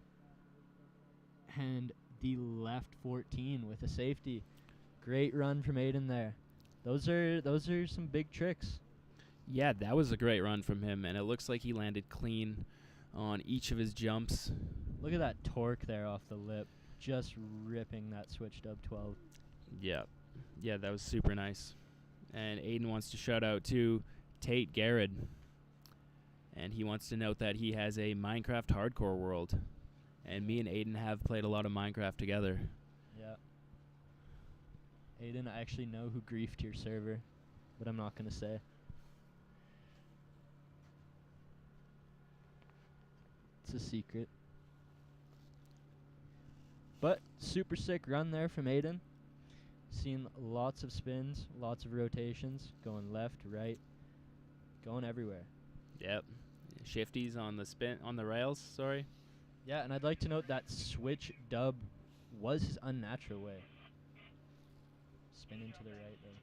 And the left 14 with a safety. Great run from Aiden there. Those are some big tricks. Yeah, that was a great run from him, and it looks like he landed clean on each of his jumps. Look at that torque there off the lip. Just ripping that switch dub 12. Yeah. Yeah, that was super nice. And Aiden wants to shout out to Tate Garrett. And he wants to note that he has a Minecraft hardcore world. And me and Aiden have played a lot of Minecraft together. Yeah. Aiden, I actually know who griefed your server, but I'm not going to say. It's a secret. But super sick run there from Aiden. Seen lots of spins, lots of rotations, going left, right, going everywhere. Yep. Shifties on the rails, sorry. Yeah, and I'd like to note that switch dub was his unnatural way. Spinning to the right there.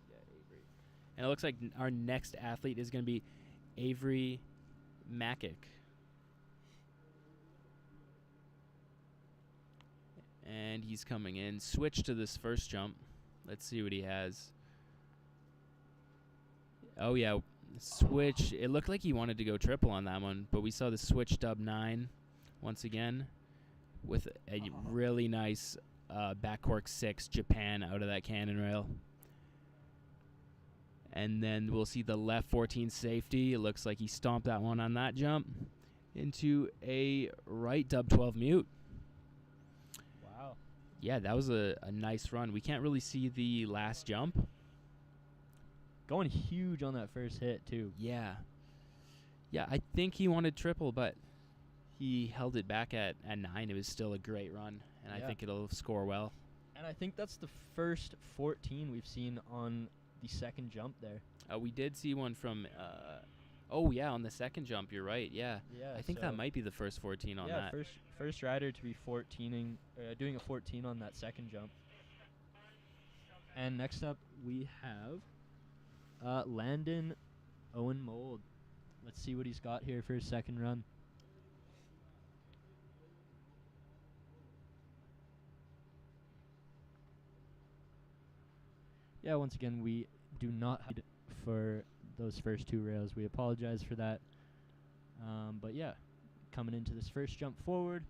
Yeah, Avery. And it looks like our next athlete is going to be Avery Makic. And he's coming in. Switch to this first jump. Let's see what he has. Oh, yeah. Switch. It looked like he wanted to go triple on that one, but we saw the switch dub 9 once again with a really nice back cork 6 Japan out of that cannon rail. And then we'll see the left 14 safety. It looks like he stomped that one on that jump into a right dub 12 mute. Wow. Yeah, that was a nice run. We can't really see the last jump. Going huge on that first hit, too. Yeah. Yeah, I think he wanted triple, but he held it back at 9. It was still a great run, and I think it'll score well. And I think that's the first 14 we've seen on the second jump there. We did see one from, on the second jump, you're right, yeah. Yeah, I think that might be the first 14 on that. Yeah, first rider to be doing a 14 on that second jump. And next up, we have Landon Owen Mold. Let's see what he's got here for his second run. Yeah, once again, we do not have for those first 2 rails. We apologize for that. But yeah, coming into this first jump forward.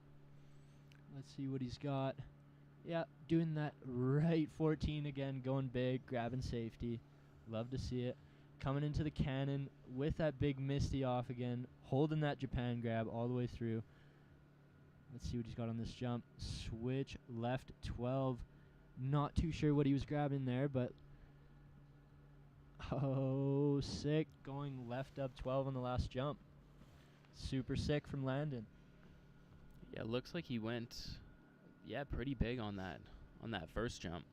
Let's see what he's got. Yeah, doing that right 14 again, going big, grabbing safety. Love to see it. Coming into the cannon with that big Misty off again, holding that Japan grab all the way through. Let's see what he's got on this jump. Switch left 12. Not too sure what he was grabbing there, but oh, sick. Going left up 12 on the last jump. Super sick from Landon. Yeah, looks like he went, pretty big on that first jump.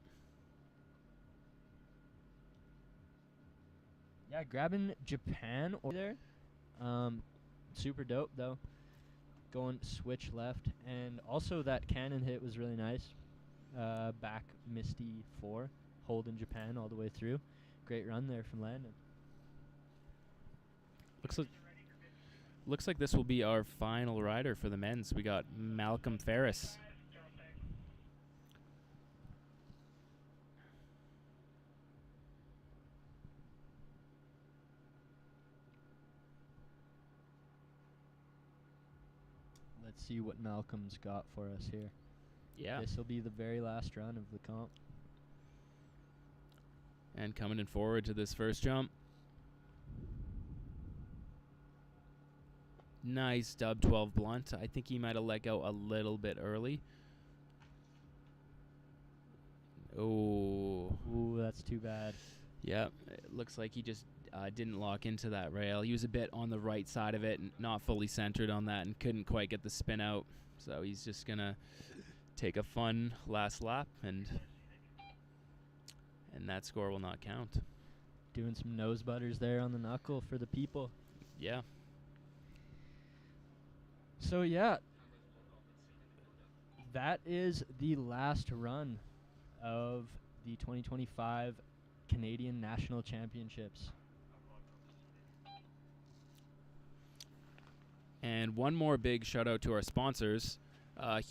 Yeah, grabbing Japan over there. Super dope, though. Going switch left. And also that cannon hit was really nice. Back Misty 4. Holding Japan all the way through. Great run there from Landon. Looks like this will be our final rider for the men's. We got Malcolm Ferris. Let's see what Malcolm's got for us here. Yeah. This will be the very last run of the comp. And coming in forward to this first jump. Nice dub 12 blunt. I think he might have let go a little bit early. Oh. Ooh, that's too bad. Yeah, it looks like he just didn't lock into that rail. He was a bit on the right side of it and not fully centered on that and couldn't quite get the spin out. So he's just going to take a fun last lap, and that score will not count. Doing some nose butters there on the knuckle for the people. Yeah. So, yeah. that is the last run of the 2025 Canadian National Championships. And one more big shout out to our sponsors.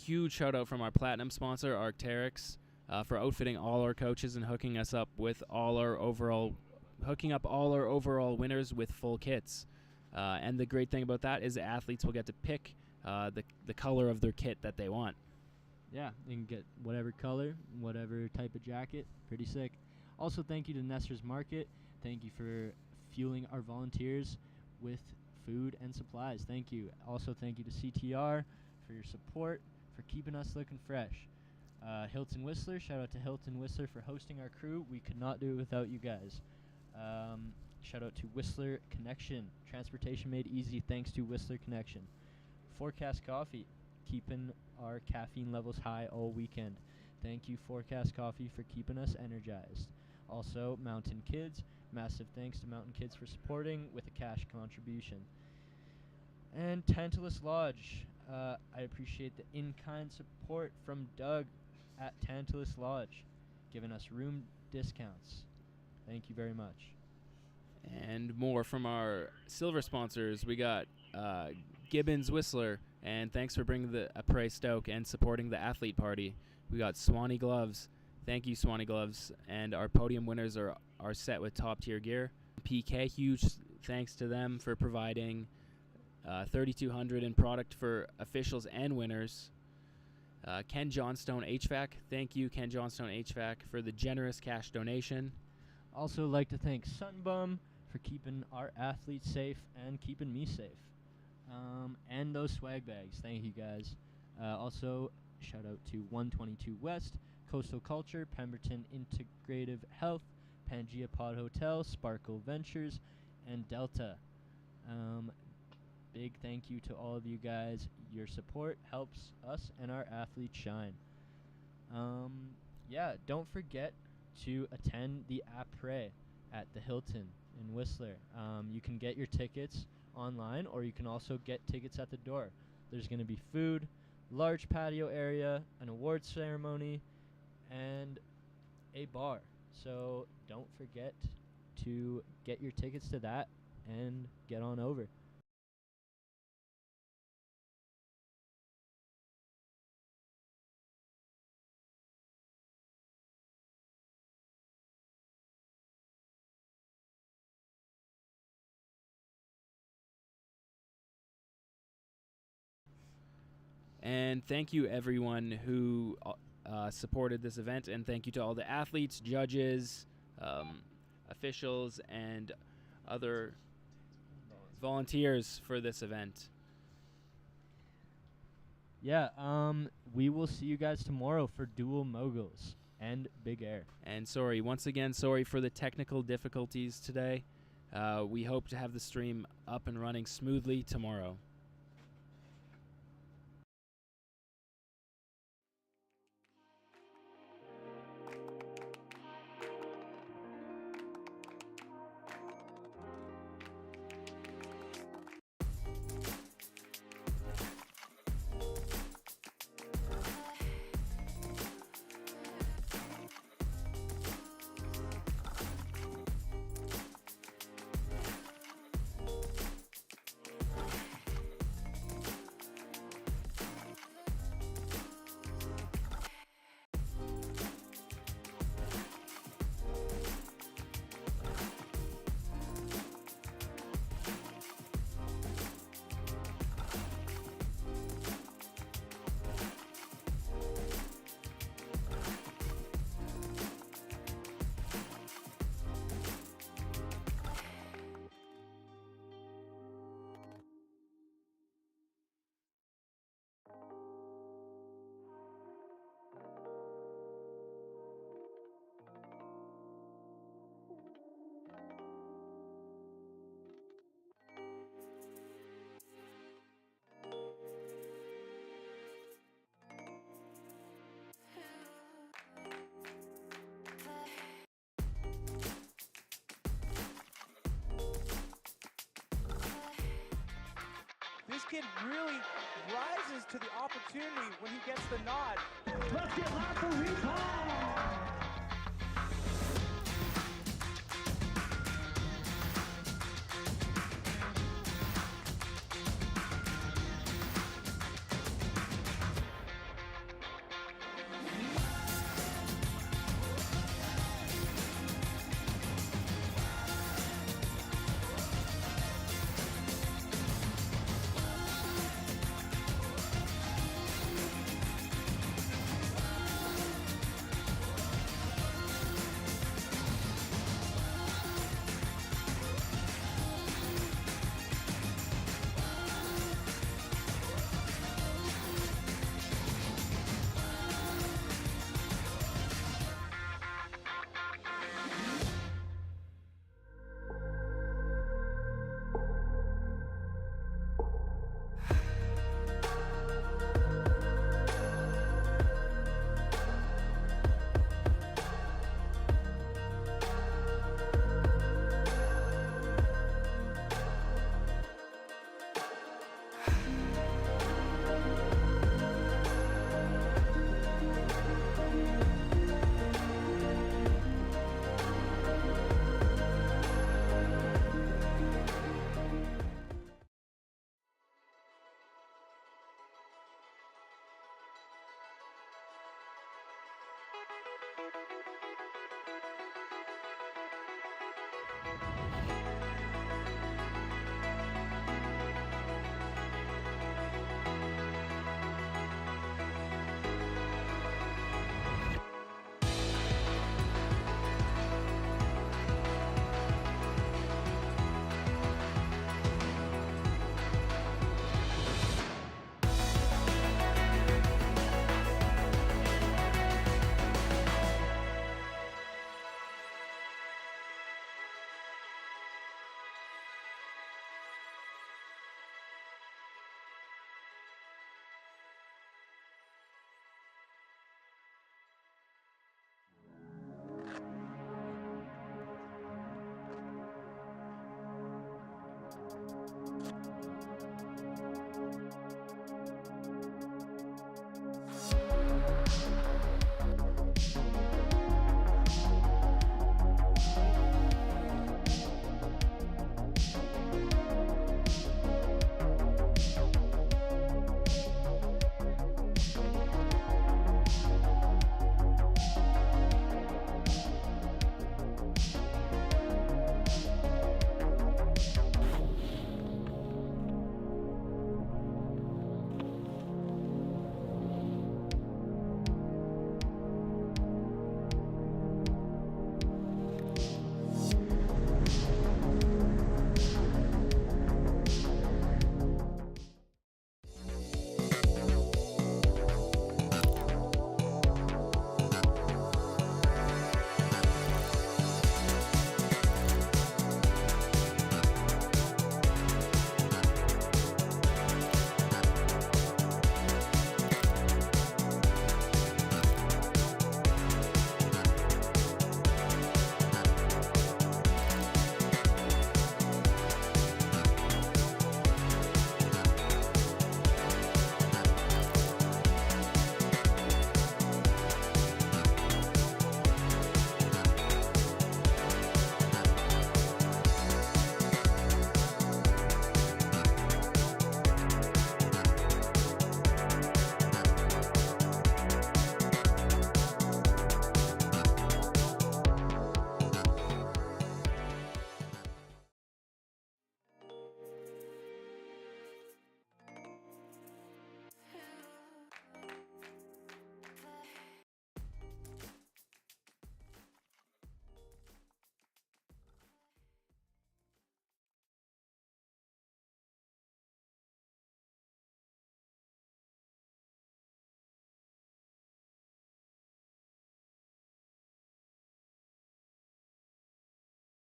Huge shout out from our platinum sponsor, Arc'teryx, for outfitting all our coaches and hooking us up with all our overall winners with full kits. And the great thing about that is the athletes will get to pick the color of their kit that they want. Yeah, you can get whatever color, whatever type of jacket. Pretty sick. Also, thank you to Nestor's Market. Thank you for fueling our volunteers with food and supplies. Thank you. Also, thank you to CTR for your support, for keeping us looking fresh. Hilton Whistler, shout out to Hilton Whistler for hosting our crew. We could not do it without you guys. Shout out to Whistler Connection. Transportation made easy thanks to Whistler Connection. Forecast Coffee, keeping our caffeine levels high all weekend. Thank you, Forecast Coffee, for keeping us energized. Also, Mountain Kids. Massive thanks to Mountain Kids for supporting with a cash contribution. And Tantalus Lodge. I appreciate the in-kind support from Doug at Tantalus Lodge, giving us room discounts. Thank you very much. And more from our silver sponsors. We got Gibbons Whistler, and thanks for bringing the Apres Stoke and supporting the athlete party. We got Swanny Gloves. Thank you, Swanny Gloves. And our podium winners are set with top-tier gear. PK, huge thanks to them for providing $3,200 in product for officials and winners. Ken Johnstone HVAC. Thank you, Ken Johnstone HVAC, for the generous cash donation. Also like to thank Sunbum for keeping our athletes safe and keeping me safe. And those swag bags. Thank you, guys. Also, shout out to 122 West, Coastal Culture, Pemberton Integrative Health, Pangea Pod Hotel, Sparkle Ventures, and Delta. Big thank you to all of you guys. Your support helps us and our athletes shine. Yeah, don't forget to attend the après at the Hilton in Whistler. You can get your tickets online, or you can also get tickets at the door. There's going to be food, large patio area, an award ceremony, and a bar. So don't forget to get your tickets to that and get on over. And thank you, everyone who supported this event, and thank you to all the athletes, judges, officials, and other volunteers for this event. Yeah, we will see you guys tomorrow for Dual Moguls and Big Air. And once again, sorry for the technical difficulties today. We hope to have the stream up and running smoothly tomorrow. this kid really rises to the opportunity when he gets the nod. Let's get loud for recall!